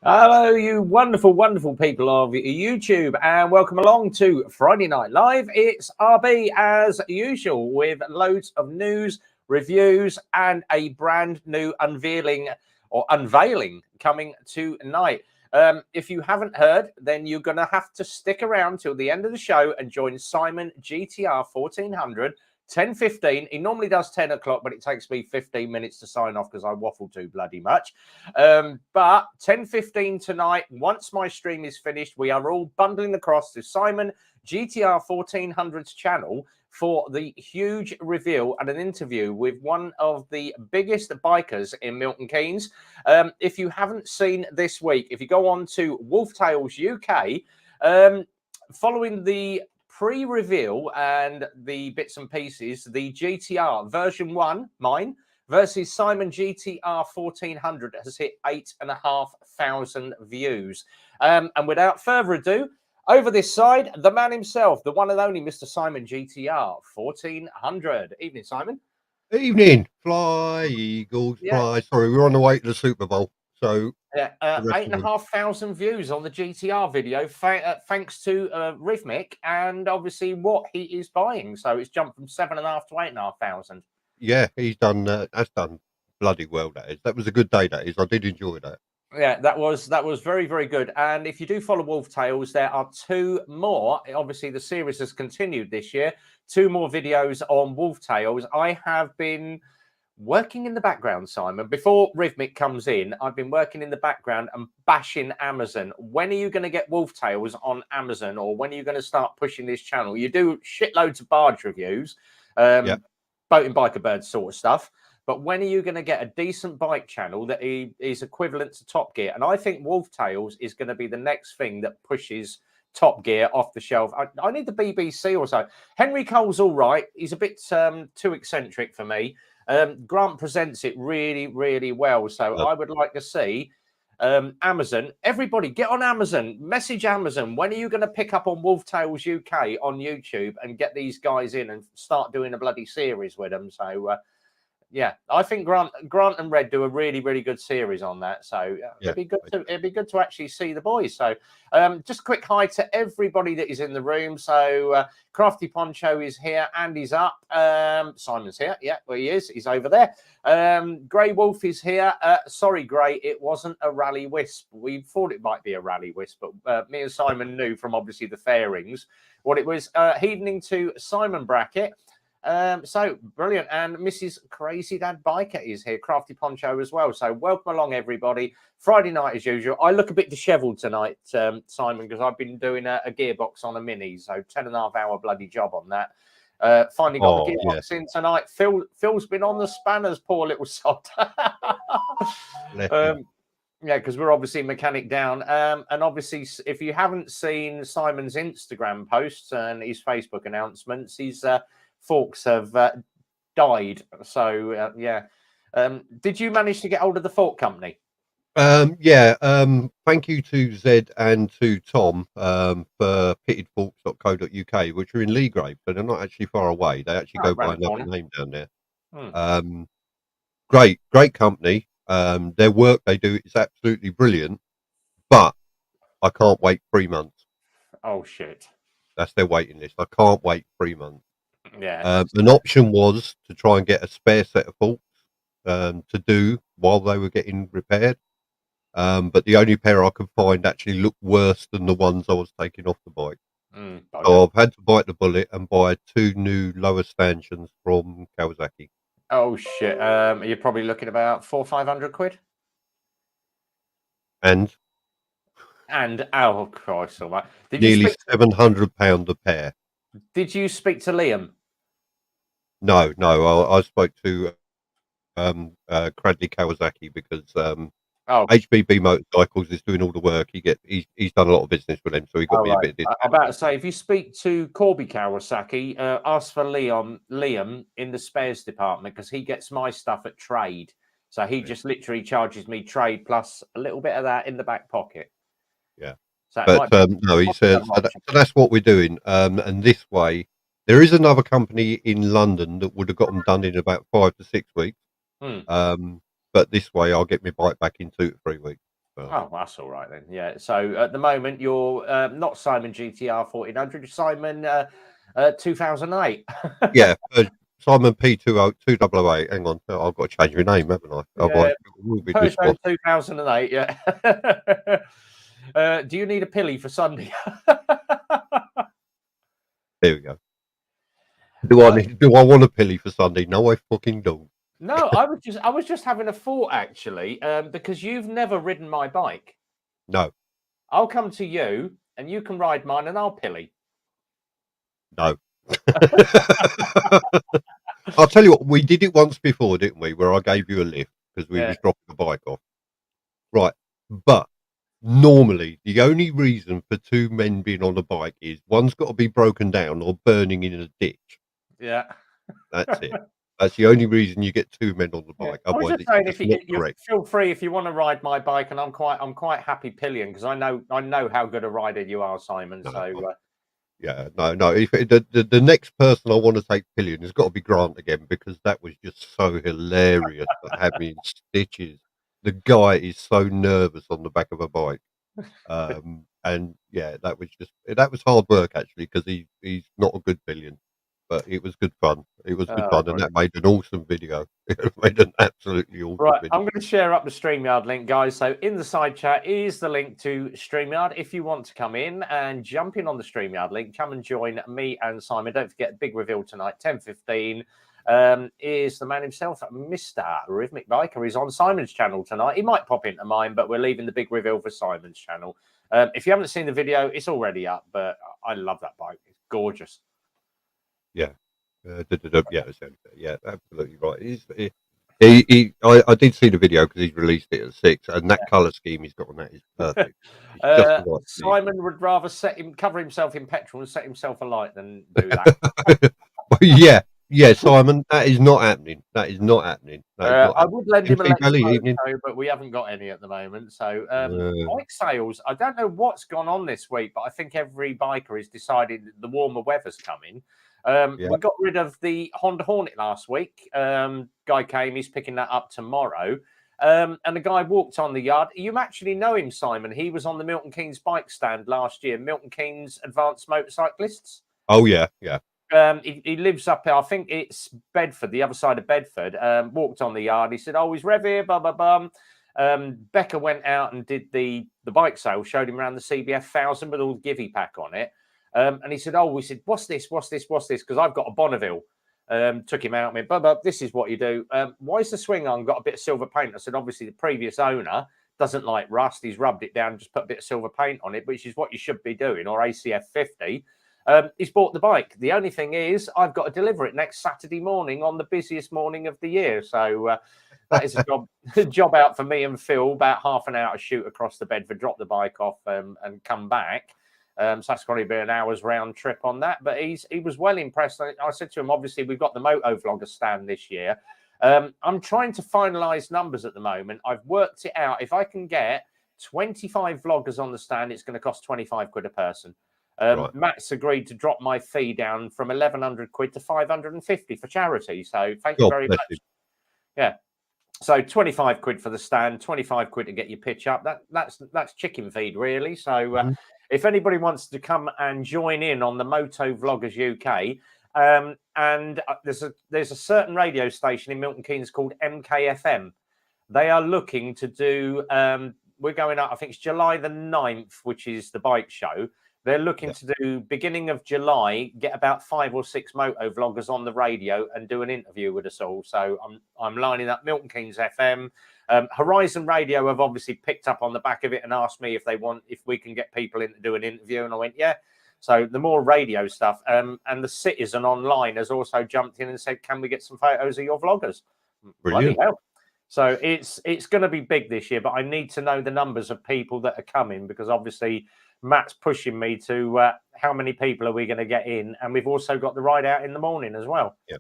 Hello, you wonderful, wonderful people of YouTube, and welcome along to Friday Night Live. It's RB as usual with loads of news, reviews, and a brand new unveiling coming tonight. If you haven't heard, then you're going to have to stick around till the end of the show and join Simon GTR 1400. 10:15. He normally does 10 o'clock, but it takes me 15 minutes to sign off because I waffle too bloody much. But 10:15 tonight, once my stream is finished, we are all bundling across to Simon GTR 1400's channel for the huge reveal and an interview with one of the biggest bikers in Milton Keynes. If you haven't seen this week, if you go on to Wolf Tales UK, following the pre-reveal and the bits and pieces, the GTR version 1, mine, versus Simon GTR 1400 has hit 8,500 views. And without further ado, over this side, the man himself, the one and only Mr. Simon GTR 1400. Evening, Simon. Evening. Fly, Eagles, fly. Sorry, we're on the way to the Super Bowl. So yeah, 8,500 views on the GTR video, thanks to Rhythmic and obviously what he is buying. So it's jumped from 7,500 to 8,500. Yeah, he's done. That's done bloody well. That was a good day. That is. I did enjoy that. Yeah, that was very, very good. And if you do follow Wolf Tales, there are 2 more. Obviously, the series has continued this year. 2 more videos on Wolf Tales. I have been working in the background, Simon. Before Rhythmic comes in, I've been working in the background and bashing Amazon. When are you going to get Wolf Tales on Amazon, or when are you going to start pushing this channel? You do shitloads of barge reviews, boating biker birds sort of stuff. But when are you going to get a decent bike channel that is equivalent to Top Gear? And I think Wolf Tales is going to be the next thing that pushes Top Gear off the shelf. I need the BBC or so. Henry Cole's all right. He's a bit too eccentric for me. Grant presents it really, really well. So I would like to see Amazon. Everybody get on Amazon. Message Amazon. When are you going to pick up on Wolf Tales UK on YouTube and get these guys in and start doing a bloody series with them? So yeah, I think Grant and Red do a really, really good series on that. So it'd be good to actually see the boys. So just a quick hi to everybody that is in the room. So Crafty Poncho is here, Andy's up, Simon's here. Yeah, well, he is. He's over there. Grey Wolf is here. Sorry, Grey, it wasn't a rally wisp. We thought it might be a rally wisp, but me and Simon knew from obviously the fairings what it was. Evening to Simon Brackett. So brilliant. And Mrs. Crazy Dad Biker is here, Crafty Poncho as well. So welcome along, everybody. Friday night as usual. I look a bit disheveled tonight, Simon, because I've been doing a gearbox on a Mini. So 10.5-hour bloody job on that. Finally got the gearbox in tonight. Phil's been on the spanners, poor little sod. Yeah, because we're obviously mechanic down. And obviously, if you haven't seen Simon's Instagram posts and his Facebook announcements, his forks have died. So yeah. Did you manage to get hold of the fork company? Thank you to Zed and to Tom for pittedforks.co.uk, which are in Leagrave, so they're not actually far away. They actually go by another name down there. Great company. Their work they do is absolutely brilliant, but I can't wait 3 months. Oh shit. That's their waiting list. I can't wait 3 months. Yeah. An option was to try and get a spare set of forks to do while they were getting repaired. But the only pair I could find actually looked worse than the ones I was taking off the bike. So I've had to bite the bullet and buy 2 new lower stanchions from Kawasaki. Oh shit! You're probably looking about 400 or 500 quid. And oh Christ, all right. Nearly £700 a pair. Did you speak to Liam? No. I spoke to Cradley Kawasaki because HBB Motorcycles is doing all the work. He's done a lot of business with them, so he got me a bit of discount. I'm about to say, if you speak to Corby Kawasaki, ask for Liam in the spares department, because he gets my stuff at trade. So he just literally charges me trade plus a little bit of that in the back pocket. Yeah. So no, he says so that's what we're doing. And this way, there is another company in London that would have got them done in about 5 to 6 weeks. But this way, I'll get my bike back in 2 to 3 weeks. Oh, that's all right then. Yeah. So at the moment, you're not Simon GTR 1400, you're Simon 2008. Yeah, Simon P208. Hang on, I've got to change my name, haven't I? Yeah, Otherwise, it will be this Peugeot one. 2008. Yeah. Do you need a pilly for Sunday? There we go. Do I want a pilly for Sunday? No, I fucking don't. No, I was just having a thought actually, because you've never ridden my bike. No, I'll come to you and you can ride mine and I'll pilly. no. I'll tell you what, we did it once before, didn't we? Where I gave you a lift because we Yeah. was dropping the bike off. Right, but normally the only reason for two men being on a bike is one's got to be broken down or burning in a ditch. Yeah. That's it. That's the only reason you get two men on the Yeah. bike. I was Otherwise, just it's saying, just if you, not you correct. feel free if you want to ride my bike, and I'm quite happy pillying because I know how good a rider you are, Simon. No, So yeah, no. If the next person I want to take pillion has got to be Grant again because that was just so hilarious. Having stitches, the guy is so nervous on the back of a bike, and yeah, that was hard work actually because he's not a good pillion, but it was good fun. It was good fun, and brilliant. that made an awesome video. It made an absolutely awesome Right, video. I'm going to share up the StreamYard link, guys. So in the side chat is the link to StreamYard. If you want to come in and jump in on the StreamYard link, come and join me and Simon. Don't forget, big reveal tonight, 10:15. Is the man himself, Mr. Rhythmic Biker. He's on Simon's channel tonight. He might pop into mine, but we're leaving the big reveal for Simon's channel. If you haven't seen the video, it's already up, but I love that bike. It's gorgeous. Yeah. Yeah, absolutely right. I did see the video because he's released it at 6, and that colour scheme he's got on that is perfect. It's just the right scheme. Simon would rather cover himself in petrol and set himself alight than do that. Yeah, Simon, that is not happening. That is not happening. I would lend him a MC Belly Lexus evening. Moto, but we haven't got any at the moment. So bike sales, I don't know what's gone on this week, but I think every biker has decided the warmer weather's coming. Yeah. We got rid of the Honda Hornet last week. Guy came, he's picking that up tomorrow. And the guy walked on the yard. You actually know him, Simon. He was on the Milton Keynes bike stand last year, Milton Keynes Advanced Motorcyclists. Oh, yeah, yeah. He lives up here. I think it's Bedford, the other side of Bedford. Walked on the yard. He said, "Oh, he's rev here, blah, blah, blah." Becca went out and did the bike sale, showed him around the CBF 1000 with all the Givey pack on it. And he said, "Oh," we said, "What's this? What's this? What's this?" Because I've got a Bonneville. Took him out and went, "Bub, this is what you do. Why is the swing arm got a bit of silver paint?" I said, "Obviously, the previous owner doesn't like rust. He's rubbed it down, just put a bit of silver paint on it, which is what you should be doing, or ACF 50. He's bought the bike. The only thing is, I've got to deliver it next Saturday morning on the busiest morning of the year. So that is a job out for me and Phil. About half an hour to shoot across the Bedford, drop the bike off, and come back. So that's going to be an hour's round trip on that. But he was well impressed. I said to him, obviously, we've got the Moto Vlogger stand this year. I'm trying to finalise numbers at the moment. I've worked it out. If I can get 25 vloggers on the stand, it's going to cost 25 quid a person. Right. Matt's agreed to drop my fee down from 1,100 quid to 550 for charity. So thank you very much. Yeah. So 25 quid for the stand, 25 quid to get your pitch up. That's chicken feed, really. So if anybody wants to come and join in on the Moto Vloggers UK, and there's a certain radio station in Milton Keynes called MKFM. They are looking to do. We're going up. I think it's July the 9th, which is the bike show. They're looking to do beginning of July, get about 5 or 6 moto vloggers on the radio and do an interview with us all. So I'm lining up Milton Keynes FM. Horizon Radio have obviously picked up on the back of it and asked me if we can get people in to do an interview. And I went, yeah. So the more radio stuff. And the Citizen Online has also jumped in and said, can we get some photos of your vloggers? Bloody hell. So it's going to be big this year, but I need to know the numbers of people that are coming because obviously Matt's pushing me to how many people are we going to get in, and we've also got the ride out in the morning as well. Yeah.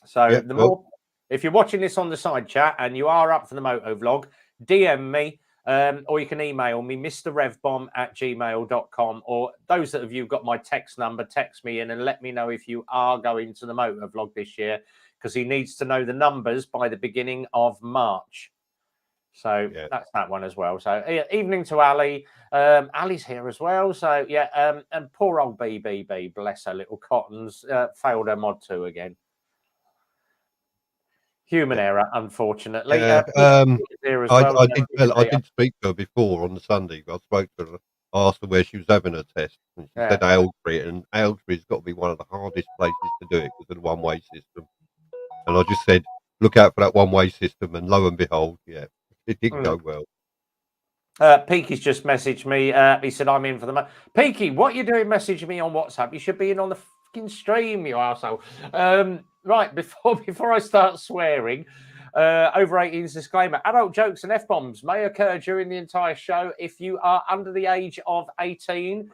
So more, if you're watching this on the side chat and you are up for the moto vlog, DM me, or you can email me, mrrevbomb@gmail.com, or those that of you got my text number, text me in and let me know if you are going to the moto vlog this year, because he needs to know the numbers by the beginning of March. So that's that one as well. So evening to Ali. Ali's here as well. So yeah, and poor old BBB, bless her little cottons, failed her mod 2 again. Human error, unfortunately. Yeah. I did speak to her before on the Sunday. I spoke to her. I asked her where she was having her test, and she said Aylesbury, and Aylesbury's got to be one of the hardest places to do it because of the one-way system. And I just said, look out for that one-way system, and lo and behold, it didn't go well. Peaky's just messaged me. He said, I'm in for the month. Peaky, what are you doing messaging me on WhatsApp? You should be in on the fucking stream, you arsehole. Right, before I start swearing, over 18's disclaimer. Adult jokes and F-bombs may occur during the entire show. If you are under the age of 18,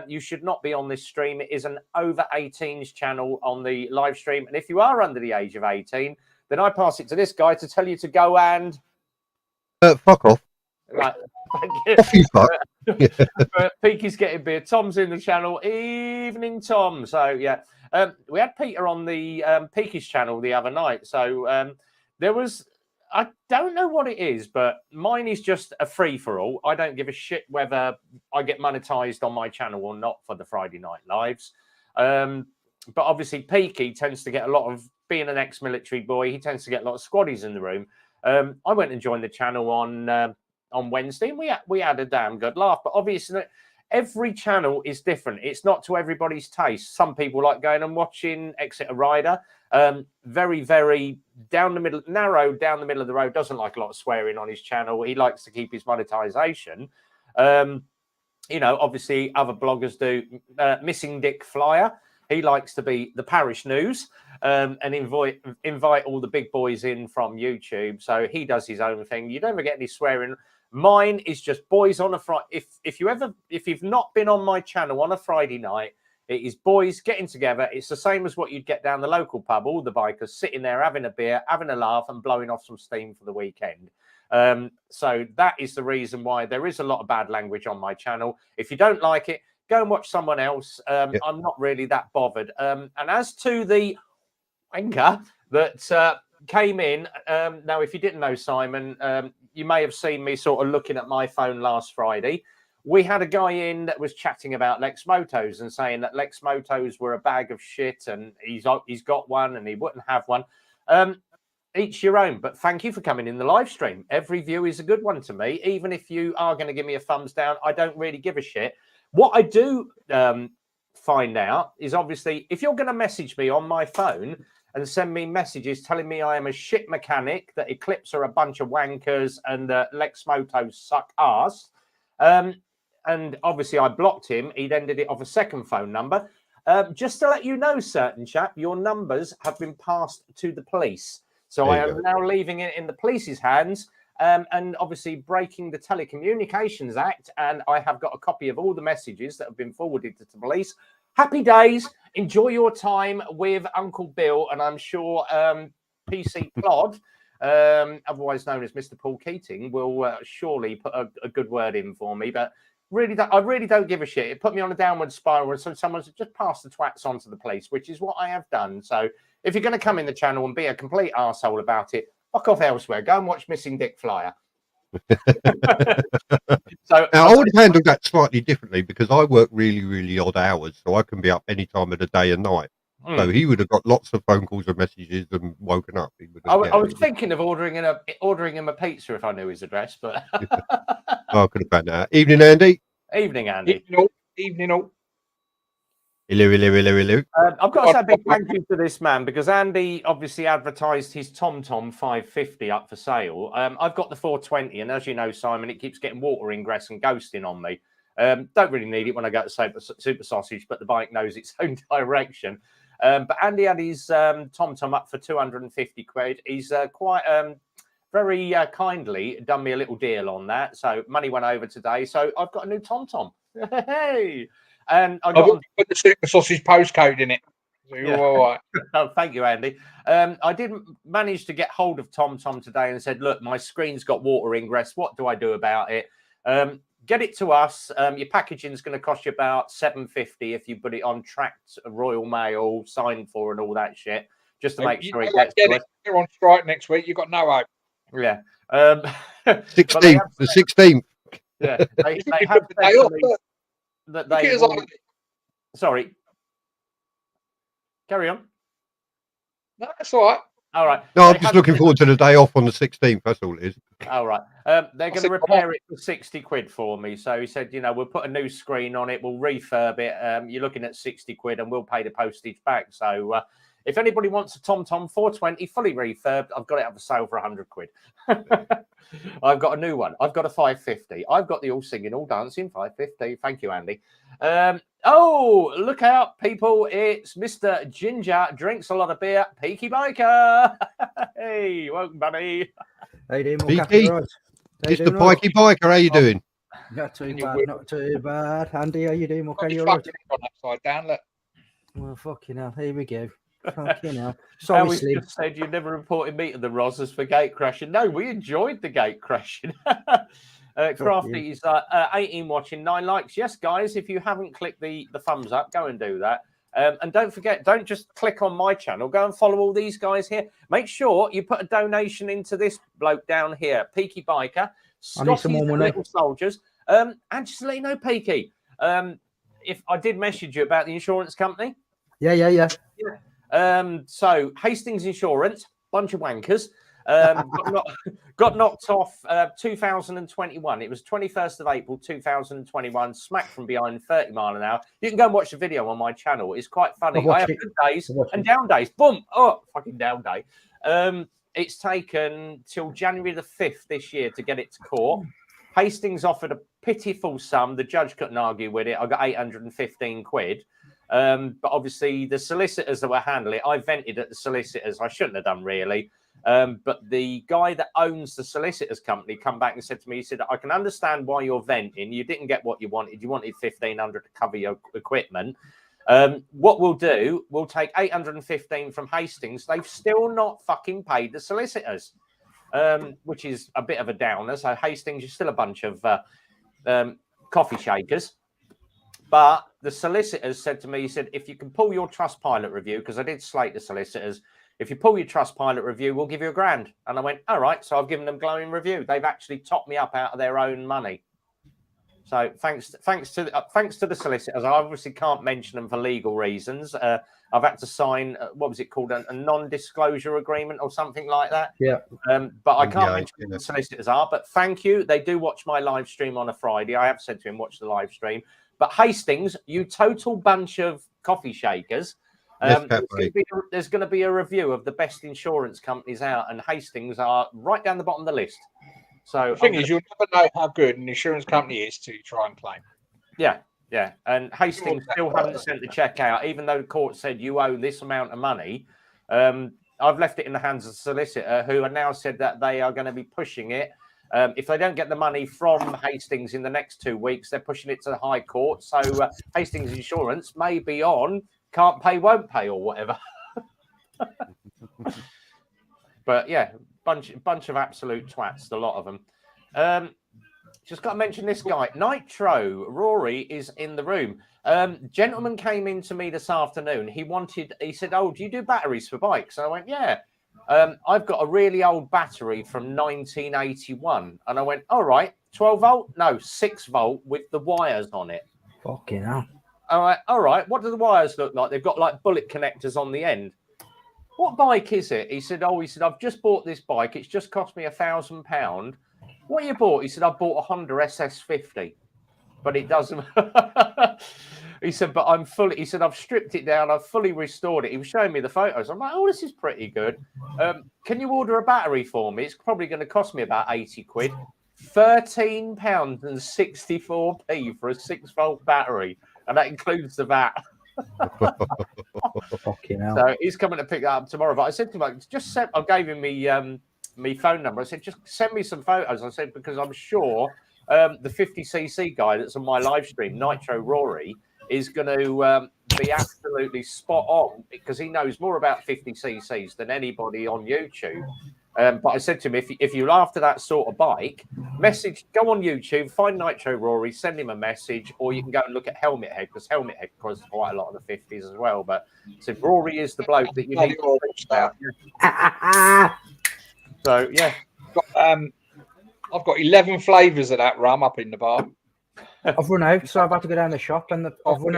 you should not be on this stream. It is an over 18s channel on the live stream. And if you are under the age of 18, then I pass it to this guy to tell you to go and... fuck off. Right, thank you. Off you fuck. Peaky's getting beer. Tom's in the channel. Evening, Tom. So, yeah. We had Peter on the Peaky's channel the other night. So, there was... I don't know what it is, but mine is just a free-for-all. I don't give a shit whether I get monetized on my channel or not for the Friday Night Lives. But obviously, Peaky tends to get a lot of... Being an ex-military boy, he tends to get a lot of squaddies in the room. I went and joined the channel on Wednesday, and we had a damn good laugh. But obviously, every channel is different. It's not to everybody's taste. Some people like going and watching Exeter Rider. Very, very narrow down the middle of the road. Doesn't like a lot of swearing on his channel. He likes to keep his monetization. You know, obviously, other bloggers do. Missing Dick Flyer. He likes to be the parish news and invite all the big boys in from YouTube. So he does his own thing. You don't ever get any swearing. Mine is just boys on a Friday. If you've not been on my channel on a Friday night, it is boys getting together. It's the same as what you'd get down the local pub. All the bikers sitting there having a beer, having a laugh, and blowing off some steam for the weekend. So that is the reason why there is a lot of bad language on my channel. If you don't like it, go and watch someone else. I'm not really that bothered. And as to the anchor that came in, now, if you didn't know Simon, you may have seen me sort of looking at my phone last Friday. We had a guy in that was chatting about Lex Motos and saying that Lex Motos were a bag of shit and he's got one and he wouldn't have one. Each your own, but thank you for coming in the live stream. Every view is a good one to me. Even if you are going to give me a thumbs down, I don't really give a shit. What I do find out is, obviously, if you're going to message me on my phone and send me messages telling me I am a shit mechanic, that Eclipse are a bunch of wankers and that Lex Motos suck arse, and obviously I blocked him. He'd ended it off a second phone number. Just to let you know, certain chap, your numbers have been passed to the police. So I am now leaving it in the police's hands. And obviously breaking the Telecommunications Act, and I have got a copy of all the messages that have been forwarded to the police. Happy days. Enjoy your time with Uncle Bill, and I'm sure PC Plod, otherwise known as Mr. Paul Keating, will surely put a good word in for me. But I really don't give a shit. It put me on a downward spiral, and so someone's just passed the twats on to the police, which is what I have done. So if you're going to come in the channel and be a complete arsehole about it, fuck off elsewhere. Go and watch Missing Dick Flyer. So now, I would handle that slightly differently because I work really, really odd hours, so I can be up any time of the day and night. So he would have got lots of phone calls and messages and woken up. I was thinking of ordering him a pizza if I knew his address, but I could have found that. Evening, Andy. Evening, Andy. Evening all. Hello. I've got to say a big thank you to this man, because Andy obviously advertised his TomTom 550 up for sale. I've got the 420, and as you know, Simon, it keeps getting water ingress and ghosting on me. Don't really need it when I go to Super Sausage, but the bike knows its own direction. But Andy had his TomTom up for 250 quid. He's quite very kindly done me a little deal on that. So money went over today. So I've got a new TomTom. Hey! And I got put the Super Sausage postcode in it. So you're all right. Oh, thank you, Andy. I didn't manage to get hold of TomTom today and said, look, my screen's got water ingress. What do I do about it? Get it to us. Your packaging is going to cost you about $7.50 if you put it on tracked Royal Mail, signed for, and all that shit, just to make sure it gets to us. You're on strike next week. You've got no hope. Yeah. 16th, the 16th. Yeah, they have said to me that they will... Sorry. Carry on. No, that's all right. All right. No, I'm just looking forward to the day off on the 16th. That's all it is. All right. They're going to repair it for 60 quid for me. So he said, we'll put a new screen on it. We'll refurb it. You're looking at 60 quid and we'll pay the postage back. So if anybody wants a TomTom 420 fully refurbed, I've got it up for sale for 100 quid. I've got a new one. I've got a 550. I've got the all singing, all dancing 550. Thank you, Andy. Oh, look out, people. It's Mr. Ginger, drinks a lot of beer, Peaky Biker. Hey, welcome, buddy. How you doing, Peaky? Right? Mr. Pikey Biker, how you doing? Not too bad, not too bad. Andy, how you doing, Mucker? You all right? Upside down, look. Well, fucking hell, here we go. Fucking hell. Sorry, we Slim. just said you never reported me to the Rozzers for gate crashing. No, we enjoyed the gate crashing. Crafty is 18 watching, 9 likes. Yes, guys, if you haven't clicked the thumbs up, go and do that. And don't forget, don't just click on my channel. Go and follow all these guys here. Make sure you put a donation into this bloke down here, Peaky Biker, Scotty's Little Soldiers. And just to let you know, Peaky, if I did message you about the insurance company. Yeah. So Hastings Insurance, bunch of wankers. Got knocked off 2021. It was 21st of April 2021. Smacked from behind, 30 mile an hour. You can go and watch the video on my channel. It's quite funny. I have good days and down days. Boom! Oh, fucking down day. It's taken till January the 5th this year to get it to court. Hastings offered a pitiful sum. The judge couldn't argue with it. I got 815 quid. But obviously the solicitors that were handling it, I vented at the solicitors. I shouldn't have done really. But the guy that owns the solicitors company come back and said to me, he said, I can understand why you're venting. You didn't get what you wanted. You wanted 1,500 to cover your equipment. What we'll do, we'll take 815 from Hastings. They've still not fucking paid the solicitors, which is a bit of a downer. So Hastings is still a bunch of coffee shakers. But the solicitors said to me, he said, if you can pull your Trustpilot review, because I did slate the solicitors, if you pull your Trustpilot review, we'll give you $1,000. And I went, all right. So I've given them glowing review. They've actually topped me up out of their own money. So thanks to the solicitors. I obviously can't mention them for legal reasons. I've had to sign, what was it called, a non-disclosure agreement or something like that. Yeah. But I can't mention who the solicitors are. But thank you. They do watch my live stream on a Friday. I have said to him, watch the live stream. But Hastings, you total bunch of coffee shakers. There's going to be a review of the best insurance companies out, and Hastings are right down the bottom of the list. So the thing is, you'll never know how good an insurance company is to try and claim. Yeah. And Hastings still haven't sent the check out, even though the court said you owe this amount of money. I've left it in the hands of the solicitor, who are now said that they are going to be pushing it. If they don't get the money from Hastings in the next 2 weeks, they're pushing it to the High Court. So Hastings Insurance may be on can't pay, won't pay, or whatever. But yeah, bunch of absolute twats, a lot of them. Just got to mention this guy, Nitro. Rory is in the room. Gentleman came in to me this afternoon. He said, oh, do you do batteries for bikes? And I went, yeah. I've got a really old battery from 1981. And I went, all right, 12 volt? No, 6 volt with the wires on it. Fucking hell. All right. What do the wires look like? They've got like bullet connectors on the end. What bike is it? He said, I've just bought this bike. It's just cost me £1,000. What you bought? He said, I bought a Honda SS50. But it doesn't. He said, but I've stripped it down. I've fully restored it. He was showing me the photos. I'm like, oh, this is pretty good. Can you order a battery for me? It's probably going to cost me about 80 quid. £13.64 for a 6-volt battery. And that includes the VAT. Fucking hell. So he's coming to pick that up tomorrow. But I said to him, I gave him me phone number. I said, just send me some photos. I said, because I'm sure the 50cc guy that's on my live stream, Nitro Rory, is going to be absolutely spot on because he knows more about 50cc's than anybody on YouTube. But I said to him, if you're after that sort of bike, go on YouTube, find Nitro Rory, send him a message, or you can go and look at Helmet Head because Helmet Head covers quite a lot of the 50s as well. But so Rory is the bloke that you need to think about. So yeah, I've got 11 flavours of that rum up in the bar. I've run out, so I've had to go down the shop and I've bought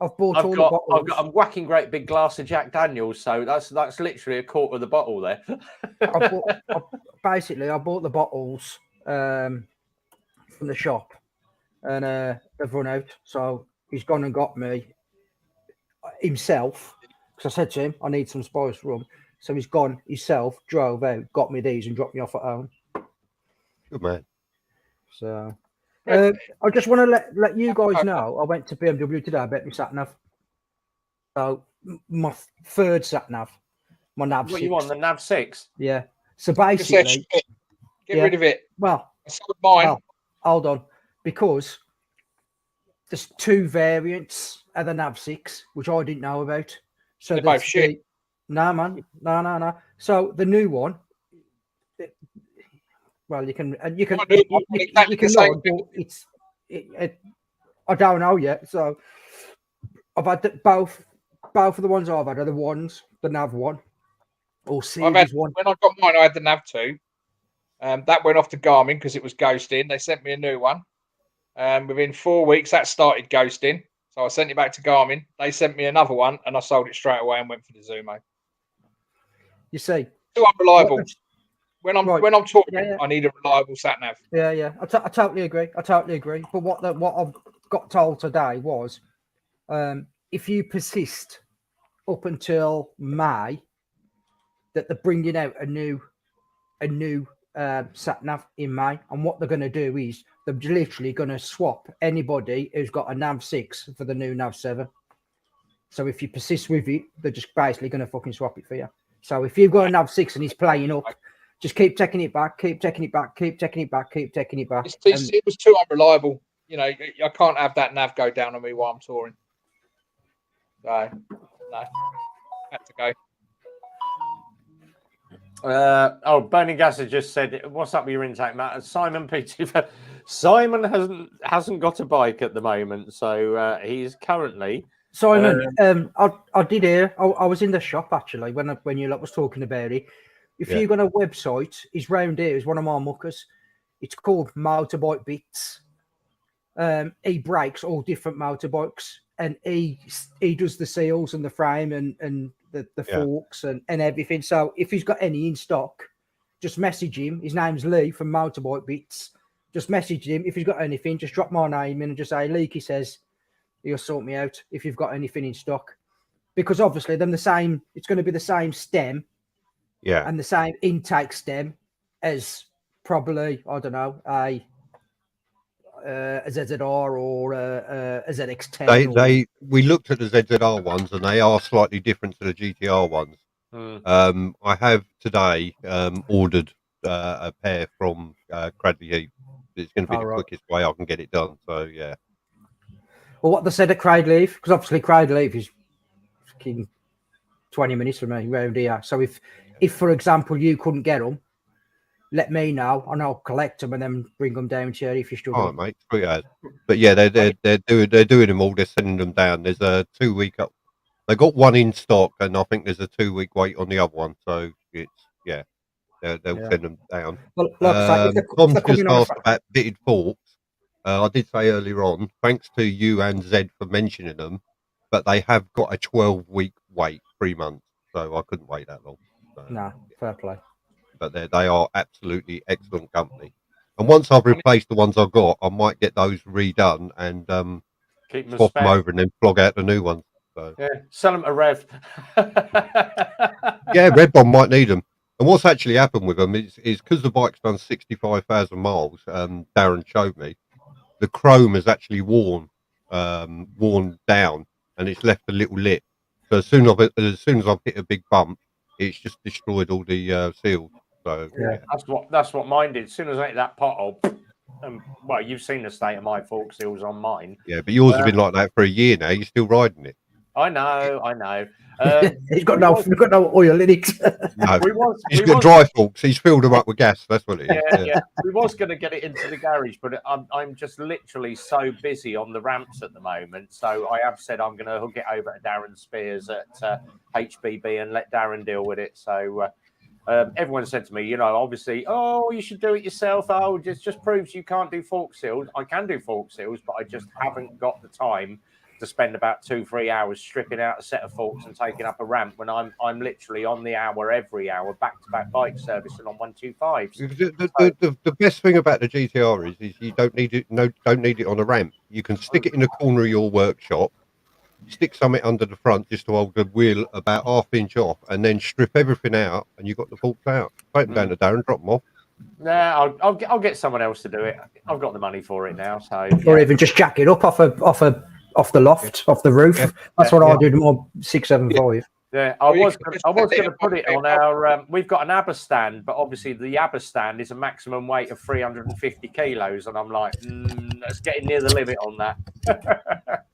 all the bottles. I'm whacking great big glass of Jack Daniels, so that's literally a quarter of the bottle there. Basically, I bought the bottles from the shop, and they've run out. So he's gone and got me himself, because I said to him, I need some spiced rum. So he's gone himself, drove out, got me these, and dropped me off at home. Good man. So I just want to let you guys know, I went to BMW today. I bet me sat nav. So my third sat nav, my nav. What 6. you want, the nav 6? Yeah. So basically, get rid of it. Well, mine. Well, hold on, because there's 2 variants of the nav 6, which I didn't know about. So they're both shit. No, man, no. So the new one. Well, you can know, but I don't know yet. So I've had both of the ones I've had are the ones, the nav one, or series one. When I got mine, I had the nav 2. That went off to Garmin because it was ghosting. They sent me a new one. Within 4 weeks, that started ghosting. So I sent it back to Garmin. They sent me another one, and I sold it straight away and went for the Zumo. You see, too unreliable. When I'm talking, I need a reliable sat nav. Yeah. I totally agree. But what I've got told today was, if you persist up until May, that they're bringing out a new sat nav in May, and what they're going to do is they're literally going to swap anybody who's got a nav 6 for the new nav 7. So if you persist with it, they're just basically going to fucking swap it for you. So if you've got a nav 6 and he's playing up, just keep taking it back. It was too unreliable. You know, I can't have that nav go down on me while I'm touring. So, no, had to go. Burning Gas has just said, "What's up with your intake, Matt?" Simon Peter. Simon hasn't got a bike at the moment, so he's currently. Simon, I did hear. I was in the shop actually when you lot was talking about it. If you got a website, he's round here. He's one of my muckers. It's called Motorbike Bits. He breaks all different motorbikes, and he does the seals and the frame and the forks and everything. So if he's got any in stock, just message him. His name's Lee from Motorbike Bits. Just message him. If he's got anything, just drop my name in and just say, Leaky says he'll sort me out if you've got anything in stock. Because obviously then it's going to be the same stem. Yeah. And the same intake stem as probably, I don't know, a ZZR or a ZX10. We looked at the ZZR ones and they are slightly different to the GTR ones. I have today ordered a pair from Cradley Heath. It's going to be the quickest way I can get it done. So, yeah. Well, what they said at Cradley Heath, because obviously Cradley Heath is fucking 20 minutes from me around here. So if for example you couldn't get them, let me know and I'll collect them and then bring them down to you if you're struggling. All right, mate. But yeah, they're doing them all. They're sending them down. There's a 2 week up. They got one in stock, and I think there's a 2 week wait on the other one. So it's they'll send them down. Well, like Tom just asked about pitted forks. I did say earlier on, thanks to you and Zed for mentioning them, but they have got a 12-week wait, 3 months. So I couldn't wait that long. So, no, fair play. But they are absolutely excellent company. And once I've replaced the ones I've got, I might get those redone and swap them over and then flog out the new ones. So. Yeah, sell them to Rev. Yeah, Red Bomb might need them. And what's actually happened with them is because the bike's done 65,000 miles, Darren showed me, the chrome has actually worn down and it's left a little lip. So as soon as I've hit a big bump, it's just destroyed all the seals. So yeah, that's what mine did. As soon as I hit that pothole, well, you've seen the state of my fork seals on mine. Yeah, but yours have been like that for a year now. You're still riding it. I know. He's got no oil in it. No, he's got dry forks. He's filled them up with gas. That's what it is. Yeah. We was going to get it into the garage, but I'm just literally so busy on the ramps at the moment. So I have said I'm going to hook it over to Darren Spears at HBB and let Darren deal with it. So Everyone said to me, you know, obviously, oh, you should do it yourself. Oh, just proves you can't do fork seals. I can do fork seals, but I just haven't got the time to spend about 2-3 hours stripping out a set of forks and taking up a ramp when I'm literally on the hour every hour back-to-back bike servicing on 125s. The best thing about the GTR is you don't need it. Don't need it on a ramp. You can stick it in the corner of your workshop, stick something under the front just to hold the wheel about half-inch off, and then strip everything out, and you've got the forks out. Take them down to Darren, drop them off. Nah, I'll get someone else to do it. I've got the money for it now, so or even just jack it up off the loft, off the roof. That's what I did with my 675. Yeah, I was going to put it on our. We've got an ABBA stand, but obviously the ABBA stand is a maximum weight of 350 kilos, and I'm like, that's getting near the limit on that.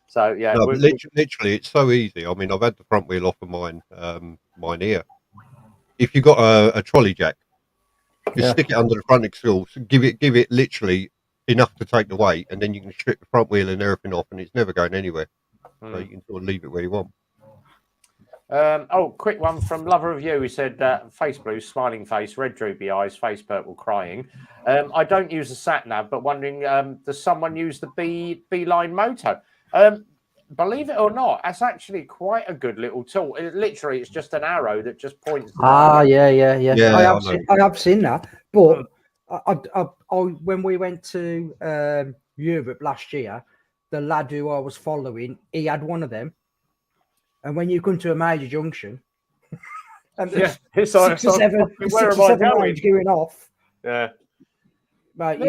So yeah, no, literally, it's so easy. I mean, I've had the front wheel off of mine here. If you've got a trolley jack, just stick it under the front axle, give it literally enough to take the weight, and then you can strip the front wheel and everything off, and it's never going anywhere. So you can sort of leave it where you want. Quick one from Lover of You. He said, face blue, smiling face, red droopy eyes, face purple, crying. I don't use the sat nav, but wondering, does someone use the Beeline Moto? Believe it or not, that's actually quite a good little tool. It's just an arrow that just points. Yeah. I have seen that, but I when we went to Europe last year, the lad who I was following, he had one of them, and when you come to a major junction, and there's it's 6 or 7 lines going off. Yeah. Mate,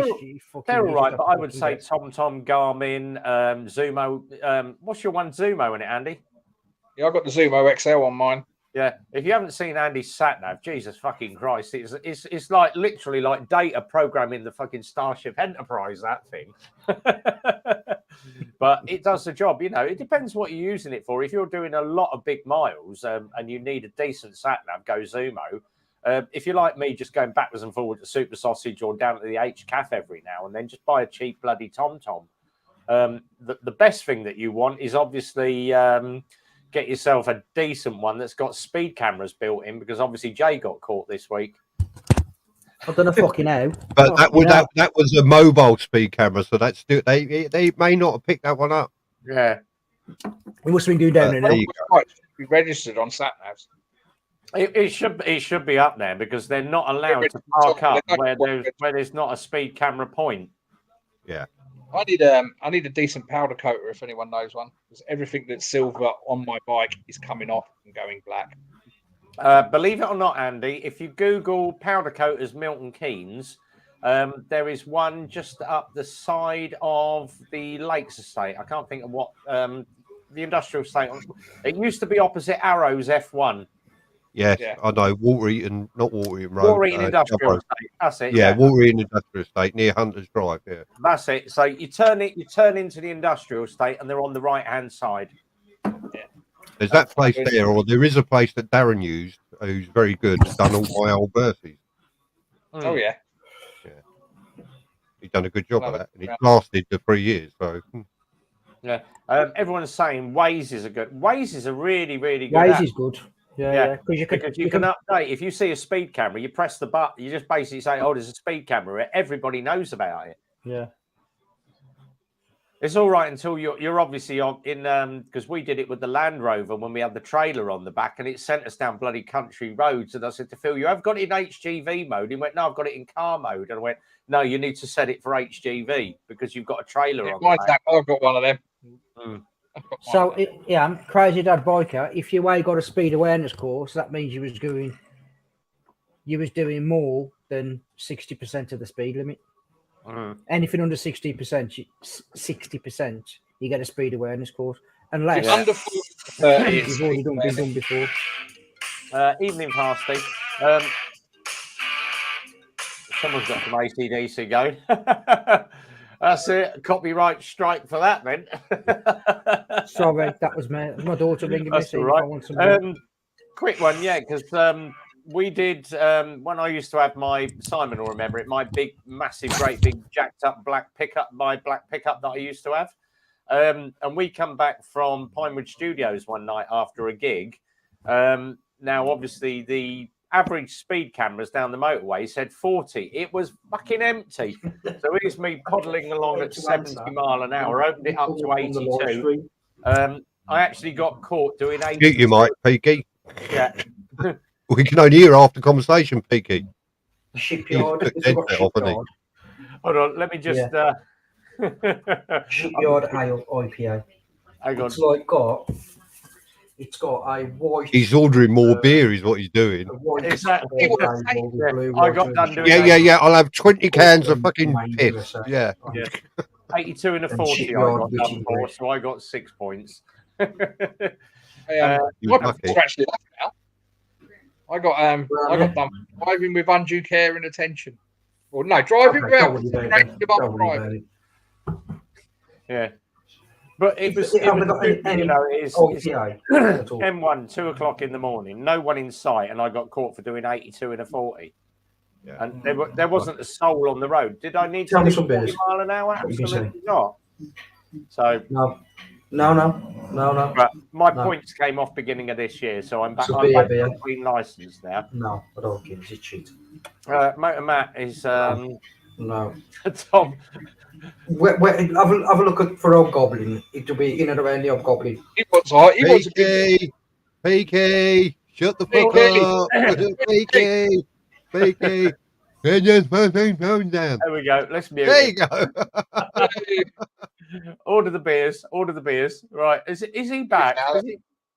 they're all right, but I would say TomTom, Garmin, Zumo. What's your one Zumo in it, Andy? Yeah, I've got the Zumo XL on mine. Yeah, if you haven't seen Andy's sat nav, Jesus fucking Christ, it's like literally like data programming the fucking Starship Enterprise, that thing. But it does the job, you know. It depends what you're using it for. If you're doing a lot of big miles and you need a decent sat nav, go Zumo. If you're like me, just going backwards and forwards to Super Sausage or down to the HCAF every now and then, just buy a cheap bloody TomTom. The best thing that you want is obviously get yourself a decent one that's got speed cameras built in, because obviously Jay got caught this week. I don't know fucking how. But that was a mobile speed camera, so that's still they may not have picked that one up. Yeah, we must have been going down in it. Be registered on sat navs. It should be up there, because they're not allowed to park up where there's not a speed camera point. Yeah. I need a decent powder coater if anyone knows one, because everything that's silver on my bike is coming off and going black. Believe it or not, Andy, if you Google powder coaters Milton Keynes, there is one just up the side of the Lakes Estate. I can't think of what the industrial estate. It used to be opposite Arrows F1. Yes, yeah. I know. Not Water Eaton Road. Water Eaton Industrial Estate. That's it. Yeah, Water Eaton Industrial Estate near Hunter's Drive. Yeah, that's it. So you turn into the industrial estate, and they're on the right hand side. Yeah. There's that place there, or there is a place that Darren used, who's very good. Done all my old Berthies. Oh yeah. Yeah. He's done a good job of that, and it lasted the 3 years. So. Yeah. Everyone's saying Waze is a good. Waze is a really, really good. Waze is good. Yeah. Because you can update. If you see a speed camera, you press the button. You just basically say, "Oh, there's a speed camera." Everybody knows about it. Yeah. It's all right until you're obviously in because we did it with the Land Rover when we had the trailer on the back, and it sent us down bloody country roads. And I said to Phil, "You have got it in HGV mode?" He went, "No, I've got it in car mode." And I went, "No, you need to set it for HGV because you've got a trailer on." I've got one of them. So I'm Crazy Dad Biker. If you got a speed awareness course, that means you was doing more than 60% of the speed limit. Anything under 60%, you get a speed awareness course. Unless under 30, you've already been done before. Evening pasty. Someone's got some ACDC going. That's it. Copyright strike for that, then. Sorry, that was my daughter ringing me. All right. Quick one, yeah, because we did when I used to have my Simon will remember it, my big, massive, great big jacked up black pickup, that I used to have. And we come back from Pinewood Studios one night after a gig. Now, obviously, the average speed cameras down the motorway said 40. It was fucking empty. So here's me poddling along at 70 mile an hour, opened it up to 82. I actually got caught doing 80. Shoot you, Mike, Peaky. Yeah. We can only hear half the conversation, Peaky. Shipyard. Hold on, let me just... Shipyard Ale IPA. Hang on. It's got a white... He's ordering more beer is what he's doing. Exactly. I got done doing Yeah. I'll have 20 cans of fucking piss. Yeah. 82 and a 40 I got done for, so I got 6 points. My points are actually left now. I got done driving with undue care and attention. Well, no, driving without driving. Yeah. But it was M1, 2 o'clock in the morning, no one in sight, and I got caught for doing 82 and a 40. Yeah. And there wasn't a soul on the road. Did I need to do 40 mile an hour? Absolutely not. So no. But my points came off beginning of this year, so I'm back. I'm back to clean license now. No, I don't give a shit. Motor Matt is no. Tom. Have a look for Hobgoblin. It'll be in and around the Hobgoblin. He was a big... Peaky, shut the fuck up. Peaky. There we go. Let's mute. There you go. Order the beers. Right. Is he back?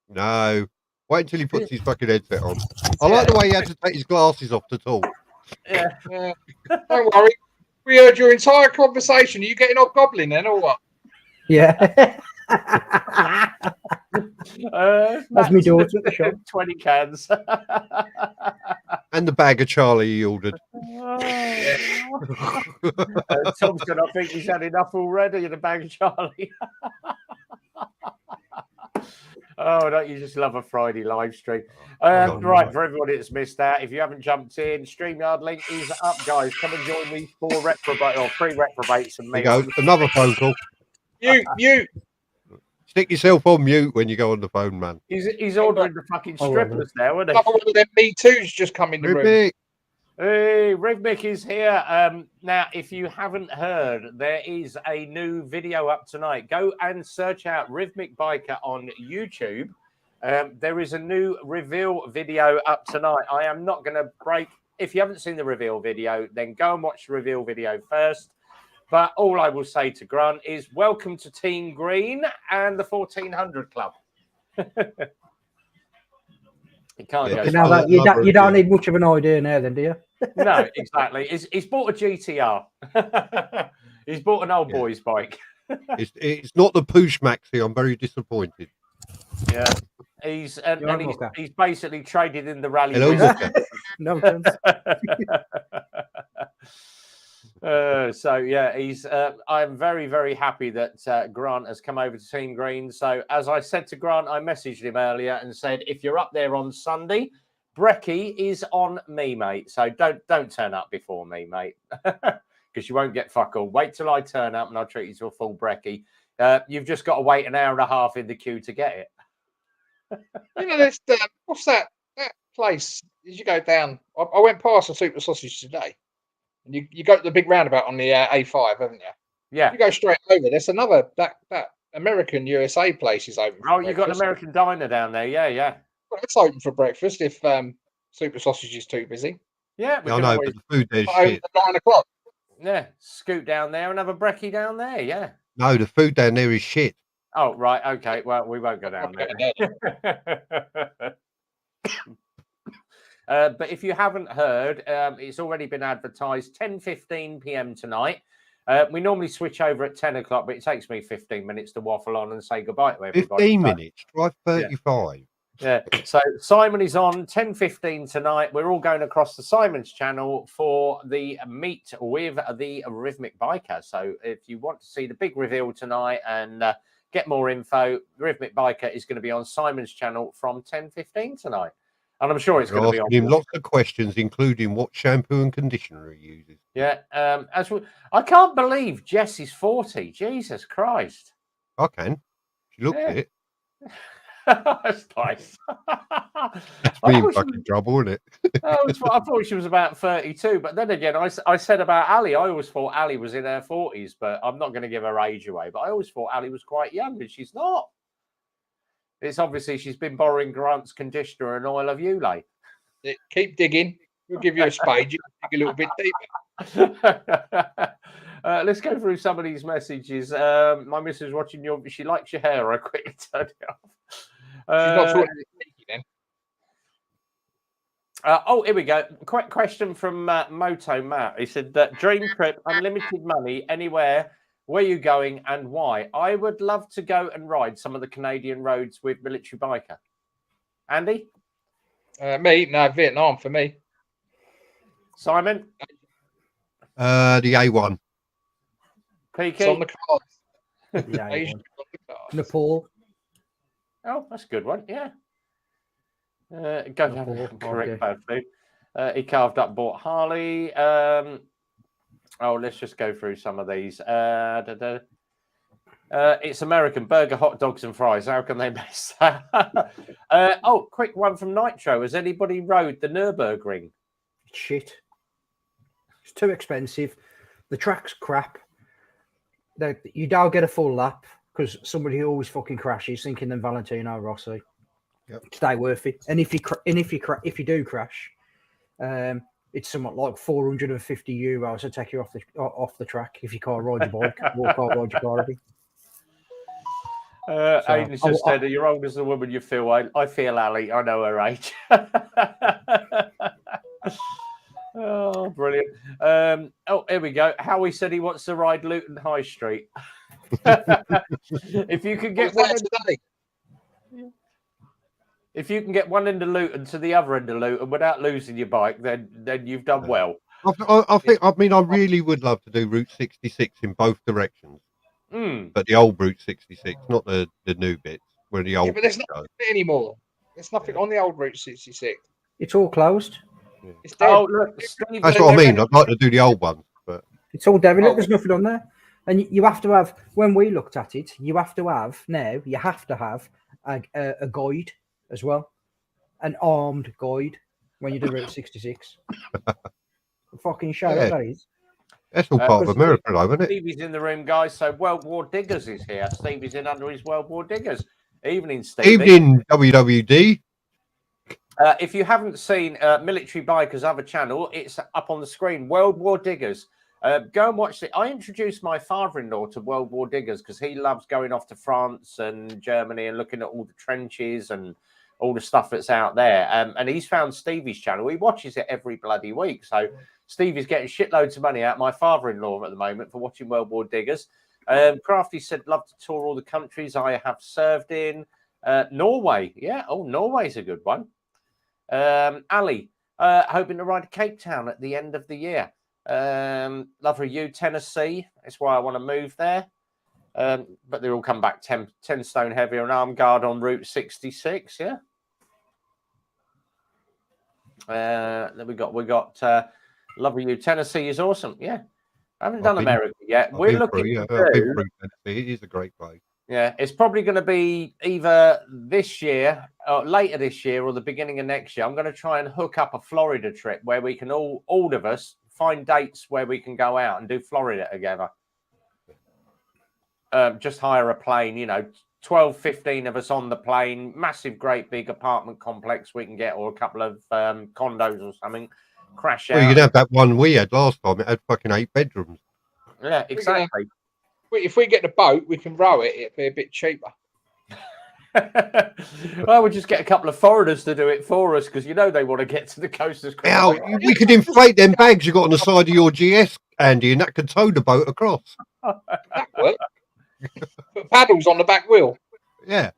No. Wait until he puts his fucking headset on. I like the way he had to take his glasses off to talk. Yeah. Don't worry. We heard your entire conversation. Are you getting Hobgoblin then, or what? Yeah. That's me daughter at the shop. 20 cans. And the bag of Charlie he ordered. Tom's going to think he's had enough already in a bag of Charlie. Oh, don't you just love a Friday live stream? Right, for everybody that's missed that, if you haven't jumped in, StreamYard link is up, guys. Come and join me for three reprobates and me. There you go. Another phone call. Mute. Stick yourself on mute when you go on the phone, man. He's ordering the fucking strippers now, isn't he? Another one of them Me Too's just come in the room. Hey, Rhythmic is here. Now, if you haven't heard, there is a new video up tonight. Go and search out Rhythmic Biker on YouTube. There is a new reveal video up tonight. I am not going to break. If you haven't seen the reveal video, then go and watch the reveal video first. But all I will say to Grant is welcome to Team Green and the 1400 Club. You can't go. You don't need much of an idea now, then, do you? No, exactly. He's bought a GTR. He's bought an old boy's bike. It's not the Push Maxi. I'm very disappointed. Yeah, he's basically traded in the rally. No chance. So yeah, I'm very, very happy that Grant has come over to Team Green. So as I said to Grant, I messaged him earlier and said, if you're up there on Sunday, brekkie is on me, mate. So don't turn up before me, mate, because you won't get fuck all. Wait till I turn up and I'll treat you to a full brekkie. You've just got to wait an hour and a half in the queue to get it. You know, there's what's that place? As you go down, I went past the Super Sausage today. And you go to the big roundabout on the A5, haven't you? Yeah. You go straight over. There's another that American USA place is open. Oh, you've got an American diner down there. Yeah. Well, it's open for breakfast if Super Sausage is too busy. Yeah, I know, but the food there's shit. At 9 o'clock. Yeah, scoot down there and have a brekkie down there. Yeah. No, the food down there is shit. Oh right, okay. Well, we won't go down there. But if you haven't heard, it's already been advertised 10:15 p.m. tonight. We normally switch over at 10 o'clock, but it takes me 15 minutes to waffle on and say goodbye to everybody. 15 minutes? Try 35. Yeah. So Simon is on 10:15 tonight. We're all going across the Simon's channel for the meet with the Rhythmic Biker. So if you want to see the big reveal tonight and get more info, Rhythmic Biker is going to be on Simon's channel from 10:15 tonight. And I'm sure it's going to be on. Him lots of questions, including what shampoo and conditioner he uses. Yeah. I can't believe Jess is 40. Jesus Christ. I can. She looks it. That's nice. That's me in fucking trouble, isn't it? I thought she was about 32, but then again, I said about Ali, I always thought Ali was in her 40s, but I'm not going to give her age away. But I always thought Ali was quite young, and she's not. It's obviously she's been borrowing Grant's conditioner and oil of Ulay. Keep digging. We'll give you a spade. You can dig a little bit deeper. Let's go through some of these messages. My missus watching she likes your hair. I quickly turned it off. She's not talking then. Here we go. Quick question from Moto Matt. He said that dream trip, unlimited money, anywhere. Where are you going and why? I would love to go and ride some of the Canadian roads with Military Biker. Andy? Me? No, Vietnam for me. Simon? The A1. Peaky? It's on the cards. The A1. Nepal. Oh, that's a good one. Yeah. Go down. Correct bad food. He carved up, bought Harley. Let's just go through some of these. It's American burger, hot dogs, and fries. How can they mess that? Quick one from Nitro. Has anybody rode the Nürburgring? Shit. It's too expensive. The track's crap. You don't get a full lap because somebody always fucking crashes, thinking than Valentino Rossi. Yep. Stay worth it. And if you do crash, it's somewhat like €450 to take you off the track if you can't ride your bike or can't ride your car. Aidan just said, "You're old as the woman you feel." I feel Ali. I know her age. Oh, brilliant. Here we go. Howie said he wants to ride Luton High Street. If you can get one today. If you can get one end of Luton to the other end of Luton without losing your bike, then you've done well. I really would love to do Route 66 in both directions. But the old Route 66, not the new bits where the old. Yeah, but there's nothing anymore. There's nothing on the old Route 66. It's all closed. Yeah. It's dead. Look, that's what I mean. I'd like to do the old one, but it's all dead. Look, there's nothing on there. And you have to have. When we looked at it, you have to have a guide as well, an armed guide when you do Route 66. Fucking show that is. That's all part of America, though, isn't it? Stevie's in the room, guys. So World War Diggers is here. Stevie's in under his World War Diggers. Evening, Stevie. Evening, WWD. If you haven't seen Military Biker's other channel, it's up on the screen. World War Diggers. Go and watch it. I introduced my father-in-law to World War Diggers because he loves going off to France and Germany and looking at all the trenches and all the stuff that's out there. And he's found Stevie's channel. He watches it every bloody week. So Stevie's getting shitloads of money out of my father-in-law at the moment for watching World War Diggers. Crafty said, love to tour all the countries I have served in. Norway. Yeah. Oh, Norway's a good one. Ali, hoping to ride to Cape Town at the end of the year. Love you, Tennessee. That's why I want to move there. But they'll all come back 10 stone heavy on arm guard on Route 66. Yeah. Then we got love you, Tennessee is awesome. Yeah. I haven't done America yet. We're looking I've been through Tennessee. It is a great place. Yeah, it's probably going to be either this year or later this year or the beginning of next year. I'm going to try and hook up a Florida trip where we can all of us find dates where we can go out and do Florida together. Just hire a plane, 12, 15 of us on the plane, massive, great big apartment complex we can get, or a couple of condos or something, crash out. Well, you could have that one we had last time. It had fucking 8 bedrooms. Yeah, exactly. If we get the boat, we can row it. It'd be a bit cheaper. Well, we'll just get a couple of foreigners to do it for us because they want to get to the coast as quick. We could inflate them bags you got on the side of your GS, Andy, and that could tow the boat across. That work. Put paddles on the back wheel. Yeah.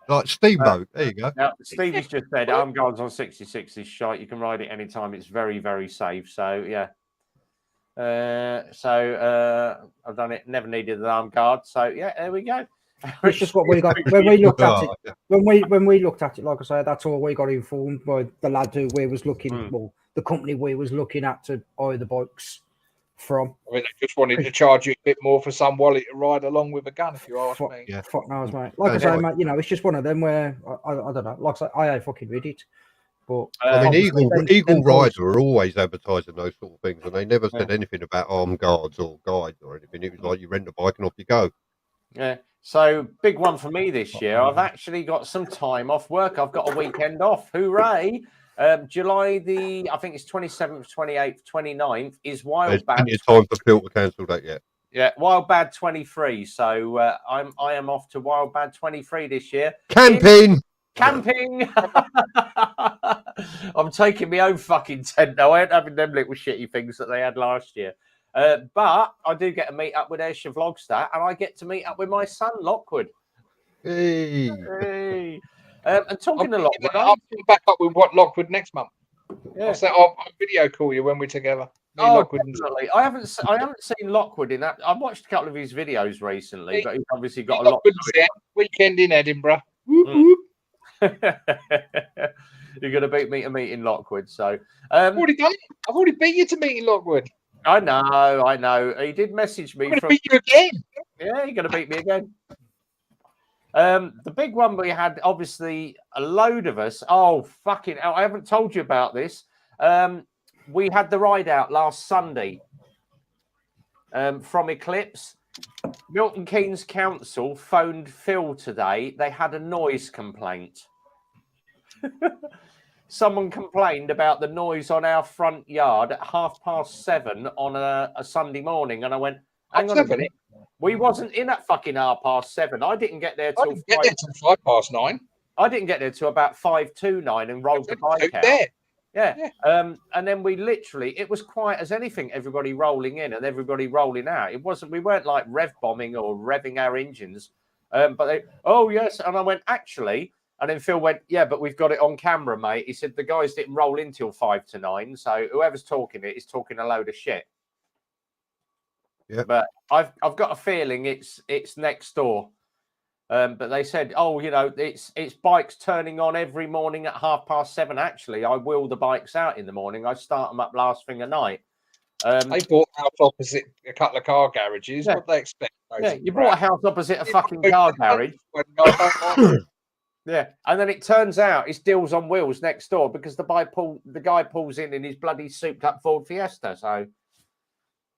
Like steamboat. There you go. Now, Stevie's just said arm guards on 66 is shite. You can ride it anytime. It's very, very safe. So, yeah. I've done it. Never needed an arm guard. So, yeah, there we go. It's just what we got when we looked at it. When we looked at it, like I said, that's all we got informed by the lad who we was looking. Well, the company we was looking at to hire the bikes from. I mean, they just wanted to charge you a bit more for some wallet to ride along with a gun, if you ask me. Yeah. Fuck knows, mate. Like I say, mate, you know, it's just one of them where I don't know. Like I say, I ain't fucking read it. But I mean, Eagle Rider are always advertising those sort of things, and they never said anything about armed guards or guides or anything. It was like you rent a bike and off you go. Yeah. So big one for me this year. I've actually got some time off work. I've got a weekend off. Hooray! July I think it's 27th, 28th, 29th is Wild There's Bad. plenty of time for Phil to cancel that yet. Yeah, Wild Bad 23. So I am off to Wild Bad 23 this year. Camping. I'm taking my own fucking tent now. I ain't having them little shitty things that they had last year. But I do get to meet up with Ayrshire Vlogstar, and I get to meet up with my son Lockwood. Hey. And talking to Lockwood, I'll back up with what Lockwood next month. Yeah. I'll video call you when we're together. Definitely. I haven't seen Lockwood in that. I've watched a couple of his videos recently, but he's obviously got a lot. Weekend in Edinburgh. You're going to beat me to meeting Lockwood. So I've already done it. I've already beat you to meeting Lockwood. I know. He did message me. I'm going to beat you again. Yeah, you're going to beat me again. The big one we had, obviously, a load of us. Oh, fucking hell. I haven't told you about this. We had the ride out last Sunday from Eclipse. Milton Keynes Council phoned Phil today. They had a noise complaint. Someone complained about the noise on our front yard at 7:30 on a Sunday morning. And I went, hang on a minute. We wasn't in at fucking 7:30. I didn't get there till 9:05. I didn't get there till about 5:29 and rolled the bike out. Yeah. And then it was quiet as anything, everybody rolling in and everybody rolling out. We weren't like rev bombing or revving our engines. But they, oh yes. And I went, actually, and then Phil went, yeah, but we've got it on camera, mate. He said the guys didn't roll in till 5 to 9. So whoever's talking it is talking a load of shit. Yeah. But I've got a feeling it's next door. But they said, oh, you know, it's bikes turning on every morning at 7:30. Actually, I wheel the bikes out in the morning. I start them up last thing at night. They bought a house opposite a couple of car garages. Yeah. What they expect? Yeah, you bought a house opposite a fucking car garage. Yeah, and then it turns out it's Deals on Wheels next door because the guy pulls in his bloody souped up Ford Fiesta. So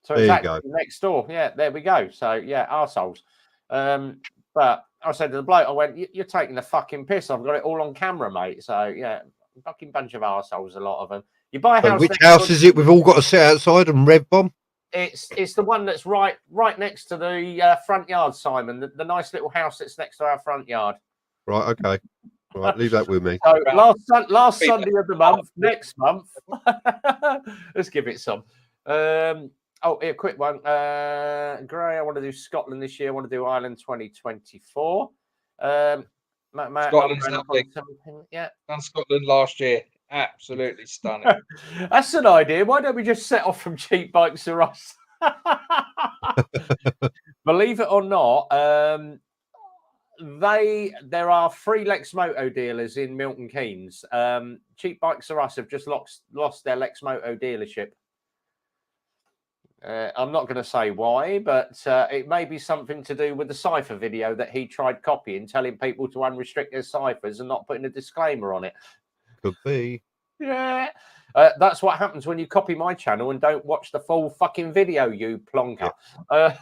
it's actually next door. Yeah, there we go. So yeah, arseholes. But I said to the bloke, I went, you're taking the fucking piss. I've got it all on camera, mate. So yeah, fucking bunch of arseholes, a lot of them. You buy a house. Which house is it we've all got to sit outside and rev bomb? It's the one that's right next to the front yard, Simon. The nice little house that's next to our front yard. Right, okay. Right, leave that with me. So last Sunday of the month, next month. Let's give it some. A quick one. Gray, I want to do Scotland this year. I want to do Ireland 2024. Scotland's lovely. Yeah. Done Scotland last year. Absolutely stunning. That's an idea. Why don't we just set off from Cheap Bikes to us? Believe it or not, there are 3 Lexmoto dealers in Milton Keynes. Cheap Bikes R Us have just lost their Lexmoto dealership. I'm not going to say why, but it may be something to do with the cipher video that he tried copying, telling people to unrestrict their ciphers and not putting a disclaimer on it. Could be. Yeah. That's what happens when you copy my channel and don't watch the full fucking video, you plonker. Yeah.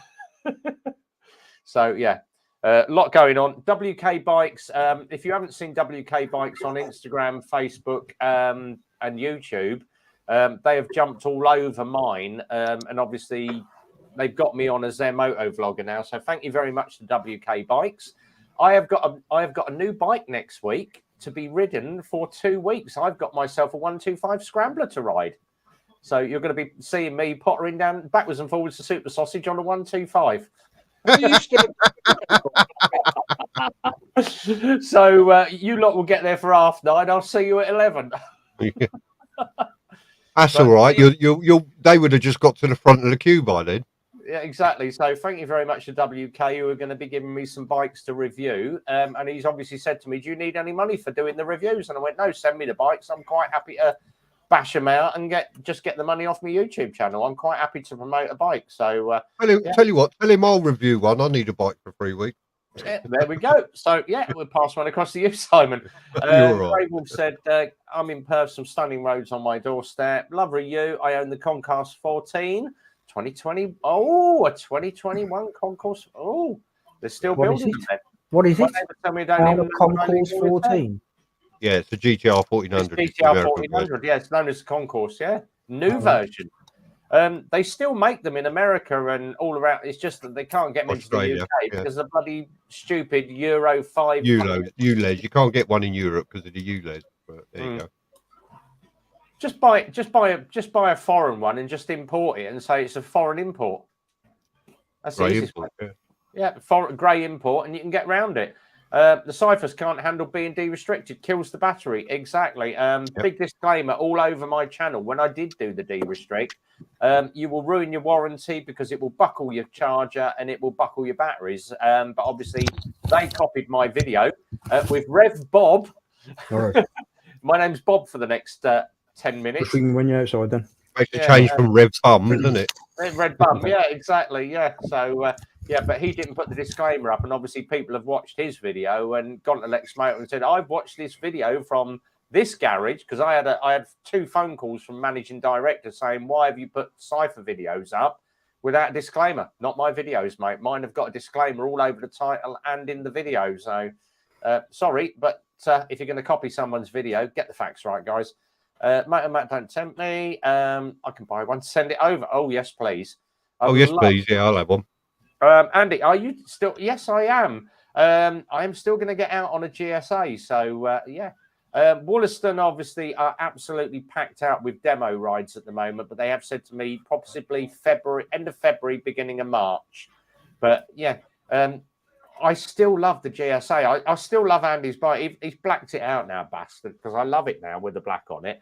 So, yeah. A lot going on. WK Bikes. If you haven't seen WK Bikes on Instagram, Facebook, and YouTube, they have jumped all over mine. And obviously, they've got me on as their moto vlogger now. So thank you very much to WK Bikes. I have got a new bike next week to be ridden for 2 weeks. I've got myself a 125 Scrambler to ride. So you're going to be seeing me pottering down backwards and forwards to Super Sausage on a 125. So you lot will get there for 9:30. I'll see you at 11. That's all right. They would have just got to the front of the queue by then. Yeah, exactly. So thank you very much to WK, who are going to be giving me some bikes to review. And he's obviously said to me, do you need any money for doing the reviews? And I went, no, send me the bikes. I'm quite happy bash them out and get the money off my YouTube channel. I'm quite happy to promote a bike. So tell you what, tell him I'll review one. I need a bike for 3 weeks. Yeah, there we go. So yeah, we'll pass one across to you, Simon. You're right. Craig Wolf said, I'm in Perth, some stunning roads on my doorstep. Lovely you. I own the Concourse 14, 2020. Oh, a 2021 Concourse. Oh, they're still building them. What is it? Tell me the Concourse 14. Yeah, it's a GTR 1400. It's GTR 1400. Yeah, it's known as the Concourse. Yeah, new version. They still make them in America and all around. It's just that they can't get them into the UK because of the bloody stupid Euro 5. ULEZ. You can't get one in Europe because of the ULEZ. But there you go. Just buy a foreign one and just import it and say it's a foreign import. That's the easiest way. Yeah, grey import, and you can get around it. The ciphers can't handle being de-restricted, kills the battery. Exactly. Big disclaimer all over my channel. When I did do the de-restrict, you will ruin your warranty because it will buckle your charger and it will buckle your batteries. But obviously, they copied my video with Rev Bob. All right. My name's Bob for the next 10 minutes. When you're outside, then. Makes a change from Rev Bum, doesn't it? Red Bum, yeah, exactly, yeah. So, yeah, but he didn't put the disclaimer up, and obviously people have watched his video and gone to Lex Motor and said, "I've watched this video from this garage," because I had 2 phone calls from managing director saying, "Why have you put cipher videos up without a disclaimer?" Not my videos, mate. Mine have got a disclaimer all over the title and in the video. So, sorry, but if you're going to copy someone's video, get the facts right, guys. Matt, don't tempt me. I can buy one. Send it over. Oh, yes, please. Yes, please. Yeah, I'll have one. Andy, are you still? Yes, I am. I am still going to get out on a GSA. So, yeah. Wollaston obviously are absolutely packed out with demo rides at the moment, but they have said to me possibly end of February, beginning of March. But, yeah. I still love the GSA. I still love Andy's bike. He's blacked it out now, bastard, because I love it now with the black on it.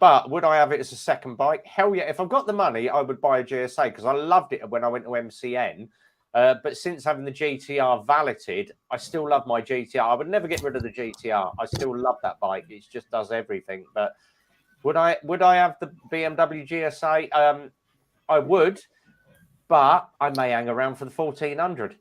But would I have it as a second bike? Hell yeah. If I've got the money, I would buy a GSA because I loved it when I went to MCN. But since having the GTR valeted, I still love my GTR. I would never get rid of the GTR. I still love that bike. It just does everything. But would I have the BMW GSA? I would. But I may hang around for the 1400.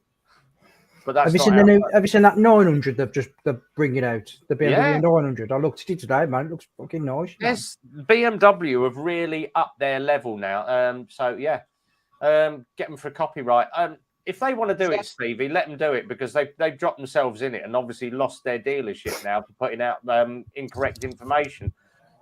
But that's have you seen that 900 they're bringing out? The BMW 900. I looked at it today, man. It looks fucking nice. Yes, BMW have really upped their level now. So yeah, get them for copyright. If they want to do it, Stevie, let them do it because they've dropped themselves in it and obviously lost their dealership now for putting out incorrect information.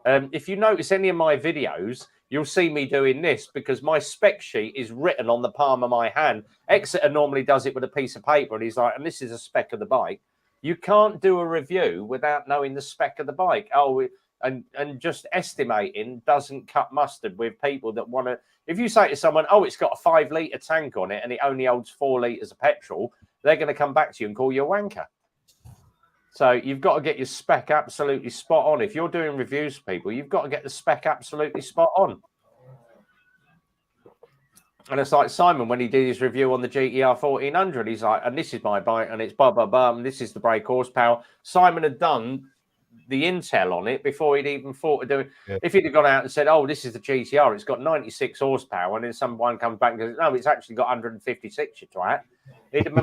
If you notice any of my videos, you'll see me doing this because my spec sheet is written on the palm of my hand. Exeter normally does it with a piece of paper and he's like, and this is a spec of the bike. You can't do a review without knowing the spec of the bike. And just estimating doesn't cut mustard with people that want to. If you say to someone, oh, it's got a 5-litre tank on it and it only holds 4 litres of petrol, they're going to come back to you and call you a wanker. So you've got to get your spec absolutely spot on. If you're doing reviews for people, you've got to get the spec absolutely spot on. And it's like Simon, when he did his review on the GTR 1400, he's like, and this is my bike, and it's blah, blah, blah, and this is the brake horsepower. Simon had done the intel on it before he'd even thought of doing. Yeah. If he'd have gone out and said, oh, this is the GTR, it's got 96 horsepower, and then someone comes back and goes, no, it's actually got 156, you twat. He'd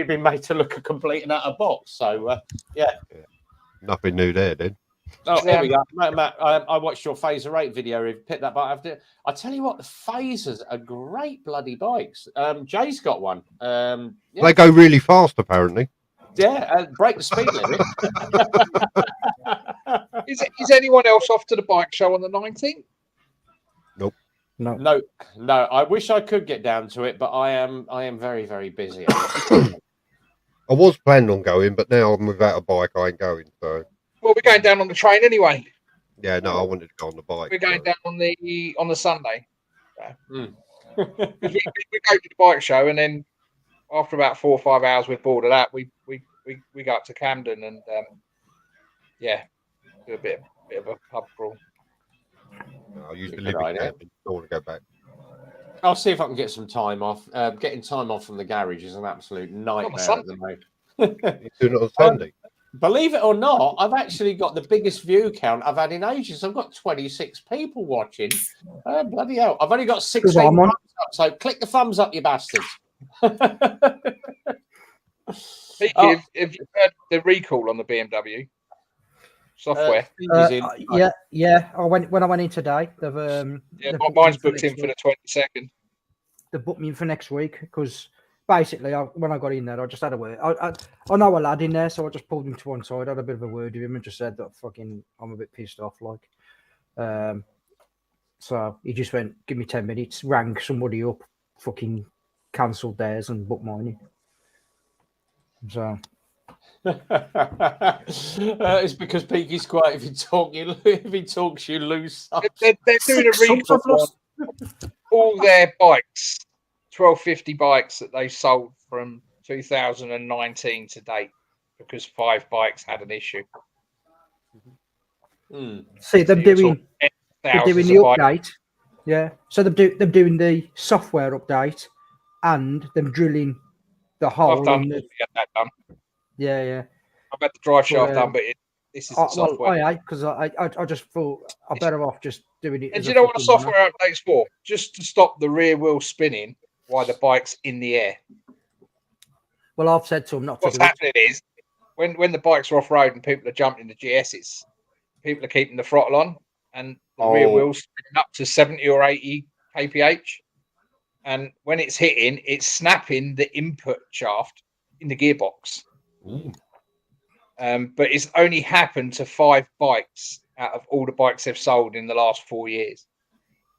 been made to look a complete and utter box. So, yeah. Nothing new there, then. Oh, here we go. Matt, I watched your Phaser 8 video. You picked that bike. I tell you what, the Phasers are great bloody bikes. Jay's got one. Yeah. They go really fast, apparently. Yeah, break the speed limit. Is anyone else off to the bike show on the 19th? Nope. No. I wish I could get down to it, but I am very, very busy. I was planning on going, but now I'm without a bike. I ain't going. So. Well, we're going down on the train anyway. Yeah, no, I wanted to go on the bike. We're going down on the Sunday. So. we go to the bike show, and then after about 4 or 5 hours with board of that, we go up to Camden and do a bit of a pub crawl. I used to live in Camden. I want to go back. I'll see if I can get some time off. Getting time off from the garage is an absolute nightmare at the moment. You're doing it on Sunday. Believe it or not, I've actually got the biggest view count I've had in ages. I've got 26 people watching. Bloody hell. I've only got 16 thumbs up, so click the thumbs up, you bastards. Have you heard the recall on the BMW software? Yeah. When I went in today, Mine's booked in for the 22nd. They booked me in for next week because basically, when I got in there, I just had a word. I know a lad in there, so I just pulled him to one side, had a bit of a word with him, and just said that I'm a bit pissed off, like. So he just went, "Give me 10 minutes," rang somebody up, fucking cancelled theirs and booked mine in. So. It's because Peaky's quiet. If he talks, you lose. They're doing a recall on all their bikes, 1250 bikes that they sold from 2019 to date, because 5 bikes had an issue. See, they're doing the update. Yeah, so they're doing the software update and them drilling the hole. I've done that done. Yeah. I've had the drive shaft done, but this is the software. Well, because I just thought I'm better off just doing it. And do you know what the software update's for? Just to stop the rear wheel spinning while the bike's in the air. Well, I've said to them not to. What's happening is when the bikes are off road and people are jumping the GSs, people are keeping the throttle on and the rear wheel's spinning up to 70 or 80 kph. And when it's hitting, it's snapping the input shaft in the gearbox. But it's only happened to 5 bikes out of all the bikes they've sold in the last 4 years.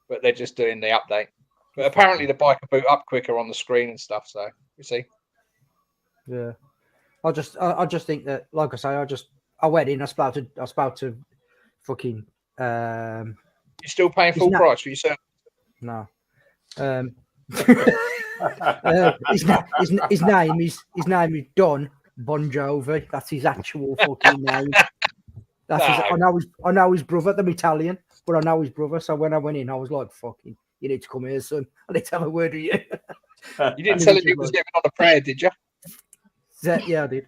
But they're just doing the update. But apparently the bike will boot up quicker on the screen and stuff. So you see. Yeah, I just think that, like I say, I went in. I spouted fucking. You're still paying full price for yourself? No. His name is Don Bon Jovi. That's his actual fucking name. I know his brother. I'm Italian, but I know his brother. So when I went in, I was like, "Fucking, you need to come here, son. I need to have a word with you." You didn't tell him he was getting on a prayer, did you? Yeah, I did.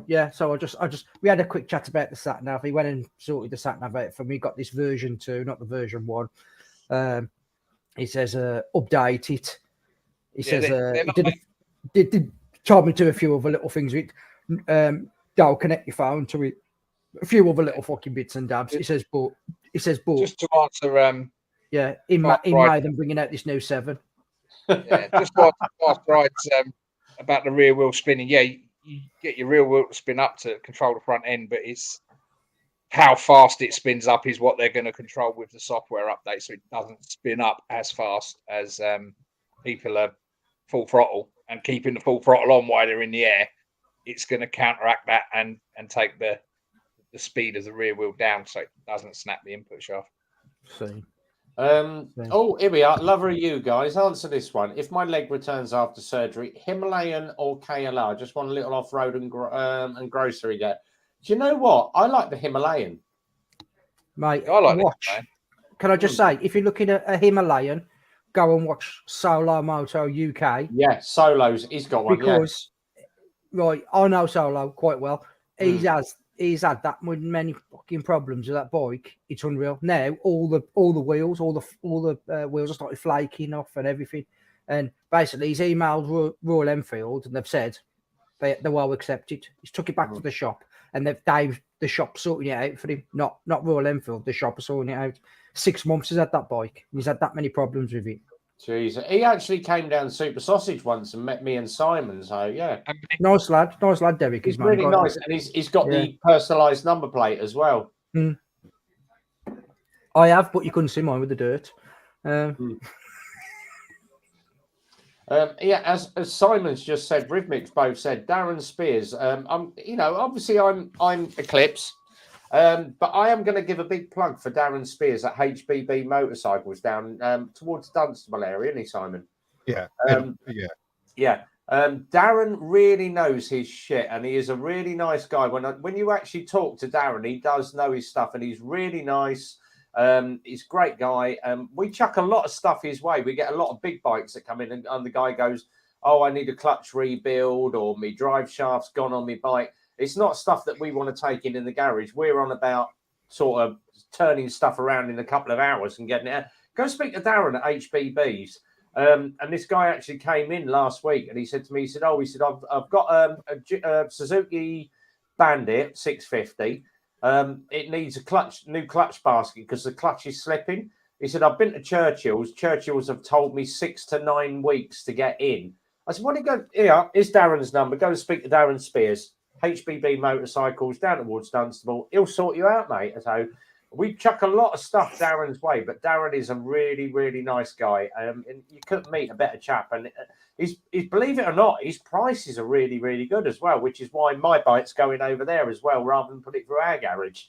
Yeah. So I just we had a quick chat about the sat nav. He went and sorted the sat nav out for me. Got this version 2, not the version 1. He says update it. He says he did told me to a few other little things with don't connect your phone to it, a few other little fucking bits and dabs. He says but just to answer in May them bringing out this new 7. Yeah, just like last rides about the rear wheel spinning. Yeah, you get your rear wheel to spin up to control the front end, but it's how fast it spins up is what they're going to control with the software update, so it doesn't spin up as fast as people are full throttle and keeping the full throttle on while they're in the air. It's going to counteract that and take the speed of the rear wheel down, so it doesn't snap the input shaft. See. Here we are. Lover of you guys. Answer this one. If my leg returns after surgery, Himalayan or KLR? Just want a little off-road and grocery get. Do you know what? I like the Himalayan. Mate, I like it. Can I just say, if you're looking at a Himalayan, go and watch Solo Moto UK. Yeah, Solo's. He's got one. Because, right, I know Solo quite well. He's had that many fucking problems with that bike. It's unreal. Now all the wheels, all the wheels are started flaking off and everything. And basically, he's emailed Royal Enfield and they've said they're well accepted. He's took it back to the shop and the shop sorting it out for him. Not Royal Enfield. The shop are sorting it out. 6 months he's had that bike. He's had that many problems with it. Jeez, he actually came down Super Sausage once and met me and Simon. So yeah, nice lad, Derek. He's really nice, and he's got the personalised number plate as well. I have, but you couldn't see mine with the dirt. As Simon's just said, Rhythmic's both said. Darren Spears. Obviously I'm Eclipse. But I am going to give a big plug for Darren Spears at HBB Motorcycles down towards Dunstable area, isn't he, Simon? Yeah. Darren really knows his shit, and he is a really nice guy. When you actually talk to Darren, he does know his stuff, and he's really nice. He's a great guy. We chuck a lot of stuff his way. We get a lot of big bikes that come in, and the guy goes, oh, I need a clutch rebuild or my drive shaft's gone on my bike. It's not stuff that we want to take in the garage. We're on about sort of turning stuff around in a couple of hours and getting it out. Go speak to Darren at HBB's. And this guy actually came in last week and he said to me, I've got a Suzuki Bandit 650. It needs a new clutch basket because the clutch is slipping. He said, I've been to Churchill's. Churchill's have told me 6 to 9 weeks to get in. I said, why don't you go? Here, here's Darren's number. Go and speak to Darren Spears, HBB Motorcycles, down towards Dunstable. He'll sort you out, mate. So we chuck a lot of stuff Darren's way, but Darren is a really, really nice guy. And you couldn't meet a better chap. And he's, believe it or not, his prices are really, really good as well, which is why my bike's going over there as well, rather than put it through our garage.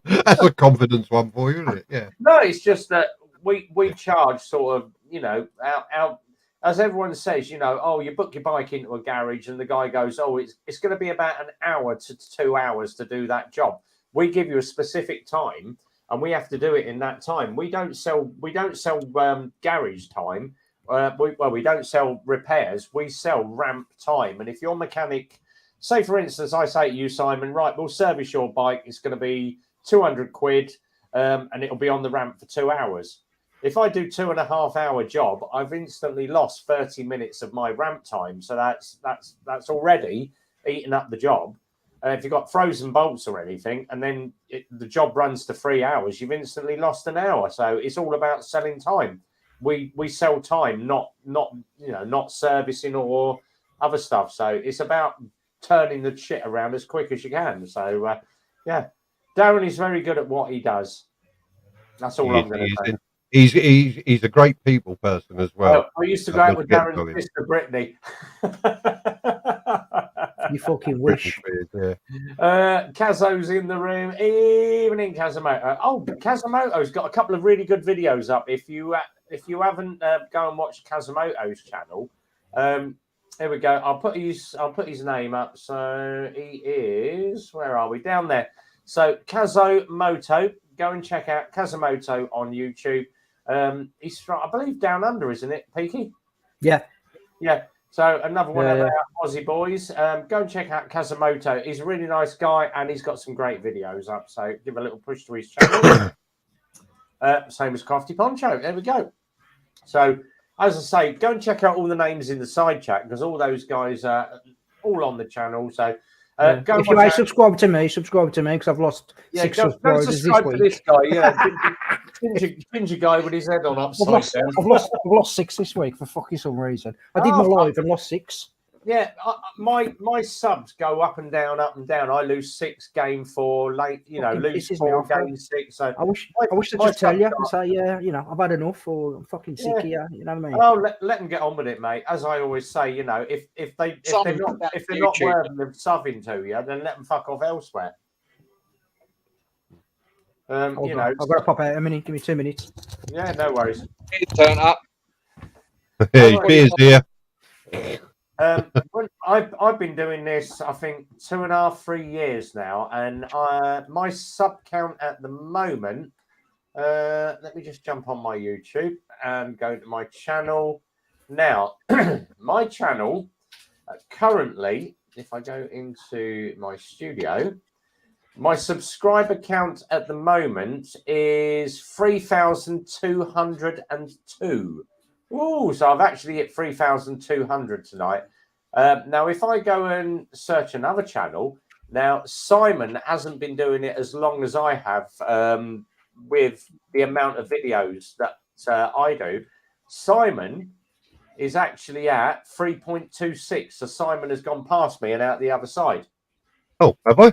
That's a confidence one for you, isn't it? Yeah. No, it's just that we charge sort of, you know, our as everyone says, you know, oh, you book your bike into a garage and the guy goes, oh, it's going to be about an hour to 2 hours to do that job. We give you a specific time and we have to do it in that time. We don't sell garage time. We don't sell repairs. We sell ramp time. And if your mechanic, say for instance, I say to you, Simon, right, we'll service your bike. It's going to be 200 quid and it'll be on the ramp for 2 hours. If I do 2.5 hour job, I've instantly lost 30 minutes of my ramp time. So that's already eaten up the job. If you've got frozen bolts or anything, and then the job runs to 3 hours, you've instantly lost an hour. So it's all about selling time. We sell time, not servicing or other stuff. So it's about turning the shit around as quick as you can. So yeah, Darren is very good at what he does. That's all I'm going to say. He's a great people person as well. I used to go out with Darren's sister Brittany. You fucking wish. Kazo's in the room. Evening, Kazumoto. Oh, Kazumoto's got a couple of really good videos up. If you haven't, go and watch Kazumoto's channel. Here we go. I'll put his name up. So he is. Where are we? Down there. So Kazumoto. Go and check out Kazumoto on YouTube. He's from, I believe, down under, isn't it, Peaky? Yeah. So another one of our Aussie boys. Go and check out Kazumoto. He's a really nice guy and he's got some great videos up. So give a little push to his channel. Same as Crafty Poncho. There we go. So as I say, go and check out all the names in the side chat because all those guys are all on the channel. So go if you ain't subscribe to me because I've lost 6 subscribers this week. To this guy, yeah. Ginger guy with his head on upside down. I've lost 6 this week for fucking some reason. I did my live and lost 6. Yeah, my subs go up and down, up and down. I lose 6, game 4, lose 4, game 6. So I wish to just tell you and say, I've had enough, or I'm fucking sick here. You know what I mean? Oh, let them get on with it, mate. As I always say, if they're not worthy of subbing to you, then let them fuck off elsewhere. I've got to pop out a minute. Give me 2 minutes. Yeah, no worries. Turn up. Hey, beer's here. I've been doing this, I think, 2.5, 3 years now, and my sub count at the moment. Let me just jump on my YouTube and go to my channel. Now, my channel currently, if I go into my studio, my subscriber count at the moment is 3,202. Oh, so I've actually hit 3,200 tonight. Now, if I go and search another channel, now Simon hasn't been doing it as long as I have with the amount of videos that I do. Simon is actually at 3.26. So Simon has gone past me and out the other side. Oh, have I?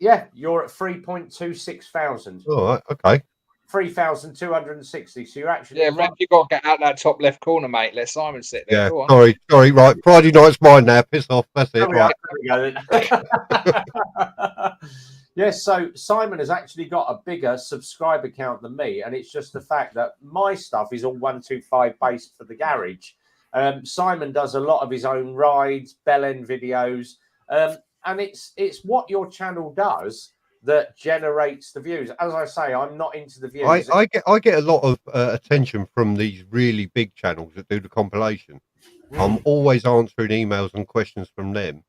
Yeah, you're at 3.26 thousand. All right, okay. 3,260. So you're actually... Yeah, Red, you've got to get out that top left corner, mate. Let Simon sit there. Yeah, sorry, right. Friday night's mine now. Piss off. That's it, right. There we go. Yes, so Simon has actually got a bigger subscriber count than me, and it's just the fact that my stuff is all 125 based for the garage. Simon does a lot of his own rides, bell end videos, and it's what your channel does that generates the views. As I say, I'm not into the views. I get a lot of attention from these really big channels that do the compilation. I'm always answering emails and questions from them.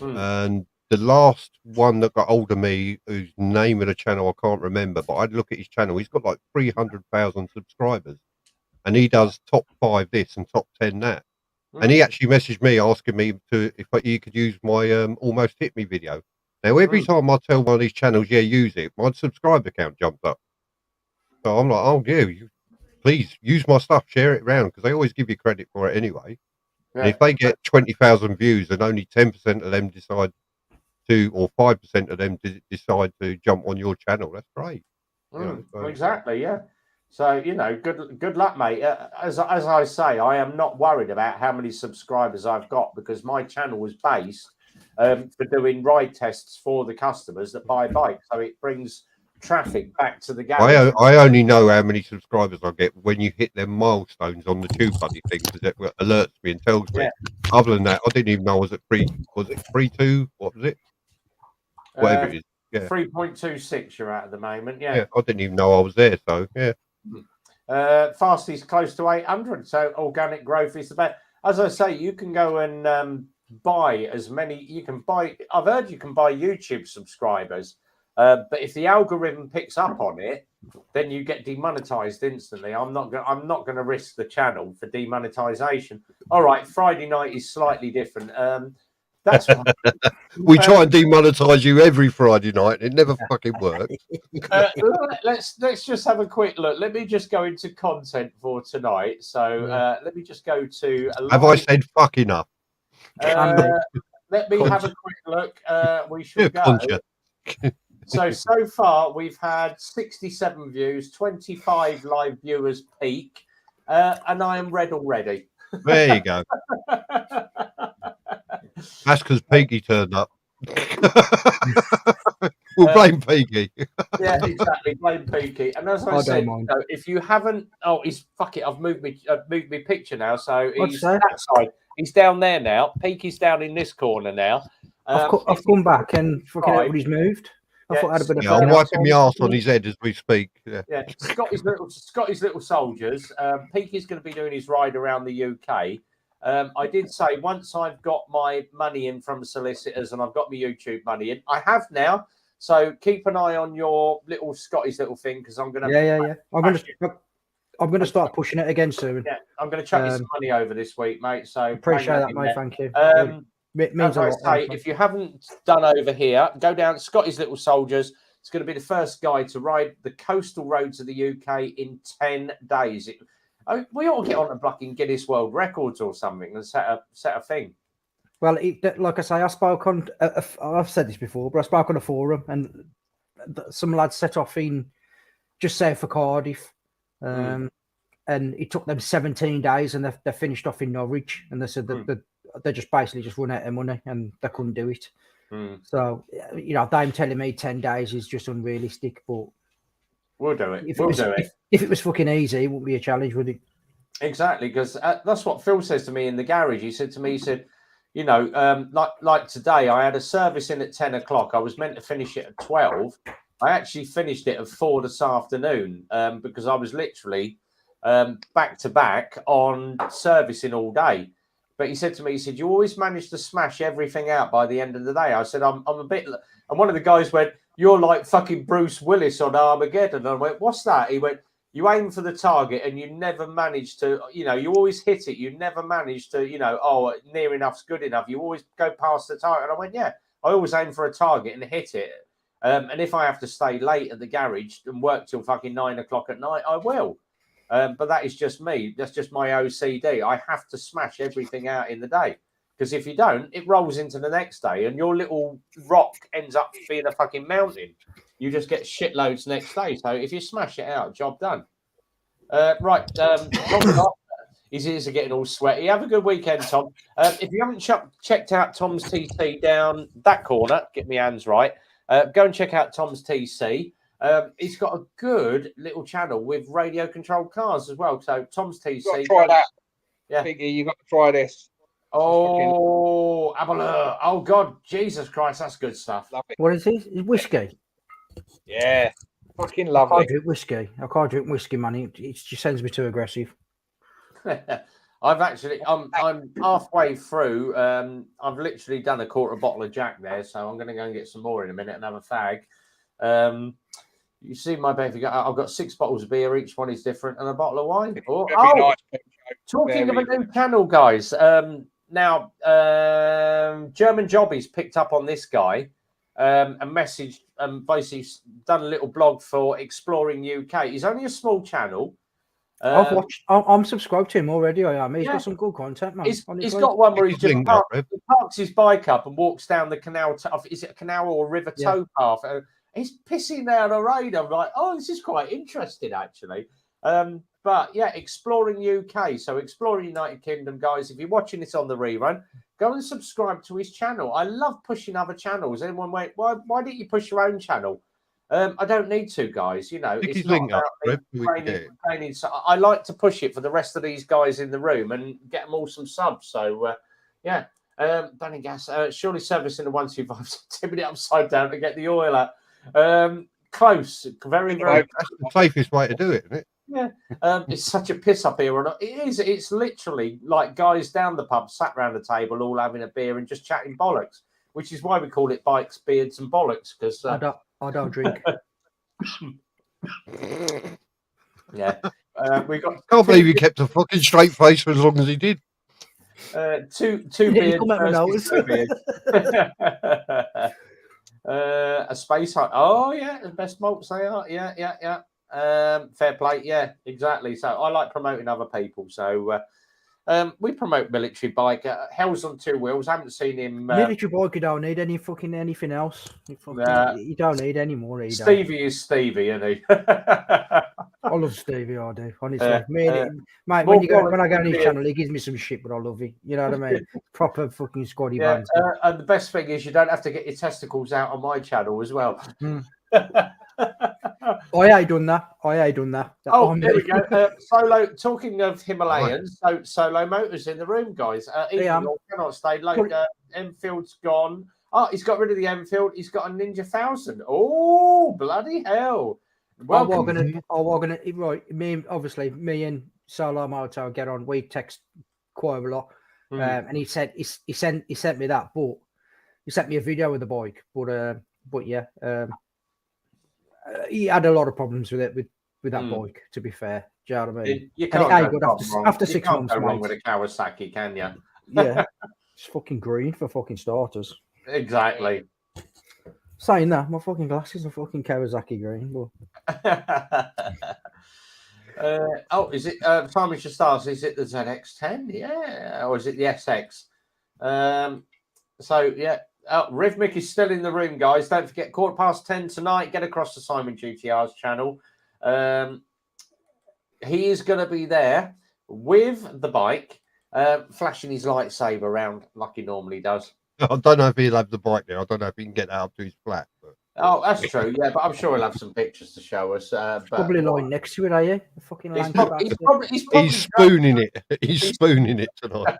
And the last one that got hold of me, whose name of the channel I can't remember, but I'd look at his channel. He's got like 300,000 subscribers, and he does top 5 this and top 10 that. And he actually messaged me asking me if he could use my Almost Hit Me video. Now, every time I tell one of these channels, yeah, use it, my subscriber count jumps up. So I'm like, oh, yeah, please use my stuff, share it around, because they always give you credit for it anyway. Yeah. And if they get 20,000 views and only 10% of them decide to, or 5% of them decide to jump on your channel, that's great. You know, so. Exactly, yeah. So, you know, good luck, mate. As I say, I am not worried about how many subscribers I've got, because my channel was based for doing ride tests for the customers that buy bikes. So it brings traffic back to the garage. I only know how many subscribers I get when you hit them milestones on the tube buddy thing, because it alerts me and tells me. Other than that, I didn't even know I was at 3.2? What was it? Whatever it is. Yeah. 3.26 you're at the moment. Yeah. I didn't even know I was there. So yeah. Fasty's close to 800. So organic growth is the best. As I say, you can go and buy as many. You can buy. I've heard you can buy YouTube subscribers. But if the algorithm picks up on it, then you get demonetized instantly. I'm not going to risk the channel for demonetization. All right, Friday night is slightly different. That's fine. We try and demonetize you every Friday night. It never fucking works. Let's just have a quick look. Let me just go into content for tonight. So let me just go to. Have I said fuck enough? Let me have a quick look. We should go. So far, we've had 67 views, 25 live viewers peak, and I am red already. There you go. That's because Peaky turned up. We'll blame Peaky. Yeah, exactly. Blame Peaky. And as I said, if you haven't, fuck it. I've moved me picture now, so he's that side. He's down there now. Peaky's down in this corner now. I've come back and fucking everybody's moved. I thought I had a bit of I'm wiping my arse on his head as we speak. Yeah. Scotty's little soldiers. Peaky's going to be doing his ride around the UK. I did say once I've got my money in from solicitors and I've got my YouTube money in, I have now. So keep an eye on your Scotty's little thing, because I'm going to. I'm going to start pushing it again soon. Yeah, I'm going to chuck you some money over this week, mate. So appreciate that, mate. Thank you. As I say, if you haven't done over here, go down Scotty's Little Soldiers. It's going to be the first guy to ride the coastal roads of the UK in 10 days. We ought to get on a fucking Guinness World Records or something and set a thing. Well, like I say, I spoke on. I've said this before, but I spoke on a forum, and some lads set off in just south of Cardiff, and it took them 17 days, and they finished off in Norwich, and they said that they just basically run out of money and they couldn't do it. So, you know, them telling me 10 days is just unrealistic, but we'll do it. If it was fucking easy, it wouldn't be a challenge, would it? Exactly, because that's what Phil says to me in the garage. He said to me, you know, like today, I had a service in at 10 o'clock. I was meant to finish it at 12. I actually finished it at 4 this afternoon because I was literally back to back on servicing all day. But he said to me, you always manage to smash everything out by the end of the day. I said, I'm a bit... And one of the guys went, you're like fucking Bruce Willis on Armageddon. And I went, what's that? He went, you aim for the target and you never manage to, you know, you always hit it. You never manage to, you know, near enough's good enough. You always go past the target. And I went, yeah, I always aim for a target and hit it. And if I have to stay late at the garage and work till fucking 9 o'clock at night, I will. But that is just me. That's just my OCD. I have to smash everything out in the day, because if you don't, it rolls into the next day and your little rock ends up being a fucking mountain. You just get shitloads next day. So if you smash it out, job done. Right. His ears are getting all sweaty. Have a good weekend, Tom. If you haven't checked out Tom's TC down that corner, get my hands right. Go and check out Tom's TC. He's got a good little channel with radio controlled cars as well. So Tom's TC. Try that. Yeah, Biggie, you got to try this. Oh, oh God, Jesus Christ, that's good stuff. What is it? Whiskey. Yeah, fucking I lovely. can't drink whiskey. I can't drink whiskey, man. It just sends me too aggressive. I've actually, I'm halfway through. I've literally done a quarter bottle of Jack there, so I'm going to go and get some more in a minute and have a fag. You see my baby? I've got 6 bottles of beer. Each one is different, and a bottle of wine. Nice, talking of a new channel, guys. Now, German Jobbies picked up on this guy and messaged and basically done a little blog for Exploring UK. He's only a small channel. I've watched. I'm subscribed to him already. I am. He's got some good content, man. He's got one where he parks his bike up and walks down the canal. Is it a canal or a river towpath? He's pissing down a rain. I'm like, oh, this is quite interesting, actually. But yeah, Exploring UK. So Exploring United Kingdom, guys. If you're watching this on the rerun, go and subscribe to his channel. I love pushing other channels. Anyone wait? Why didn't you push your own channel? I don't need to, guys. You know, it's not about training. So I like to push it for the rest of these guys in the room and get them all some subs. So yeah, Danny Gas, surely servicing the 125, tipping it upside down to get the oil out. Close, very. That's the safest way to do it, isn't it? Yeah, it's such a piss up here. It is. It's literally like guys down the pub sat around the table, all having a beer and just chatting bollocks, which is why we call it Bikes, Beards, and Bollocks. Because I don't drink. Yeah, we got. Can't believe he kept a fucking straight face for as long as he did. Two beards. A space hut. Oh yeah, the best malts they are. Yeah. Fair play. Yeah, exactly. So I like promoting other people. So we promote Military Bike. Hell's on 2 wheels. I haven't seen him. Military Bike, you don't need anything else. You don't need any more either. Stevie is Stevie, isn't he? I love Stevie, I do. Honestly, mate, when I go on his channel, he gives me some shit, but I love it. You know what I mean? Proper fucking squaddy band. And the best thing is you don't have to get your testicles out on my channel as well. I ain't done that. Oh, there we go. Solo, talking of Himalayans, so Solo Motors in the room, guys. Cannot stay. Enfield's gone. Oh, he's got rid of the Enfield. He's got a Ninja 1000. Oh, bloody hell. Welcome. Right. Me and Solo Moto get on. We text quite a lot. And he said he sent me that, but he sent me a video of the bike. But yeah. He had a lot of problems with it with that bike. To be fair, do you know what I mean? You can't after 6 months. Go wrong with a Kawasaki, can you? Yeah, it's fucking green for fucking starters. Exactly. Saying that, my fucking glasses are fucking Kawasaki green. But... is it Farming Stars? Is it the ZX10? Yeah, or is it the SX? So yeah. Rhythmic is still in the room, guys. Don't forget, 10:15 tonight. Get across to Simon GTR's channel. He is going to be there with the bike, flashing his lightsaber around like he normally does. I don't know if he'll have the bike there. I don't know if he can get that up to his flat. But... Oh, that's true. Yeah, but I'm sure he'll have some pictures to show us. Probably lying next to it, are you? He's spooning it. He's spooning it tonight.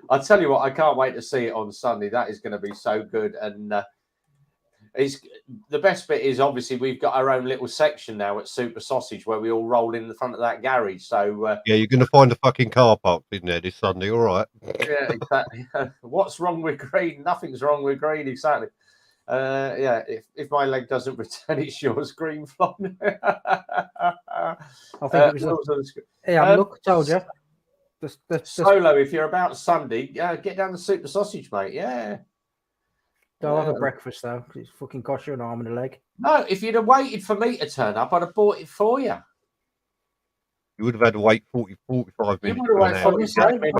I'll tell you what, I can't wait to see it on Sunday. That is going to be so good. And it's the best bit is obviously we've got our own little section now at Super Sausage where we all roll in the front of that garage. So yeah, you're going to find a fucking car parked in there this Sunday. All right. Yeah, exactly. What's wrong with green? Nothing's wrong with green. Exactly. Yeah, if my leg doesn't return, it's yours, green fly. I think it was. Look, told you. Solo, if you're about Sunday, get down to Super Sausage, mate. Yeah. Don't have a breakfast though, because it's fucking cost you an arm and a leg. No, if you'd have waited for me to turn up, I'd have bought it for you. You would have had to wait 45 minutes. You would have waited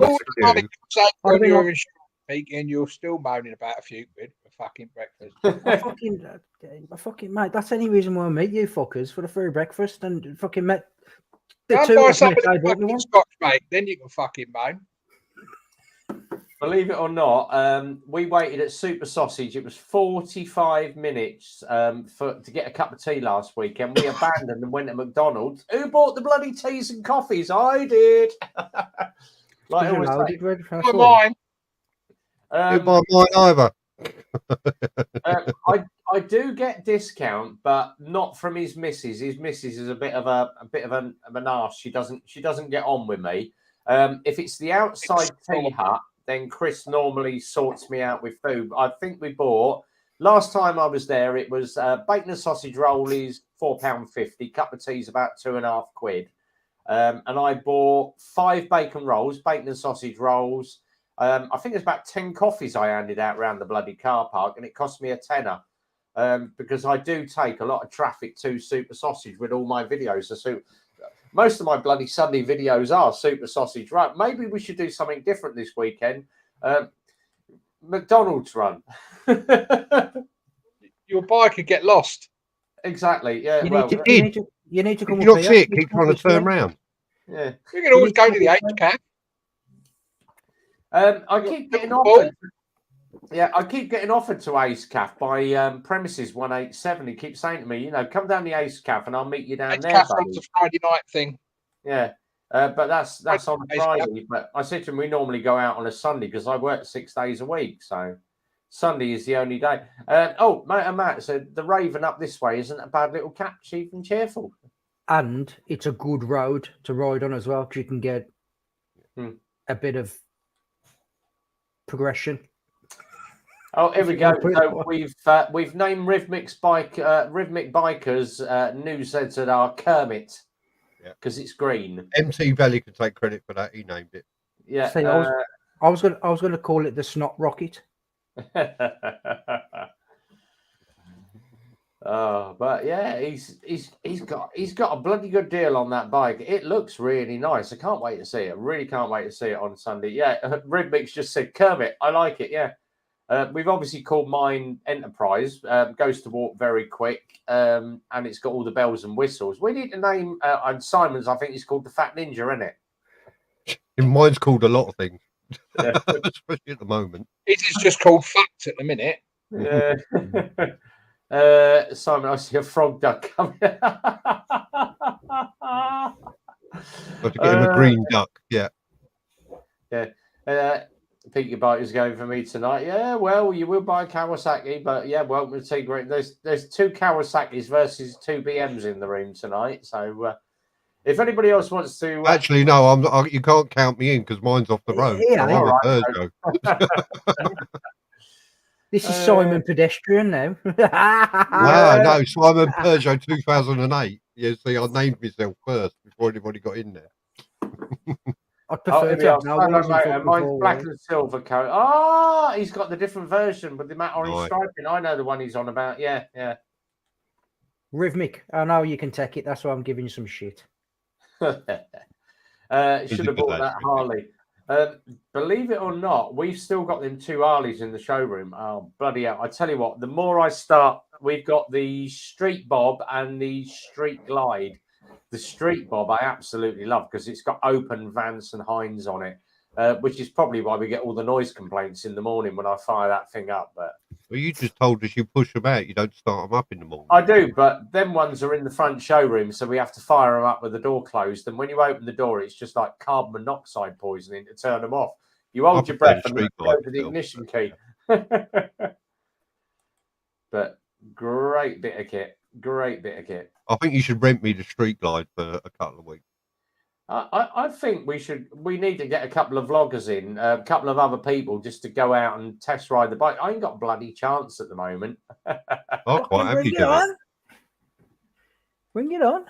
45 minutes. And you're still moaning about a few quid for fucking breakfast. I fucking mate, that's any reason why I meet you fuckers for the free breakfast and fucking met. Buy something fucking Scotch, mate. Then you can fucking moan. Believe it or not, we waited at Super Sausage. It was 45 minutes to get a cup of tea last weekend. We abandoned and went to McDonald's. Who bought the bloody teas and coffees? I did. Like I always say. Mine. Didn't buy mine either. I do get discount, but not from his missus. His missus is a bit of an arse. She doesn't get on with me. If it's the outside tea hut, then Chris normally sorts me out with food. I think we bought last time I was there. It was bacon and sausage rollies, £4.50. Cup of tea's about £2.50. And I bought 5 bacon rolls, bacon and sausage rolls. I think it's about 10 coffees I handed out around the bloody car park, and it cost me a tenner. Because I do take a lot of traffic to Super Sausage with all my videos. So most of my bloody Sunday videos are Super Sausage. Right, maybe we should do something different this weekend. McDonald's run. Your bike could get lost. Exactly. Yeah. You need to come. If you're not sick, keep trying to turn around. Yeah. We can always go to the HCAP. I keep getting offered. Yeah, I keep getting offered to AceCaf by Premises 187. He keeps saying to me, come down the AceCaf and I'll meet you down there. Buddy. A Friday night thing. Yeah, but that's on Friday. But I said to him, we normally go out on a Sunday because I work 6 days a week, so Sunday is the only day. Matt said the Raven up this way isn't a bad little catch, even cheerful. And it's a good road to ride on as well because you can get a bit of progression. Oh, here we go. So we've named Rhythmic Bikers news editor our Kermit because it's green. MT Valley can take credit for that. He named it. Yeah. See, I was going to call it the Snot Rocket. Oh, but yeah, he's got a bloody good deal on that bike. It looks really nice. I can't wait to see it. Really can't wait to see it on Sunday. Yeah, Rhythmic's just said Kermit. I like it. Yeah. We've obviously called mine Enterprise. Goes to walk very quick, and it's got all the bells and whistles. We need to name and Simon's. I think it's called the Fat Ninja, isn't it? Mine's called a lot of things, especially at the moment. It is just called Fact at the minute. Yeah. Simon, I see a frog duck coming. Got to get him a green duck. Yeah. Yeah. Pete, your bike is going for me tonight. Yeah, well, you will buy Kawasaki, but yeah, welcome to Tigre. There's 2 Kawasaki's versus 2 BMs in the room tonight. So if anybody else wants to, actually, no, you can't count me in because mine's off the road. Yeah, so I'm a Peugeot. This is Simon Pedestrian now. No, Simon Peugeot 2008. Yeah, see, I named myself first before anybody got in there. I prefer to have mine's black and silver coat. Oh, he's got the different version with the matte orange striping. I know the one he's on about. Yeah. Rhythmic. I know you can take it. That's why I'm giving you some shit. Should have bought that Harley. Believe it or not, we've still got them 2 Harleys in the showroom. Oh, bloody hell. I tell you what, the more I start, we've got the Street Bob and the Street Glide. The Street Bob I absolutely love because it's got open Vance and Hines on it, which is probably why we get all the noise complaints in the morning when I fire that thing up. But well, you just told us you push them out, you don't start them up in the morning. I do, but them ones are in the front showroom, so we have to fire them up with the door closed. And when you open the door, it's just like carbon monoxide poisoning to turn them off. You hold your breath and go to the ignition key. But great bit of kit. I think you should rent me the Street Glide for a couple of weeks. I think we need to get a couple of vloggers in, a couple of other people just to go out and test ride the bike. I ain't got a bloody chance at the moment. I'll quite happy to do it. Bring it on.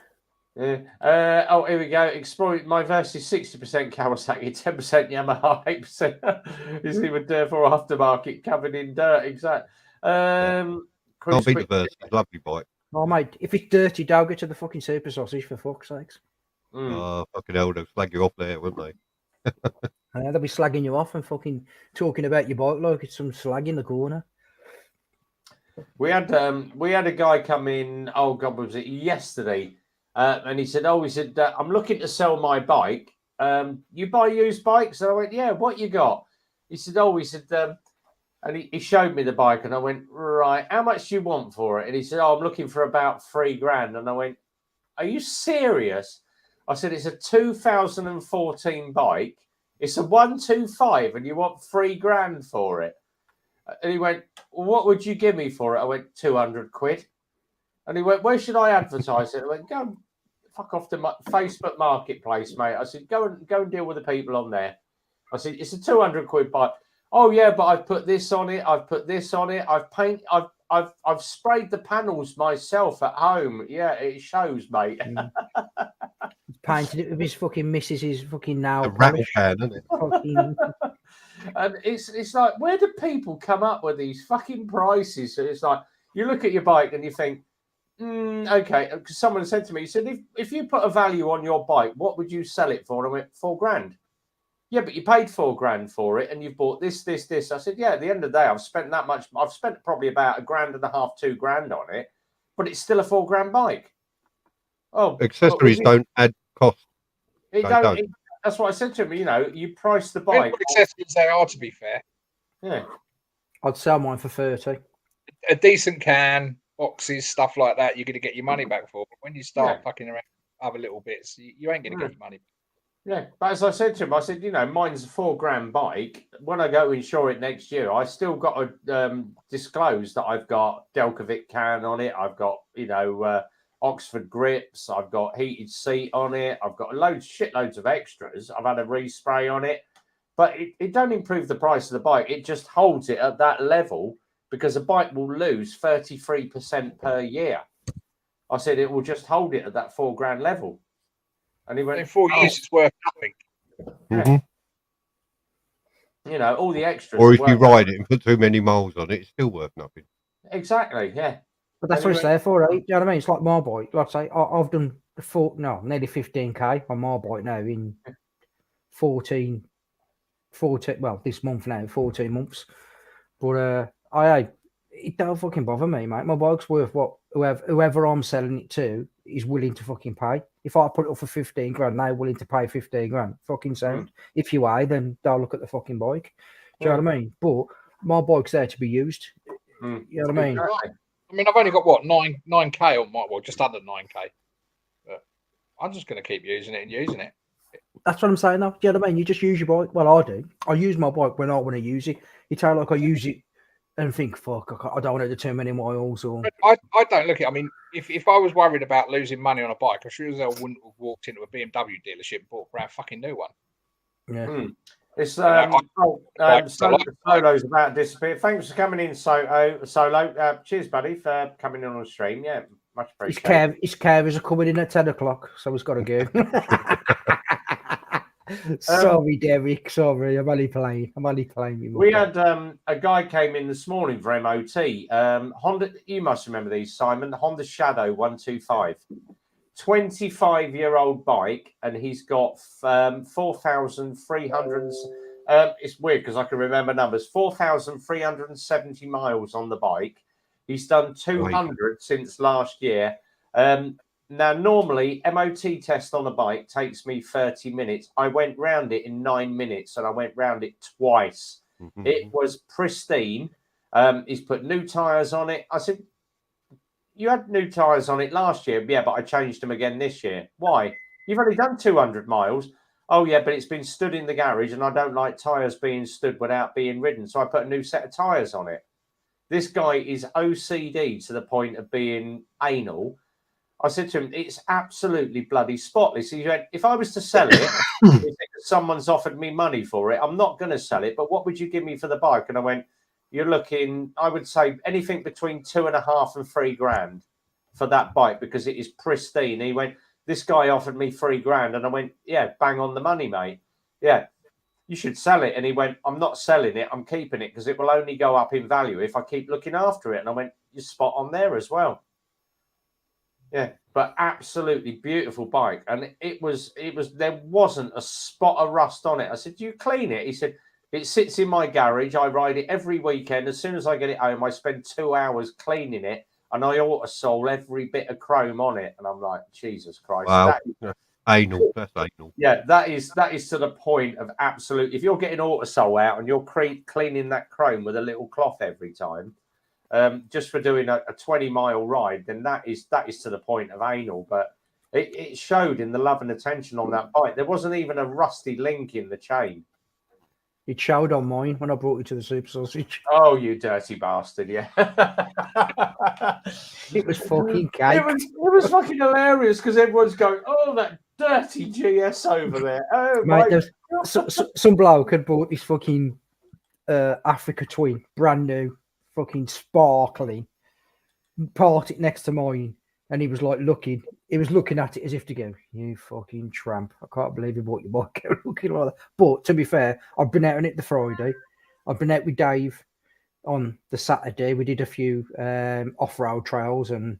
Yeah. Here we go. Explore my versus 60% Kawasaki, 10% Yamaha, 8% is even dirt for aftermarket covered in dirt. Exactly. Can't beat the versus. Lovely bike. Oh mate, if it's dirty, don't get to the fucking Super Sausage for fuck's sakes. Oh, fucking hell, they'll slag you off there, won't they? They'll be slagging you off and fucking talking about your bike like it's some slag in the corner. We had a guy come in. Oh God, was it yesterday? And he said, I'm looking to sell my bike. You buy used bikes? And I went, yeah. What you got? He said, and he showed me the bike, and I went, right. How much do you want for it? And he said, I'm looking for about $3,000. And I went, are you serious? I said, it's a 2014 bike. It's a 125, and you want $3,000 for it. And he went, well, what would you give me for it? I went, 200 quid. And he went, where should I advertise it? I went, go and fuck off to Facebook Marketplace, mate. I said, go and deal with the people on there. I said, it's a 200 quid bike. Oh yeah, but I've put this on it. I've put this on it. I've sprayed the panels myself at home. Yeah, it shows, mate. He's painted it with his fucking missus's fucking nail polish. Isn't it? Fucking... And it's like, where do people come up with these fucking prices? So it's like, you look at your bike and you think, okay. Because someone said to me, he said, if you put a value on your bike, what would you sell it for? And I went, $4,000. Yeah, but you paid $4,000 for it, and you've bought this. I said, yeah. At the end of the day, I've spent that much. I've spent probably about $1.5 grand, $2,000 on it, but it's still a $4,000 bike. Oh, accessories don't add cost. It don't. That's what I said to him. You know, you price the bike. Accessories they are, to be fair. Yeah, I'd sell mine for 30. A decent can, boxes, stuff like that, you're going to get your money back for. But when you start fucking around other little bits, you ain't going to get your money back. Yeah, but as I said to him, I said, you know, mine's a $4,000 bike. When I go insure it next year, I still got to disclose that I've got Delcovic can on it. I've got, you know, Oxford grips. I've got heated seat on it. I've got shitloads of extras. I've had a respray on it, but it don't improve the price of the bike. It just holds it at that level because a bike will lose 33% per year. I said it will just hold it at that $4,000 level. And he went, in 4 years, it's worth nothing. Yeah. You know, all the extras. Or if you ride it and put too many miles on it, it's still worth nothing. Exactly, yeah. But that's what it's there for, right? You know what I mean? It's like my bike. Like I say, I've done nearly 15k on my bike now in 14, well, this month now, 14 months. But it don't fucking bother me, mate. My bike's worth what whoever I'm selling it to is willing to fucking pay. If I put it up for 15 grand, they're willing to pay 15 grand. Fucking sound. If you are, then they'll look at the fucking bike. Do you know what I mean? But my bike's there to be used. You know what I mean? I mean, I've only got what 9k on my, well, just under 9k. But I'm just going to keep using it and using it. That's what I'm saying, though. Do you know what I mean? You just use your bike. Well, I do. I use my bike when I want to use it. It's how like I use it and think, fuck, I don't want to do too many miles. Or I don't look at. I mean, if I was worried about losing money on a bike, I sure as hell wouldn't have walked into a BMW dealership and bought a brand fucking new one. Yeah. It's Solo's about to disappear. Thanks for coming in, Solo. Cheers, buddy, for coming in on the stream. Yeah, much appreciated. His carers are coming in at 10 o'clock, so he's got to go. Sorry, Derek. Sorry, I'm only playing. We had a guy came in this morning for MOT. Honda. You must remember these, Simon. The Honda Shadow 125. 25-year-old bike, and he's got 4,300. It's weird because I can remember numbers. 4,370 miles on the bike. He's done 200 since last year. Now, normally, MOT test on a bike takes me 30 minutes. I went round it in 9 minutes, and I went round it twice. It was pristine. He's put new tyres on it. I said, you had new tyres on it last year. Yeah, but I changed them again this year. Why? You've only done 200 miles. Oh, yeah, but it's been stood in the garage, and I don't like tyres being stood without being ridden. So I put a new set of tyres on it. This guy is OCD to the point of being anal. I said to him, it's absolutely bloody spotless. He went, if I was to sell it, someone's offered me money for it, I'm not going to sell it. But what would you give me for the bike? And I went, you're looking, I would say anything between $2,500 and $3,000 for that bike because it is pristine. He went, this guy offered me $3,000. And I went, yeah, bang on the money, mate. Yeah, you should sell it. And he went, I'm not selling it. I'm keeping it because it will only go up in value if I keep looking after it. And I went, you're spot on there as well. Yeah, but absolutely beautiful bike. And there wasn't a spot of rust on it. I said, do you clean it? He said, it sits in my garage. I ride it every weekend. As soon as I get it home, I spend 2 hours cleaning it and I auto-sol every bit of chrome on it. And I'm like, Jesus Christ. Wow. Anal. That's anal. Yeah, that is to the point of absolute. If you're getting auto-sol out and you're cleaning that chrome with a little cloth every time, just for doing a 20-mile ride, then that is to the point of anal. But it showed in the love and attention on that bike. There wasn't even a rusty link in the chain. It showed on mine when I brought it to the Super Sausage. Oh, you dirty bastard! Yeah, It was fucking cake. It was fucking hilarious because everyone's going, "Oh, that dirty GS over there." Oh, Mate, my. some bloke had bought this fucking Africa Twin, brand new, fucking sparkling, parked it next to mine, and he was like looking at it as if to go, "You fucking tramp! I can't believe you bought your bike looking like that." But to be fair, I've been out on it the Friday. I've been out with Dave on the Saturday. We did a few off-road trails and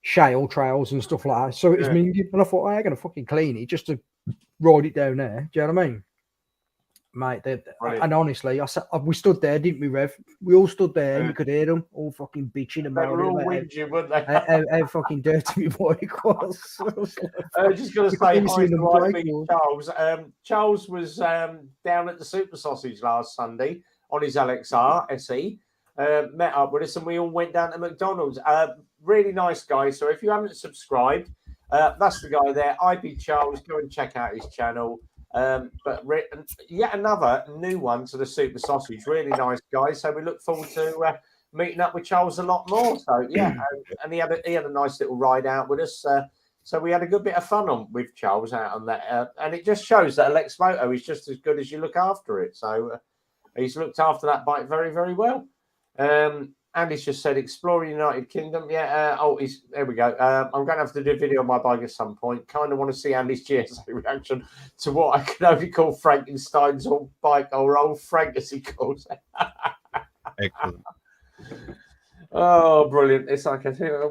shale trails and stuff like that. So it was minging, and I thought, I ain't gonna fucking clean it just to ride it down there. Do you know what I mean? Mate, and honestly, we stood there, didn't we, Rev? We all stood there, and you could hear them all fucking bitching about it. They were all whinging, weren't they? How fucking dirty my bike was. I was just going to say hi to Charles. Charles was down at the Super Sausage last Sunday on his LXR SE. Met up with us, and we all went down to McDonald's. Really nice guy. So if you haven't subscribed, that's the guy there. IP Charles. Go and check out his channel. But yet another new one to the Super Sausage. Really nice guy. So we look forward to meeting up with Charles a lot more. So yeah, and he had a nice little ride out with us. So we had a good bit of fun with Charles out on that. And it just shows that Alex Moto is just as good as you look after it. So he's looked after that bike very, very well. Andy's just said Explore United Kingdom. Yeah. There we go. I'm going to have to do a video on my bike at some point. Kind of want to see Andy's GSA reaction to what I can only call Frankenstein's old bike, or old Frank as he calls it. Excellent. Oh, brilliant. It's like yeah. There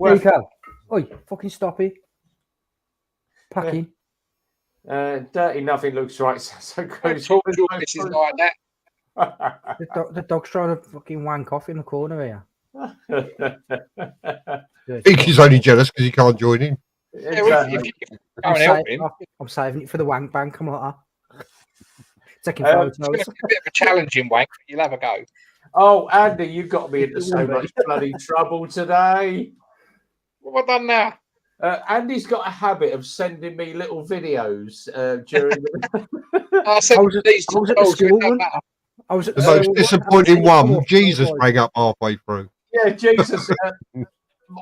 you go. Oi, fucking stop it. Packing. Yeah. Dirty nothing looks right. So gross. This is like that. The dog's trying to fucking wank off in the corner here. I think he's only jealous because he can't join in. Exactly. I'm saving it for the wank bank. I'm like that. Taking photos. It's a bit of a challenging wank, but you'll have a go. Oh, Andy, you got me into so much bloody trouble today. What have I done now? Andy's got a habit of sending me little videos during the... I was at the most disappointing one. Jesus rang up halfway through. Yeah, Jesus.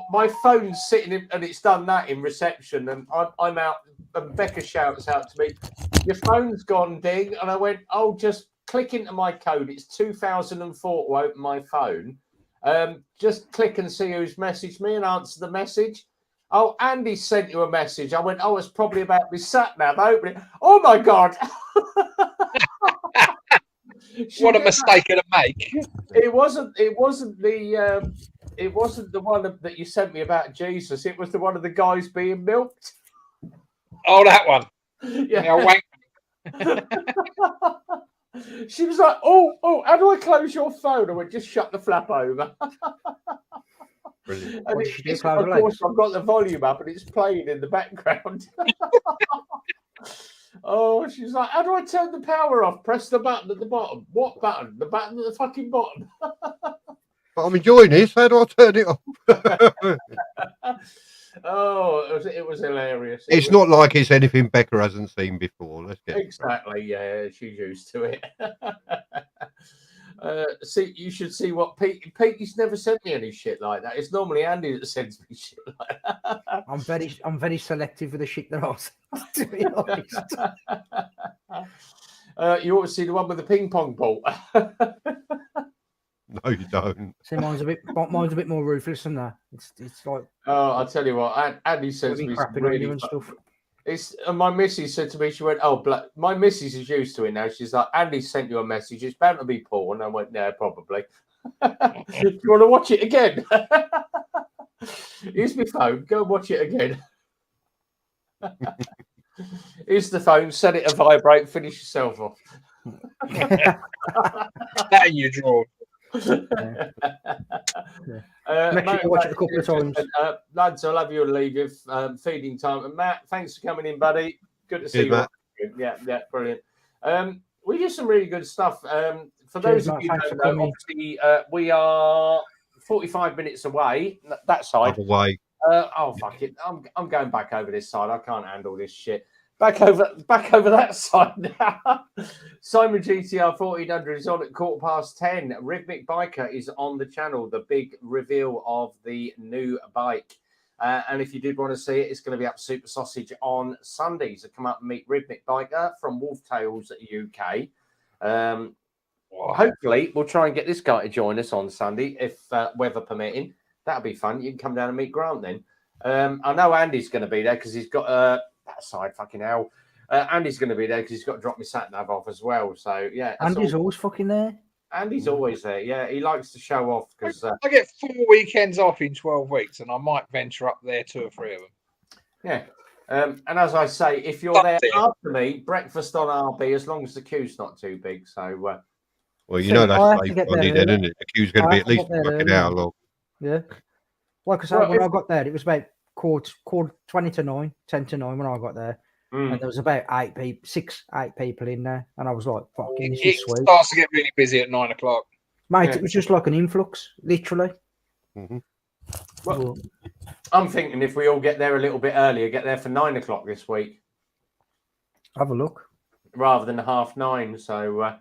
My phone's sitting and it's done that in reception, and I'm out, and Becca shouts out to me, "Your phone's gone, ding." And I went, "Oh, just click into my code. It's 2004 to open my phone. Just click and see who's messaged me and answer the message." "Oh, Andy sent you a message." I went, "Oh, it's probably about me sat nav opening." Oh my God. What a mistake to make. It wasn't the one that you sent me about Jesus. It was the one of the guys being milked. Oh, that one. Yeah. She was like, oh, how do I close your phone? I went, "Just shut the flap over." Brilliant. And of course, I've got the volume up and it's playing in the background. Oh, she's like, "How do I turn the power off?" "Press the button at the bottom." "What button?" "The button at the fucking bottom." But I'm enjoying this. How do I turn it off? Oh, it was hilarious. It's not like it's anything Becca hasn't seen before. Let's get exactly. Yeah, she's used to it. See, you should see what Pete's never sent me any shit like that. It's normally Andy that sends me shit like that. I'm very selective with the shit that I send, to be honest. You ought to see the one with the ping pong ball. No, you don't. See, mine's a bit more ruthless than that. It's like, oh, I'll tell you what, Andy sends me some really stuff. And my missus said to me, she went, "Oh, my missus is used to it now." She's like, "Andy sent you a message. It's bound to be porn." I went, "Yeah, probably." "Do you want to watch it again?" "Here's my phone. Go and watch it again." Here's the phone. Set it to vibrate. Finish yourself off. That you draw. Make sure you watch it a couple of times. Lads, I love you and leave you. Feeding time. And Matt, thanks for coming in, buddy. Good to see you. Matt. Yeah, brilliant. We do some really good stuff. For those of you who don't know, obviously, we are 45 minutes away. That side. Away. Oh, fuck it. I'm going back over this side. I can't handle this shit. Back over that side now. Simon GTR 1400 is on at 10:15. Rhythmic Biker is on the channel. The big reveal of the new bike. And if you did want to see it, it's going to be up Super Sausage on Sunday. So come up and meet Rhythmic Biker from Wolf Tales UK. Hopefully, we'll try and get this guy to join us on Sunday, if weather permitting. That'll be fun. You can come down and meet Grant then. I know Andy's going to be there because he's got that side fucking hell. Andy's going to be there because he's got to drop my sat nav off as well. So yeah, Andy's always fucking there. Andy's always there. Yeah, he likes to show off because I get 4 weekends off in 12 weeks, and I might venture up there 2 or 3 of them. Yeah. And as I say, if you're there after me, breakfast on RB, as long as the queue's not too big. So, well, you know that's safe Monday then, isn't it? The queue's going to be at least a fucking hour long. Yeah. Like I said, when I got there, it was about quarter 20 to 9, 10 to 9 when I got there. And there was about 8 people in there. And I was like, fucking, this is sweet. It starts to get really busy at 9 o'clock. Mate, it was just like an influx, literally. Well, I'm thinking if we all get there a little bit earlier, get there for 9 o'clock this week. Have a look. Rather than 9:30. So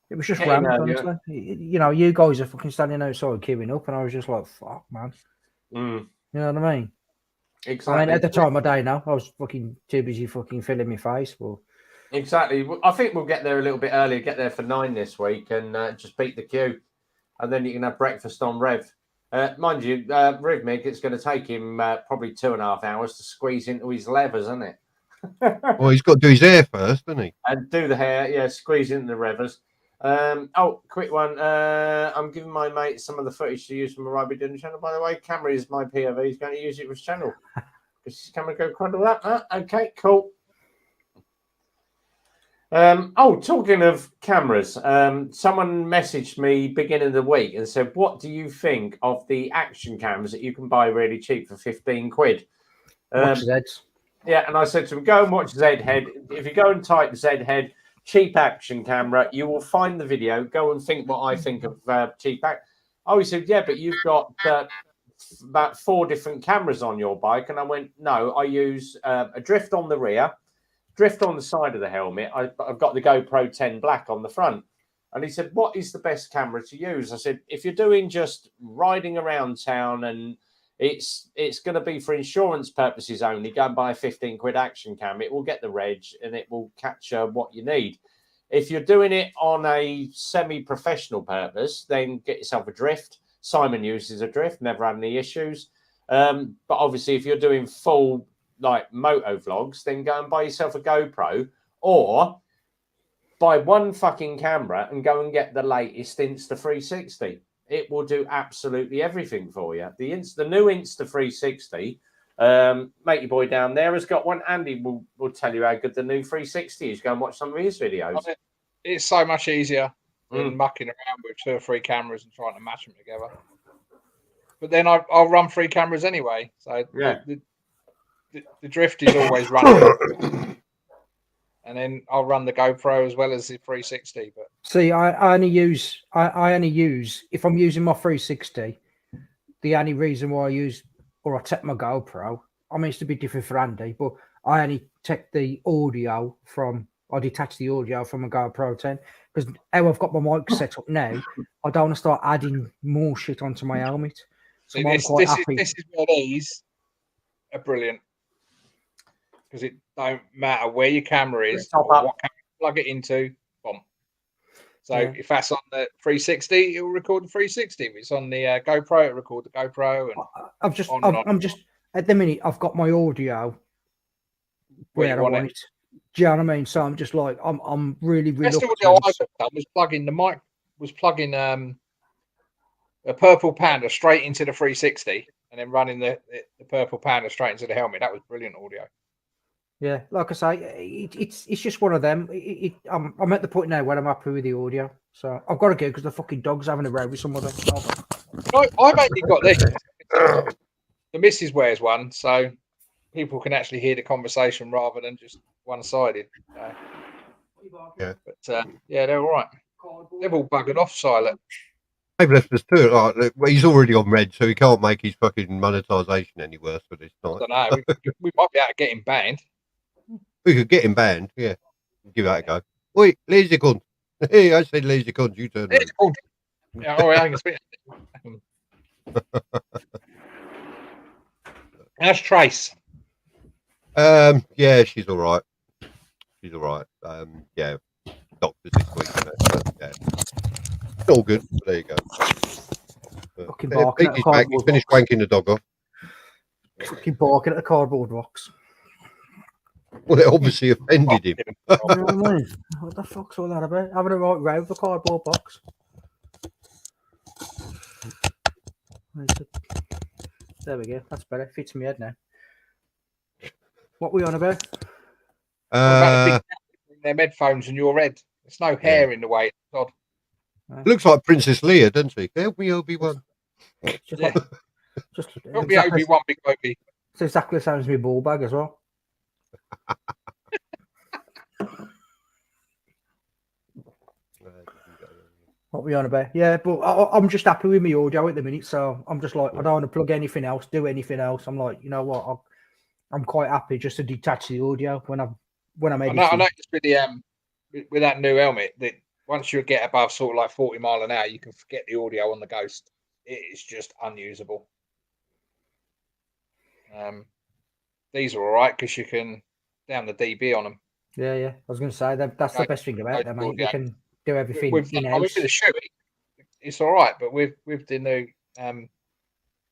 it was just random, honestly. You know, you guys are fucking standing outside queuing up, and I was just like, fuck, man. You know what I mean? Exactly. I mean, at the time of day now, I was fucking too busy fucking filling my face. But exactly. I think we'll get there a little bit earlier, get there for 9 this week, and just beat the queue. And then you can have breakfast on Rev. Mind you, Rhythmic, it's going to take him probably 2.5 hours to squeeze into his levers, isn't it? Well, he's got to do his hair first, doesn't he? And do the hair, yeah, squeeze into the revers. Quick one. I'm giving my mate some of the footage to use from a rugby doing the channel. By the way, camera is my POV. He's going to use it for his channel. Is his camera go crundle that? Okay, cool. Talking of cameras, someone messaged me beginning of the week and said, "What do you think of the action cams that you can buy really cheap for 15 quid?" Watch Zeds. Yeah, and I said to him, "Go and watch Zhead. If you go and type Zhead cheap action camera, you will find the video. Go and think what I think of cheap action." Oh, he said, "Yeah, but you've got about 4 different cameras on your bike." And I went, "No, I use a drift on the rear, drift on the side of the helmet. I've got the GoPro 10 Black on the front." And he said, "What is the best camera to use?" I said, "If you're doing just riding around town and it's going to be for insurance purposes only, go and buy a 15 quid action cam. It will get the reg and it will capture what you need. If you're doing it on a semi-professional purpose, then get yourself a drift. Simon uses a drift, never had any issues. But obviously, if you're doing full like moto vlogs, then go and buy yourself a GoPro or buy one fucking camera and go and get the latest Insta360. It will do absolutely everything for you. The new Insta360, matey boy down there has got one. Andy will tell you how good the new 360 is. Go and watch some of his videos. It's so much easier than mucking around with 2 or 3 cameras and trying to match them together. But then I'll run 3 cameras anyway. So yeah, the drift is always running. And then I'll run the GoPro as well as the 360. But see, I only use if I'm using my 360. The only reason why I take my GoPro. I mean, it's a bit different for Andy, but I only take the audio I detach the audio from a GoPro 10 because how I've got my mic set up now, I don't want to start adding more shit onto my helmet. So see, this is where these are brilliant. Because it don't matter where your camera is, or what camera you plug it into, boom. So if that's on the 360, it will record the 360. If it's on the GoPro, it'll record the GoPro. And I'm just at the minute I've got my audio where I want it. Do you know what I mean? So I'm just like I'm really Best audio I've done was plugging the mic, a Purple Panda straight into the 360, and then running the Purple Panda straight into the helmet. That was brilliant audio. Yeah, like I say, it's just one of them. I'm at the point now where I'm happy with the audio, so I've got to go because the fucking dog's having a row with somebody. I've actually got this. The missus wears one, so people can actually hear the conversation rather than just one-sided. Yeah, but they're all right. They've all buggered off silent. Maybe let's just do it. Like, he's already on red, so he can't make his fucking monetisation any worse for this night. I don't know. We might be able to get him banned. We could get him banned. Yeah, give that a go. Wait, lazy cunt. Hey, I said lazy cunt. You turn around. Yeah, all right, I can speak. How's Trace? Yeah, she's all right. She's all right. Yeah, doctors this week. But, yeah, it's all good. There you go. Fucking barking at the He's back. He's cardboard finished box. wanking the dog off. Fucking barking at the cardboard box. Well, it obviously offended him. You know what I mean? What the fuck's all that about? Having a right row with the cardboard box. There we go. That's better. Fits my head now. What were we on about? About their headphones and your head. There's no hair in the way. It's odd. Looks like Princess Leia, doesn't she? Help me, Obi-Wan. Just Help me, Obi-Wan, big Obi. It's exactly the same as my ball bag as well. What we on about? Yeah, but I'm just happy with my audio at the minute, so I'm just like, I don't want to plug anything else, do anything else. I'm like, you know what? I'm quite happy just to detach the audio when I'm editing. I noticed with the with that new helmet that once you get above sort of like 40 mile an hour, you can forget the audio on the Ghost. It is just unusable. These are all right because you can down the dB on them. Yeah. I was going to say that's the best thing about them, mate. You can do everything in house. With the Shuey, it's all right, but with the new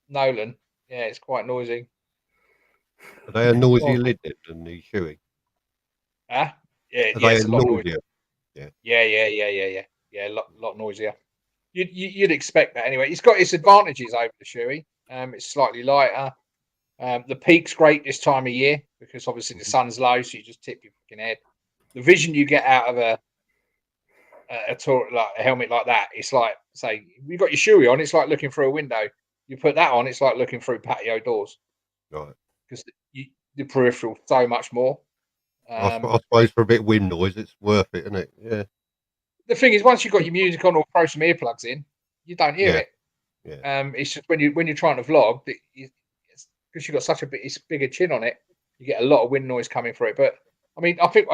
Nolan, yeah, it's quite noisy. Are they a noisier lid than the Shuey? Yeah, Are they it's a lot noisier? Yeah, a lot noisier. You'd expect that anyway. It's got its advantages over the Shuey. It's slightly lighter. The peak's great this time of year because obviously the sun's low, so you just tip your fucking head. The vision you get out of a helmet like that, it's like, say, you've got your Shuey on, it's like looking through a window. You put that on, it's like looking through patio doors. Right. Because the peripheral so much more. I suppose for a bit of wind noise, it's worth it, isn't it? Yeah. The thing is, once you've got your music on or throw some earplugs in, you don't hear it. Yeah. It's just when you're trying to vlog, because you've got such a bigger chin on it, you get a lot of wind noise coming through it. But I mean, I think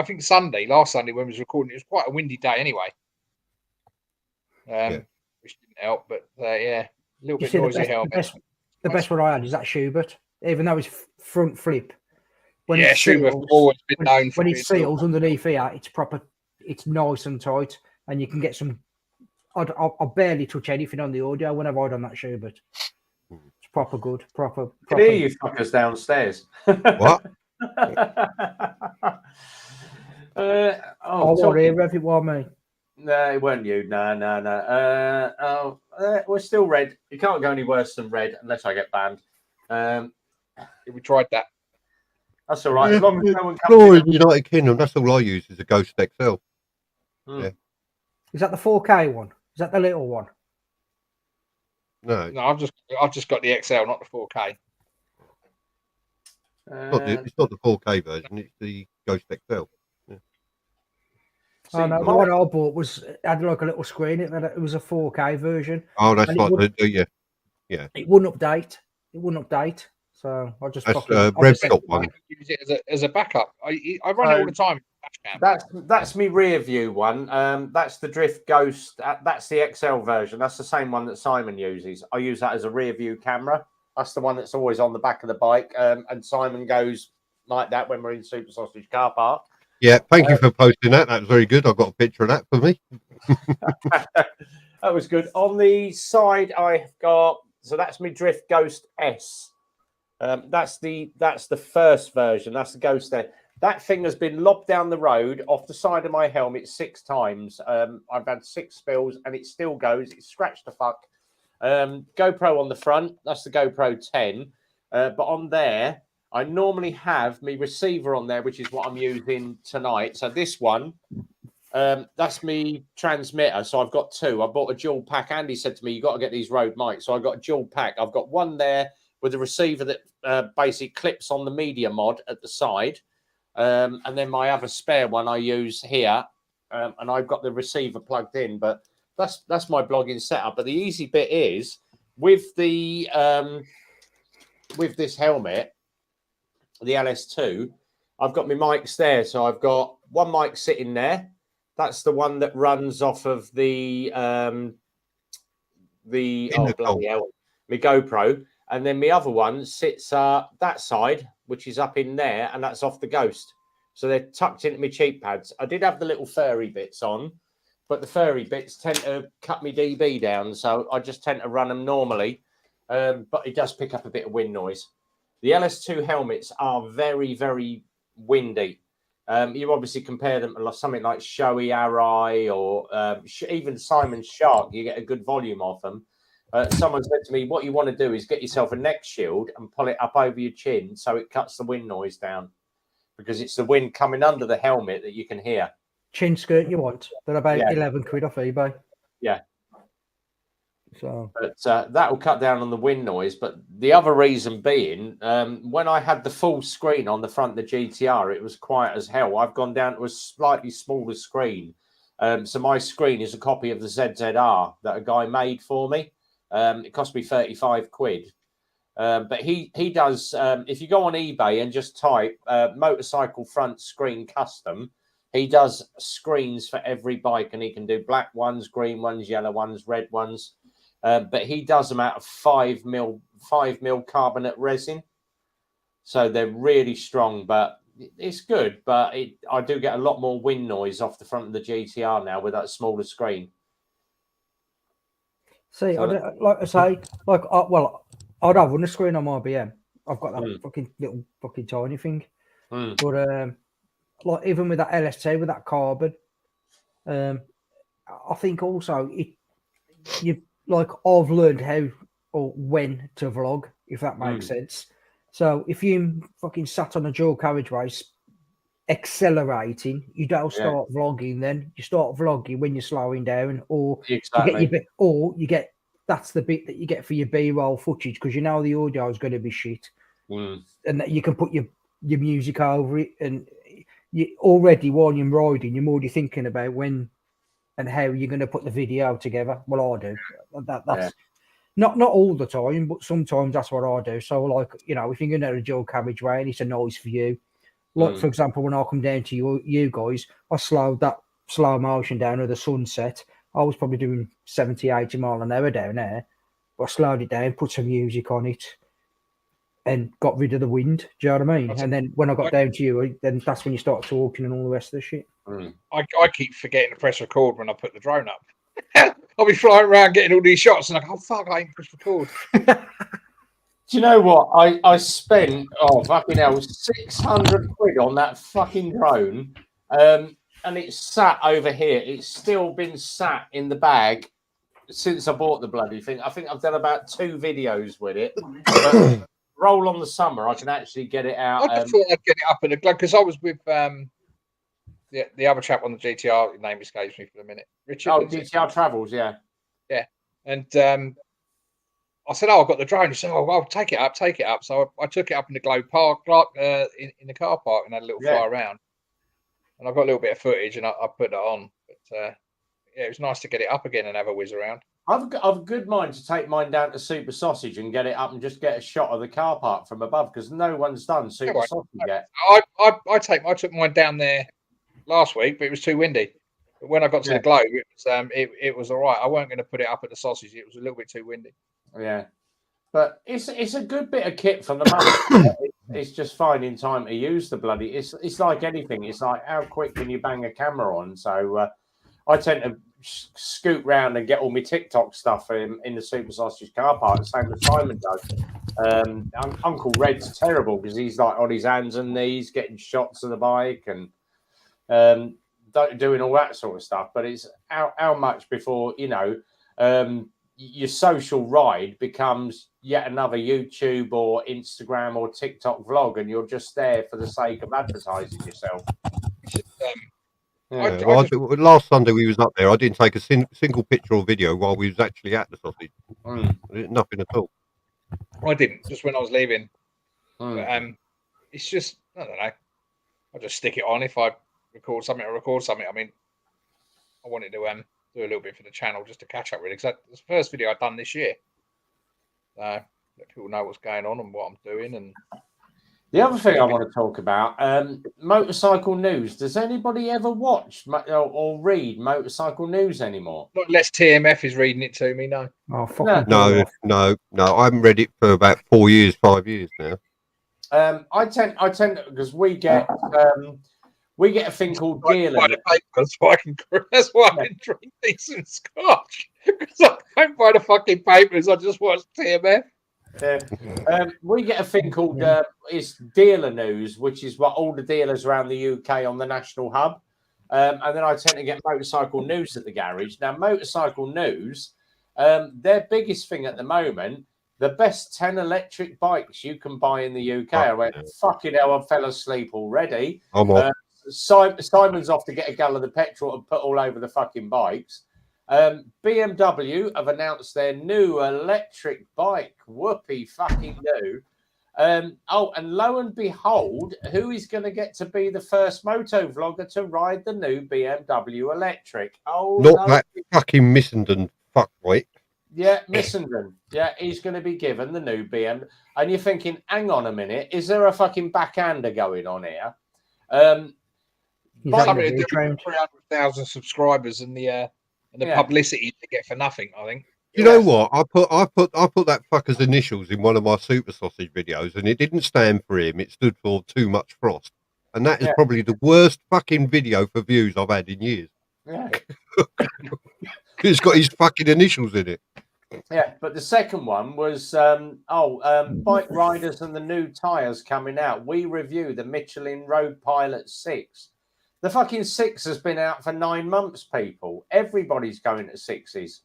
last Sunday when we was recording, it was quite a windy day anyway. Which didn't help, but a little bit noisy helmet. The best one I had is that Schubert, even though it's front flip. When Schubert always been known for when it seals underneath here, it's proper, it's nice and tight, and you can get some. I barely touch anything on the audio when I ride on that Schubert. It's proper good, proper. Can hear you fuckers downstairs. What? I won't hear everyone, mate. No, it weren't you. No. We're still red. You can't go any worse than red unless I get banned. We tried that. That's all right. As long as no one comes in United Kingdom, that's all I use is a Ghost XL. Yeah. Is that the 4K one? Is that the little one? No, I've just got the XL, not the 4K. It's not the 4K version. It's the Ghost XL. Yeah. See, the one I bought had like a little screen. It was a 4K version. Oh, that's like yeah. It wouldn't update. So I just Rev's got one. Use it as a backup. I run it all the time. That's my rear view one. That's the Drift Ghost. That's the XL version. That's the same one that Simon uses. I use that as a rear view camera. That's the one that's always on the back of the bike. And Simon goes like that when we're in Super Sausage car park. Yeah, thank you for posting that. That was very good. I've got a picture of that for me. That was good. On the side, I've got, so that's my Drift Ghost S. That's the first version. That's the Ghost there. That thing has been lobbed down the road off the side of my helmet 6 times. I've had 6 spills and it still goes. It's scratched the fuck. GoPro on the front. That's the GoPro 10. But on there, I normally have my receiver on there, which is what I'm using tonight. So this one, that's me transmitter. So I've got 2. I bought a dual pack. Andy said to me, you got to get these Rode mics. So I got a dual pack. I've got one there with a receiver that basically clips on the media mod at the side. And then my other spare one I use here. And I've got the receiver plugged in. But that's my blogging setup. But the easy bit is with the with this helmet, the LS2, I've got my mics there. So I've got one mic sitting there. That's the one that runs off of the bloody hell, my GoPro. And then my other one sits that side, which is up in there, and that's off the Ghost. So they're tucked into my cheek pads. I did have the little furry bits on, but the furry bits tend to cut my dB down, so I just tend to run them normally. But it does pick up a bit of wind noise. The LS2 helmets are very, very windy. You obviously compare them to something like Shoei Arai or even Simon Shark. You get a good volume off them. Someone said to me, what you want to do is get yourself a neck shield and pull it up over your chin so it cuts the wind noise down, because it's the wind coming under the helmet that you can hear. Chin skirt you want? They're about 11 quid off eBay. Yeah. So, but that will cut down on the wind noise. But the other reason being, when I had the full screen on the front of the GTR, it was quiet as hell. I've gone down to a slightly smaller screen. So my screen is a copy of the ZZR that a guy made for me. It cost me 35 quid. But he does, if you go on eBay and just type motorcycle front screen custom, he does screens for every bike, and he can do black ones, green ones, yellow ones, red ones. But he does them out of 5 mil carbonate resin. So they're really strong, but it's good. But I do get a lot more wind noise off the front of the GTR now with that smaller screen. See, like I say, I'd have one screen on my BM. I've got that fucking little fucking tiny thing. But like even with that LS2 with that carbon, I think also I've learned how or when to vlog, if that makes sense. So if you fucking sat on a dual carriageway accelerating, you don't start vlogging then. You start vlogging when you're slowing down, or you get that's the bit that you get for your B-roll footage, because you know the audio is going to be shit, and that you can put your music over it, and you already while you're riding, you're already thinking about when and how you're going to put the video together. Well, I do. That's not all the time, but sometimes that's what I do. So, like, you know, if you're going to a dual carriageway and it's a noise for you, like for example, when I come down to you guys, I slowed that slow motion down at the sunset. I was probably doing 70, 80 mile an hour down there, but I slowed it down, put some music on it, and got rid of the wind. Do you know what I mean? And then when I got down to you, then that's when you start talking and all the rest of the shit. I keep forgetting to press record when I put the drone up. I'll be flying around getting all these shots, and I go, "Oh fuck, I ain't pressed record." Do you know what? I spent fucking hell 600 quid on that fucking drone, and it's sat over here. It's still been sat in the bag since I bought the bloody thing. I think I've done about 2 videos with it. But roll on the summer, I can actually get it out. I just thought I'd get it up in the glove, because I was with the other chap on the GTR. His name escapes me for the minute. Richard. Oh, GTR Travels, yeah. And I said, "Oh, I've got the drone." He said, "Oh, well, take it up." So I took it up in the Globe Park, in the car park, and had a little fly around. And I got a little bit of footage, and I put it on. But it was nice to get it up again and have a whiz around. I've a good mind to take mine down to Super Sausage and get it up and just get a shot of the car park from above, because no one's done Super Sausage yet. I took mine down there last week, but it was too windy. But when I got to the Globe, it was all right. I weren't going to put it up at the Sausage. It was a little bit too windy. Yeah, but it's a good bit of kit for the money. It's just finding time to use the bloody. It's like anything. It's like how quick can you bang a camera on? So I tend to scoot round and get all my TikTok stuff in the Super Sausage car park, the same as Simon does. Uncle Red's terrible because he's like on his hands and knees getting shots of the bike and doing all that sort of stuff. But it's how much before your social ride becomes yet another YouTube or Instagram or TikTok vlog, and you're just there for the sake of advertising yourself. Last Sunday we was up there. I didn't take a single picture or video while we was actually at the Sausage. Nothing at all. I didn't, just when I was leaving. But, it's just, I don't know. I just stick it on. If I record something, I record something. I mean, I wanted to do a little bit for the channel just to catch up, really, because that's the first video I've done this year. Let people know what's going on and what I'm doing. And The other thing I want to talk about, motorcycle news. Does anybody ever watch or read motorcycle news anymore? Not unless TMF is reading it to me, no. Oh, fucking no. I haven't read it for about 5 years now. I tend because we get a thing called dealer. That's why I can drink decent scotch, because I don't buy the fucking papers. I just watch TMF. We get a thing called it's dealer news, which is what all the dealers around the UK on the national hub. And then I tend to get motorcycle news at the garage. Now, motorcycle news, their biggest thing at the moment, the best 10 electric bikes you can buy in the UK. I went, fucking hell, I fell asleep already. Simon's off to get a gallon of petrol and put all over the fucking bikes. BMW have announced their new electric bike. Whoopee fucking do. And lo and behold, who is going to get to be the first moto vlogger to ride the new BMW electric? That fucking Missenden fuckwit. Yeah, Missenden. Yeah, he's going to be given the new BMW. And you're thinking, hang on a minute, is there a fucking backhander going on here? Somebody to do 300,000 subscribers and the publicity to get for nothing, I think. You know what? I put that fucker's initials in one of my Super Sausage videos, and it didn't stand for him. It stood for Too Much Frost, and that is probably the worst fucking video for views I've had in years. Yeah, it's got his fucking initials in it. Yeah, but the second one was bike riders and the new tyres coming out. We review the Michelin Road Pilot 6. The fucking 6 has been out for 9 months, people. Everybody's going to 6s.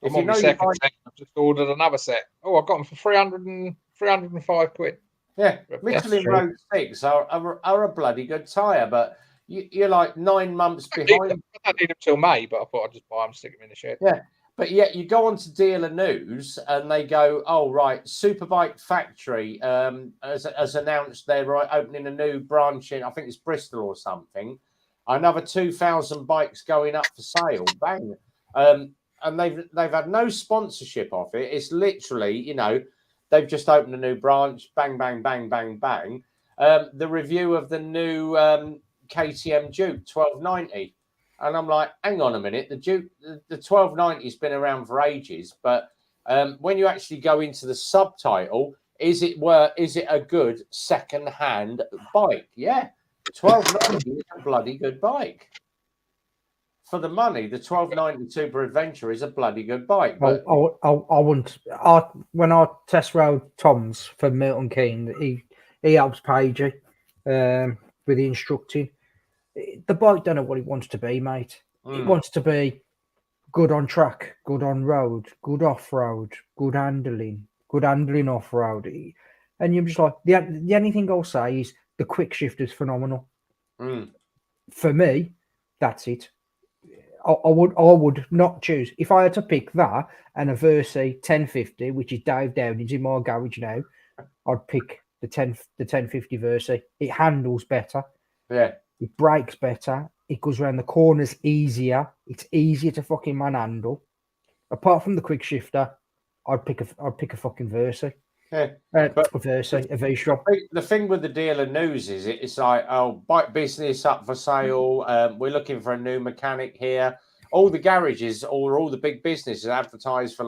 If you know set, I've just ordered another set. Oh, I got them for 305 quid. Yeah, Michelin Road 6 are a bloody good tyre, but you're like 9 months behind. I don't need them till May, but I thought I'd just buy them, stick them in the shed. Yeah, but yet you go on to Dealer News and they go, oh, right, Superbike Factory has announced they're opening a new branch in, I think it's Bristol or something. Another 2,000 bikes going up for sale. Bang. And they've had no sponsorship of it. It's literally, they've just opened a new branch. Bang, bang, bang, bang, bang. The review of the new KTM Duke 1290. And I'm like, hang on a minute. The Duke, the 1290 has been around for ages. But when you actually go into the subtitle, is it a good second-hand bike? Yeah. 1290 is a bloody good bike. For the money, the 1290 Super Adventure is a bloody good bike. But I wouldn't. When I test rode Tom's for Milton Keynes, he helps Paige with the instructing. The bike don't know what it wants to be, mate. It wants to be good on track, good on road, good off road, good handling off road. And you're just like, the only thing I'll say is the quick shift is phenomenal. For me, that's it. I would not choose. If I had to pick that and a Versi 1050, which is Dave Downing's in my garage now, I'd pick the 1050 Versi. It handles better. Yeah. It brakes better. It goes around the corners easier. It's easier to fucking manhandle. Apart from the quick shifter, I'd pick a fucking Versi. Yeah, but a Versi, a V-Strom. The thing with the Dealer News is it's like, bike business up for sale. We're looking for a new mechanic here. All the garages or all the big businesses advertise for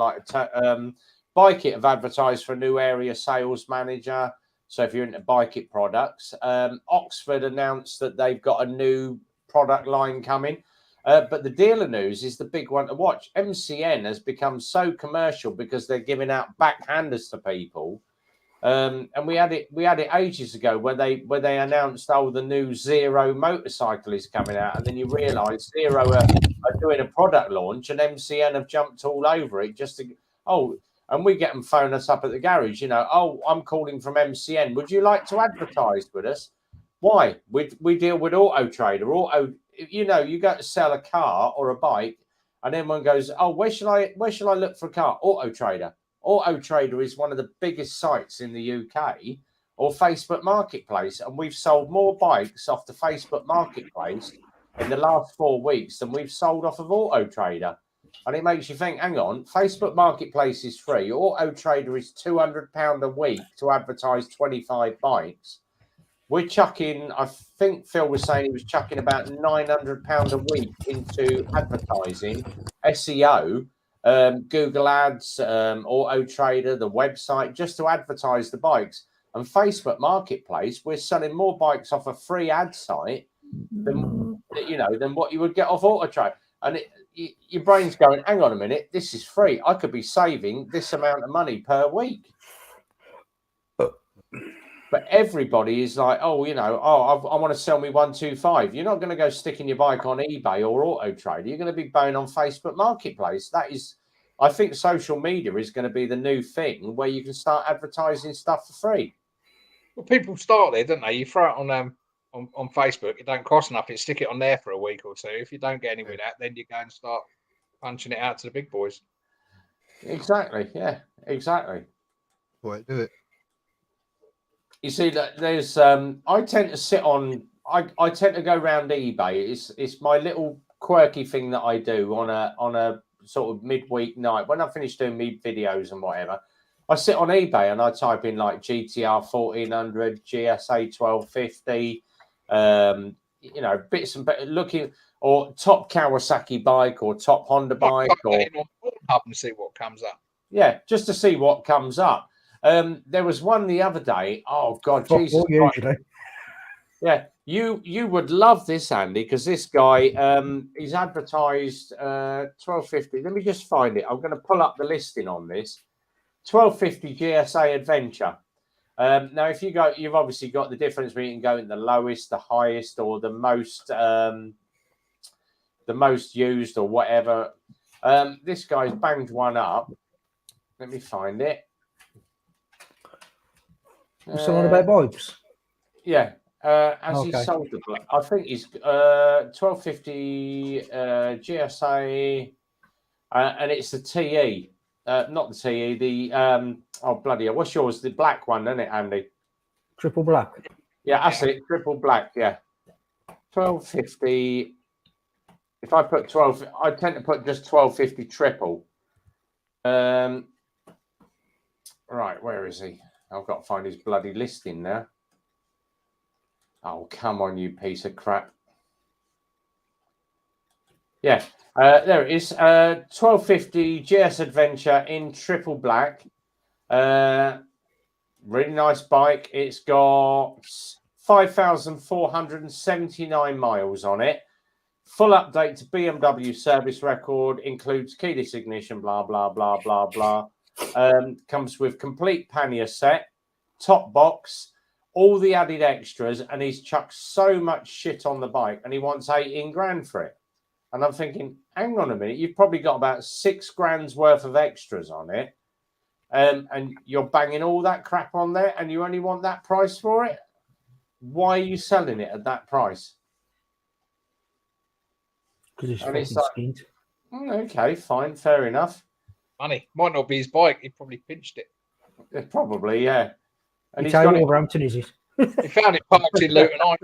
Bike It have advertised for a new area sales manager. So if you're into Bike It products, Oxford announced that they've got a new product line coming. But the Dealer News is the big one to watch. MCN has become so commercial because they're giving out backhanders to people. And we had it ages ago where they announced, the new Zero motorcycle is coming out, and then you realise Zero are doing a product launch, and MCN have jumped all over it and we get them phone us up at the garage, I'm calling from MCN. Would you like to advertise with us? Why? We deal with Auto Trader. You go to sell a car or a bike, and then one goes, where shall I look for a car? Auto Trader. Auto Trader is one of the biggest sites in the UK, or Facebook Marketplace, and we've sold more bikes off the Facebook Marketplace in the last 4 weeks than we've sold off of Auto Trader. And it makes you think, hang on, Facebook Marketplace is free. Auto Trader is £200 a week to advertise 25 bikes. We're chucking, I think Phil was saying he was chucking about £900 a week into advertising, SEO, Google Ads, Auto Trader, the website, just to advertise the bikes. And Facebook Marketplace, we're selling more bikes off a free ad site than what you would get off Auto Trader. And your brain's going, hang on a minute, this is free. I could be saving this amount of money per week. But everybody is like, I want to sell me 125. You're not going to go sticking your bike on eBay or Auto Trader. You're going to be buying on Facebook Marketplace. I think social media is going to be the new thing where you can start advertising stuff for free. Well, people start there, don't they? You throw it on Facebook. It don't cost nothing. Stick it on there for a week or two. If you don't get any with that, then you go and start punching it out to the big boys. Exactly. Yeah. Exactly. Boy, do it. You see that there's I tend to sit on I tend to go around eBay. It's my little quirky thing that I do on a sort of midweek night when I finish doing me videos and whatever. I sit on eBay and I type in like GTR 1400, GSA 1250, bits and bits, looking, or top Kawasaki bike or top Honda bike, or up and see what comes up. Yeah, just to see what comes up. There was one the other day. Oh God, Jesus! Usually. Yeah, you would love this, Andy, because this guy he's advertised 1250. Let me just find it. I'm going to pull up the listing on this 1250 GSA Adventure. Now, if you go, you've obviously got the difference between going the lowest, the highest, or the most used, or whatever. This guy's banged one up. Let me find it. Someone about bikes? Yeah. He sold the black? I think he's 1250 GSA, and it's the TE, not the TE. The bloody hell! What's yours? The black one, isn't it, Andy? Triple black. Yeah, that's it. Triple black. Yeah, 1250. If I put 12, I tend to put just 1250 triple. Right, where is he? I've got to find his bloody listing now. Oh, come on, you piece of crap. Yeah, there it is. 1250 GS Adventure in triple black. Really nice bike. It's got 5,479 miles on it. Full update to BMW service record, includes keyless ignition, blah, blah, blah, blah, blah. Comes with complete pannier set, top box, all the added extras, and he's chucked so much shit on the bike, and he wants 18 grand for it. And I'm thinking, hang on a minute, you've probably got about 6 grand's worth of extras on it, and you're banging all that crap on there, and you only want that price for it? Why are you selling it at that price? Because it's fucking skint. Okay, fine, fair enough. Money might not be his bike. He probably pinched it. Probably, yeah. And he's got Wolverhampton, is it? He found it parked in Luton High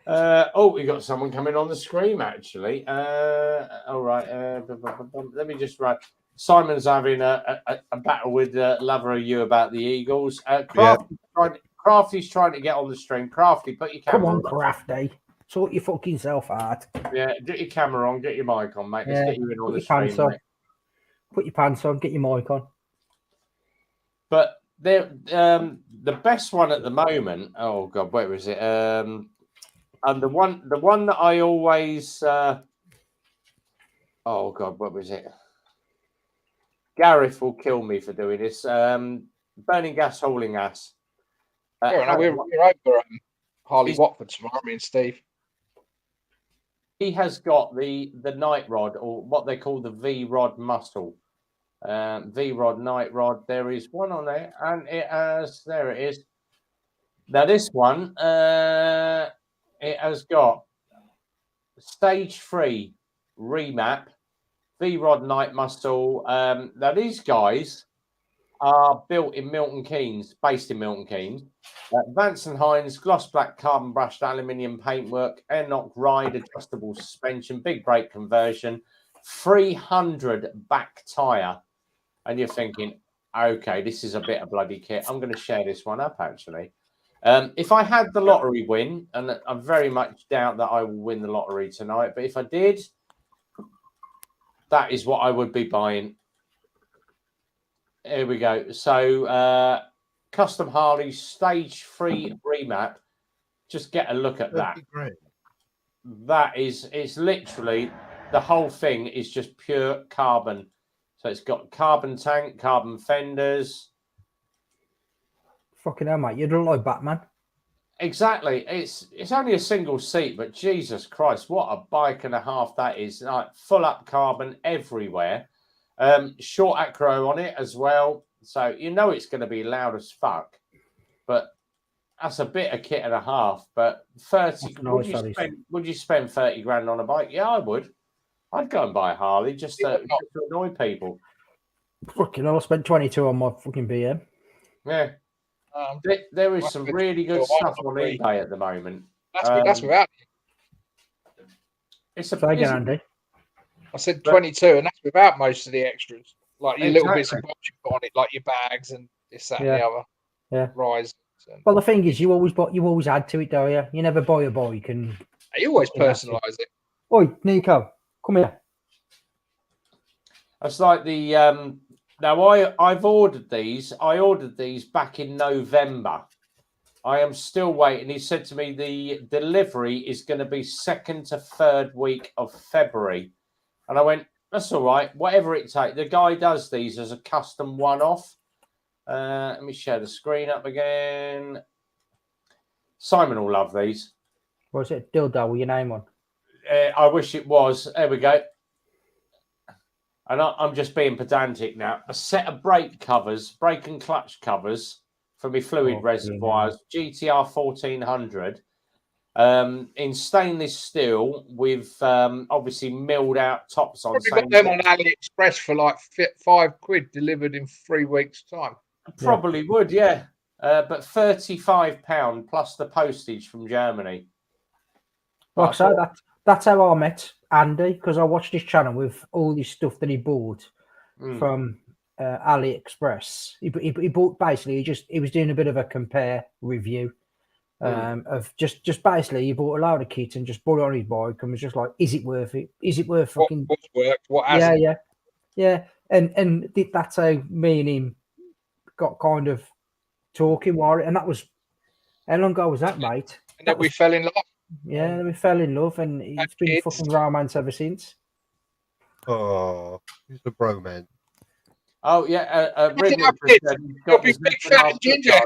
Street. We got someone coming on the screen, actually. All right. Let me just write. Simon's having a battle with Lover of You about the Eagles. Crafty's trying to get on the stream. Crafty, put your camera on. Come on, Crafty. Sort your fucking self out. Yeah, get your camera on, get your mic on, mate. Let's get you in on the stream, mate. Put your pants on, get your mic on. But the best one at the moment. Oh God, where is it? And the one that I always. Oh God, what was it? Gareth will kill me for doing this. Burning gas, hauling ass. We're over Harley Watford tomorrow, me and Steve. He has got the night rod, or what they call the V rod muscle. V rod, night rod. There is one on there, and there it is. Now this one, it has got stage 3 remap, V rod, night muscle. Now these guys are built in Milton Keynes, based in Milton Keynes. Vance and Hines, gloss black carbon brushed aluminium paintwork, airlock ride, adjustable suspension, big brake conversion, 300 back tyre. And you're thinking, okay, this is a bit of bloody kit. I'm going to share this one up, actually. If I had the lottery win, and I very much doubt that I will win the lottery tonight, but if I did, that is what I would be buying. Here we go. So, Custom Harley Stage 3 remap. Just get a look at that. That is, it's literally, the whole thing is just pure carbon. So it's got carbon tank, carbon fenders. Fucking hell, mate. You don't like Batman. Exactly. It's only a single seat, but Jesus Christ, what a bike and a half that is. Like full up carbon everywhere. Short acro on it as well. So you know it's going to be loud as fuck. But that's a bit of kit and a half. But 30, would you spend 30 grand on a bike? Yeah, I would. I'd go and buy a Harley just to annoy people. Fucking hell, I spent 22 on my fucking BM. Yeah. There is some really good stuff on eBay at the moment. That's without. It's a bit Andy. I said 22, and that's without most of the extras, like your little bits of bobs you put on it, like your bags and this, that, and the other. Yeah. Rise. Well, the thing is, you always add to it, don't you? You never buy a bike and you always personalise it. Oi, Nico, come here. That's like the now I've ordered these. I ordered these back in November. I am still waiting. He said to me the delivery is going to be 2nd to 3rd week of February. And I went, that's all right. Whatever it takes. The guy does these as a custom one-off. Let me share the screen up again. Simon will love these. Was it Dildo with your name on? I wish it was. There we go. And I'm just being pedantic now. A set of brake and clutch covers for my fluid reservoirs, GTR 1400, in stainless steel with obviously milled out tops on. Probably got them on AliExpress for like £5 delivered in 3 weeks' time. Probably would, yeah. But £35 plus the postage from Germany. Like so that's how I met Andy, because I watched his channel with all this stuff that he bought from AliExpress. He bought basically he was doing a bit of a compare review of just basically he bought a load of kit and just bought it on his bike and was just like, is it worth it? Is it worth fucking what's worked? What hasn't? Yeah. And that's how me and him got kind of talking, and that was how long ago was that, mate? And then we fell in love. Yeah, we fell in love, and it's been fucking romance ever since. Oh, he's a bro, man. Oh yeah, Rhythmic you'll be big fat ginger.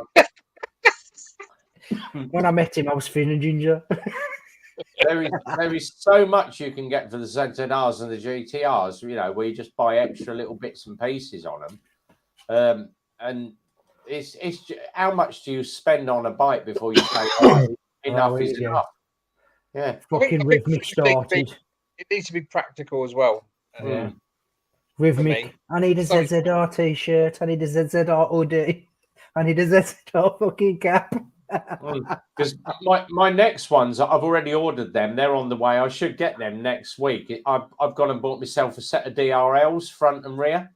When I met him, I was feeling ginger. there is so much you can get for the ZZRs and the GTRs. You know, where you just buy extra little bits and pieces on them, and it's how much do you spend on a bike before you say enough is enough? Yeah, fucking Rhythmic started. It needs to be practical as well. Rhythmic. I need a ZZR t-shirt. I need a ZZR hoodie. I need a ZZR fucking cap. Because my next ones, I've already ordered them. They're on the way. I should get them next week. I've gone and bought myself a set of DRLs, front and rear.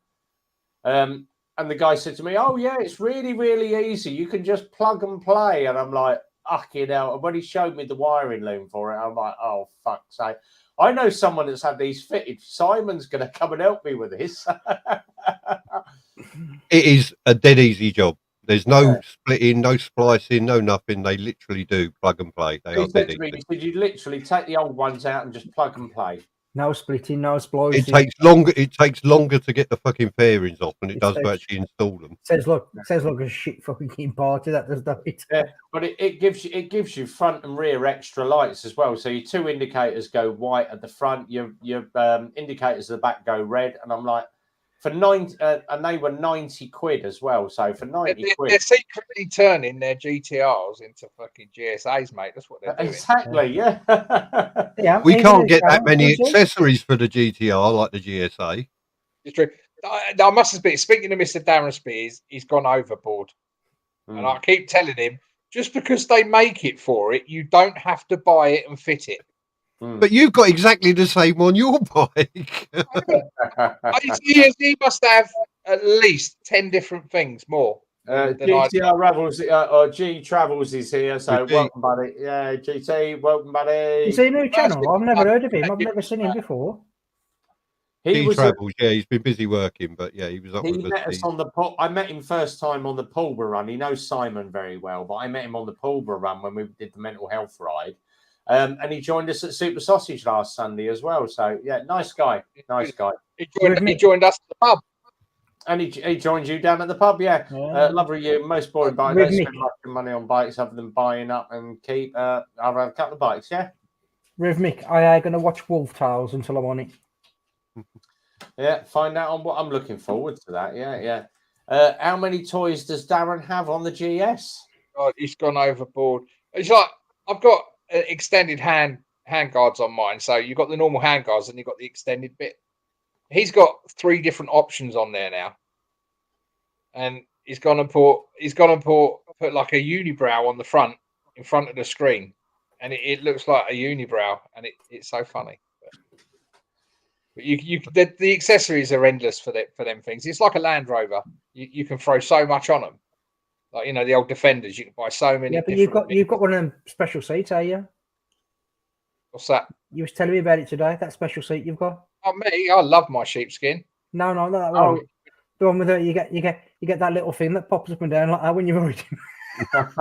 And the guy said to me, "Oh yeah, it's really, really easy. You can just plug and play." And I'm like, fucking hell. And when he showed me the wiring loom for it, I'm like, oh, fuck's sake. I know someone that's had these fitted. Simon's going to come and help me with this. It is a dead easy job. There's no splitting, no splicing, no nothing. They literally do plug and play. They are dead easy. Did you literally take the old ones out and just plug and play? No splitting, no splicing. It takes longer to get the fucking fairings off than it does to actually install them. Says like a shit fucking party, that does that. Yeah, but it gives you front and rear extra lights as well. So your two indicators go white at the front, your indicators at the back go red, and I'm like, for and they were £90 as well. So for £90, they're secretly turning their GTRs into fucking GSAs, mate. That's what they're doing. Exactly, yeah. We can't get that many accessories for the GTR like the GSA. It's true. I must admit, speaking to Mr. Darren Spears, he's gone overboard. And I keep telling him, just because they make it for it, you don't have to buy it and fit it. But you've got exactly the same on your bike. He must have at least 10 different things more. GTR Ravels or G Travels is here, so welcome, buddy. Yeah, GT, welcome, buddy. Is he a new channel? I've never heard of him. I've never seen him before. He travels, yeah. He's been busy working, but yeah, he was up with us. He met us on the. I met him first time on the Pulborough run. He knows Simon very well, but I met him on the Pulborough run when we did the mental health ride, and he joined us at Super Sausage last Sunday as well. So yeah, nice guy, nice guy. He joined us at the pub, and he joined you down at the pub. Yeah, lovely you. Most boring bike. Don't spend much money on bikes other than buying up and keep. I'll have a couple of bikes. Yeah. Rhythmic. I am going to watch Wolf Tales until I'm on it. Yeah, find out on what I'm looking forward to that. Yeah. How many toys does Darren have on the GS? God, he's gone overboard. It's like I've got extended hand guards on mine. So you've got the normal hand guards and you've got the extended bit. He's got 3 different options on there now. And he's gonna put like a unibrow on the front, in front of the screen. And it looks like a unibrow, and it's so funny. But the accessories are endless for them things. It's like a Land Rover. You can throw so much on them. Like, you know, the old Defenders, you can buy so many. Yeah, but you've got one of them special seats, are you? What's that? You was telling me about it today. That special seat you've got. Oh, me! I love my sheepskin. No, not that one. The one with you get that little thing that pops up and down like that when you're riding. I've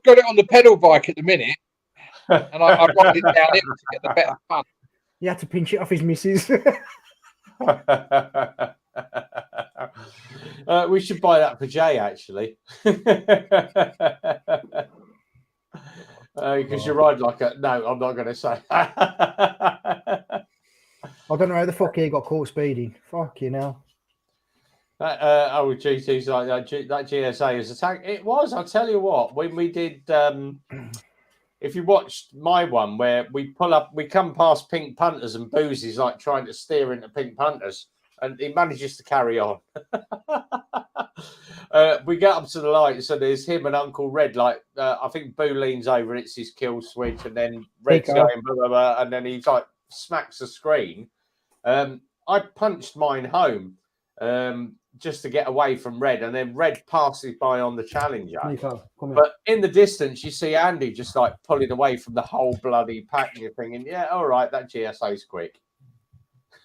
got it on the pedal bike at the minute, and I ride it down it to get the better fun. You had to pinch it off his missus. We should buy that for Jay, actually. Because you ride like a... No, I'm not going to say. I don't know how the fuck he got caught speeding. Fuck you know. GT's like that GSA is attack. It was. I'll tell you what. When we did, if you watched my one where we come past Pink Punters and Boozy's like trying to steer into Pink Punters, and he manages to carry on. We get up to the lights, and there's him and Uncle Red. Like I think Boo leans over, it's his kill switch, and then Red's going blah, blah, blah, and then he like smacks the screen. I punched mine home. Just to get away from Red, and then Red passes by on the Challenger. But in the distance, you see Andy just like pulling away from the whole bloody pack, and you're thinking, yeah, all right, that GSO's quick.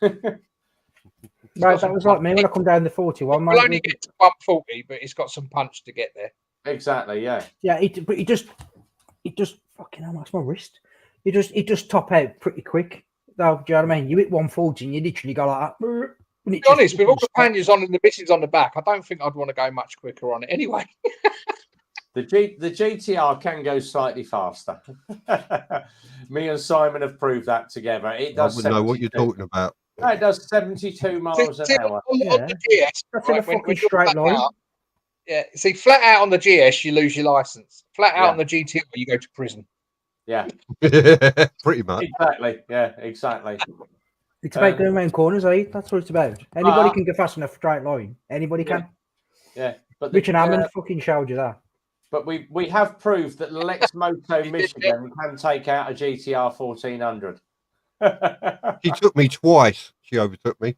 Right, that was like me when I come down the 41. We'll only get to 140, but it's got some punch to get there. Exactly, yeah. Yeah, but he just fucking hell, that's my wrist. He just top out pretty quick. Though, do you know what I mean? You hit 140 and you literally go like that. To be honest, with all the panniers on and the bitches on the back, I don't think I'd want to go much quicker on it anyway. The GTR can go slightly faster. Me and Simon have proved that together. It does. I wouldn't know what you're talking about. No, it does 72 miles an hour. On the GS, that's in a fucking straight line. Yeah, see, flat out on the GS, you lose your license. Flat out on the GTR, you go to prison. Yeah. Pretty much. Exactly. Yeah, exactly. It's about going around corners, eh? That's what it's about. Anybody can go fast in a straight line. Anybody can. Yeah. But Richard Hammond fucking showed you that. But we have proved that Lex Moto Michigan can take out a GTR 1400. She took me twice. She overtook me.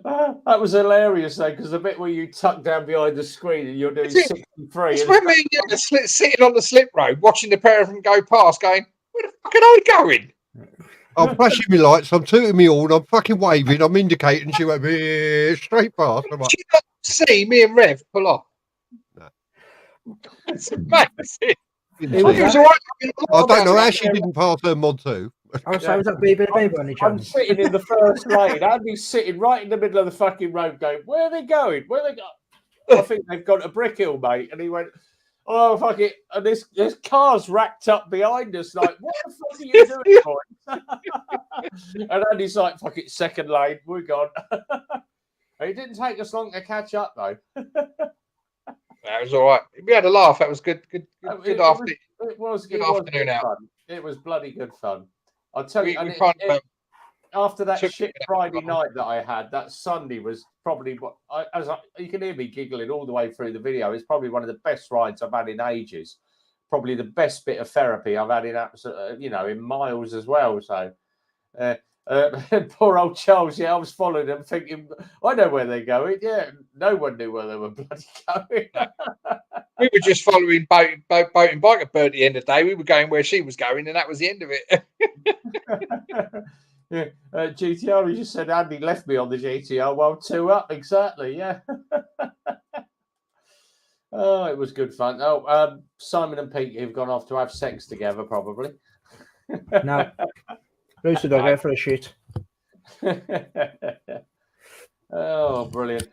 That was hilarious, though, because the bit where you tuck down behind the screen and you're doing 63. It's when me and you sitting on the slip road, watching the pair of them go past, going, "Where the fuck are I going?" I'm flashing my lights, I'm tooting me horn, I'm fucking waving, I'm indicating. She went straight past. I'm like, she got to see me and Rev pull off. No. It's amazing. It was all right. I don't know how she didn't pass her mod 2. Oh, so was that baby on the chance? I'm sitting in the first lane. Andy's sitting right in the middle of the fucking road going, where are they going? Where are they going? I think they've gone to Brick Hill, mate. And he went, oh, fuck it. And there's cars racked up behind us. Like, what the fuck are you doing, boy? And Andy's like, fuck it, second lane. We're gone. It didn't take us long to catch up, though. That was all right. We had a laugh. That was good. Good afternoon. It was good fun. It was bloody good fun. I'll tell you. after that shit Friday night that I had, that Sunday was probably what you can hear me giggling all the way through the video. It's probably one of the best rides I've had in ages. Probably the best bit of therapy I've had in in miles as well. So poor old Charles. Yeah, I was following them, thinking I know where they're going. Yeah, no one knew where they were bloody going. We were just following boat and bike at Bird at the end of the day. We were going where she was going, and that was the end of it. Yeah, GTR. He just said Andy left me on the GTR. Well, 2 up exactly. Yeah. Oh, it was good fun. Oh, Simon and Pete have gone off to have sex together, probably. No, Bruce the dog out for a shit. Oh, brilliant.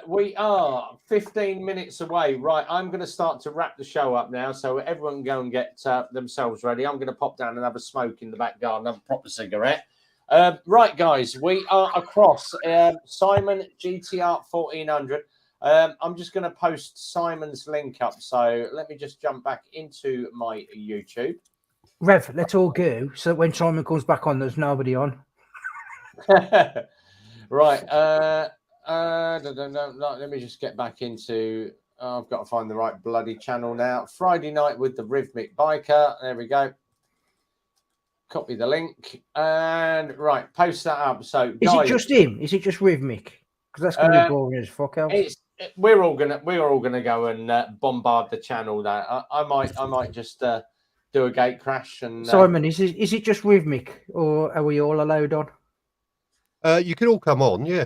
We are 15 minutes away. Right, I'm going to start to wrap the show up now, so everyone can go and get themselves ready. I'm going to pop down and have a smoke in the back garden, have a proper cigarette. Right, guys, we are across Simon GTR 1400. I'm just going to post Simon's link up, so let me just jump back into my YouTube. Rev, let's all go so that when Simon comes back on, there's nobody on. Right. Let me just get back into. I've got to find the right bloody channel now. Friday night with the Rhythmic biker. There we go. Copy the link and right, post that up. So, is guys, it just him? Is it just Rhythmic? Because that's going to be boring as fuck. We're all gonna go and bombard the channel. Now, I might just do a gate crash and. Simon, is it just Rhythmic, or are we all allowed on? You can all come on, yeah.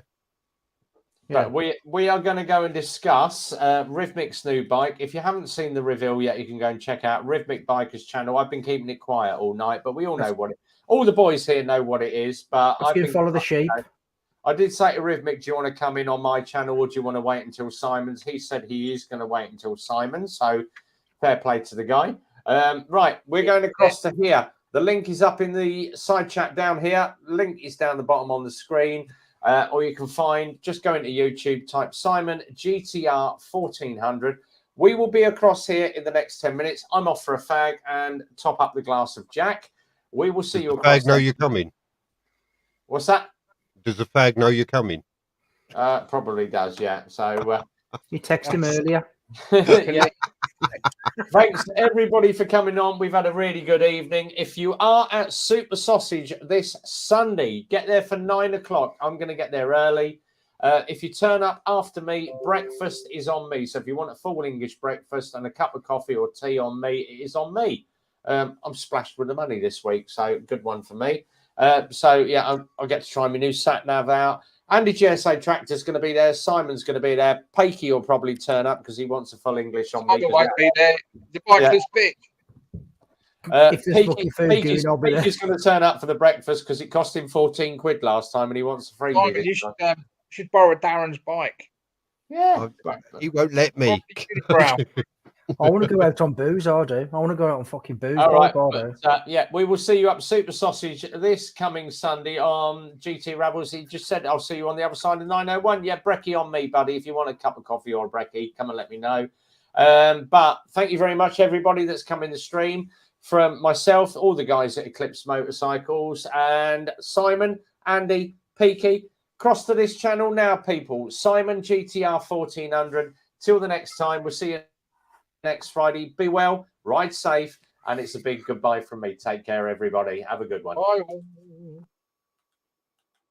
But we are going to go and discuss Rhythmic's new bike. If you haven't seen the reveal yet, you can go and check out Rhythmic Biker's channel. I've been keeping it quiet all night, but we all know what it. All the boys here know what it is. But I can follow the sheep. I did say to Rhythmic, do you want to come in on my channel or do you want to wait until Simon's? He said he is going to wait until Simon's. So fair play to the guy. Right, we're going across to here. The link is up in the side chat down here. Link is down the bottom on the screen. Or you can just go into YouTube, type Simon GTR 1400. We will be across here in the next 10 minutes. I'm off for a fag and top up the glass of Jack. We will see you across. Fag know you're coming. What's that? Does the fag know you're coming? Probably does, yeah. So you texted him earlier. Yeah. Thanks to everybody for coming on. We've had a really good evening. If you are at Super Sausage this Sunday, get there for 9 o'clock. I'm going to get there early. If you turn up after me, breakfast is on me. So if you want a full English breakfast and a cup of coffee or tea on me, it is on me. I'm splashed with the money this week, so good one for me. So yeah, I'll get to try my new sat nav out. Andy GSA Tractor's going to be there. Simon's going to be there. Pakey will probably turn up because he wants a full English on me. I won't be there. The biker's bitch. Pakey's going to turn up for the breakfast because it cost him 14 quid last time and he wants a free. Simon, you should borrow Darren's bike. Yeah. He won't let me. I want to go out on booze, I do. I want to go out on fucking booze. All right. Yeah, we will see you up Super Sausage this coming Sunday on GT Rebels. He just said, I'll see you on the other side of 901. Yeah, brekkie on me, buddy. If you want a cup of coffee or a brekkie, come and let me know. But thank you very much, everybody that's come in the stream. From myself, all the guys at Eclipse Motorcycles, and Simon, Andy, Peaky. Cross to this channel now, people. Simon GTR 1400. Till the next time, we'll see you next Friday. Be well, ride safe, and it's a big goodbye from me. Take care, everybody. Have a good one. Bye.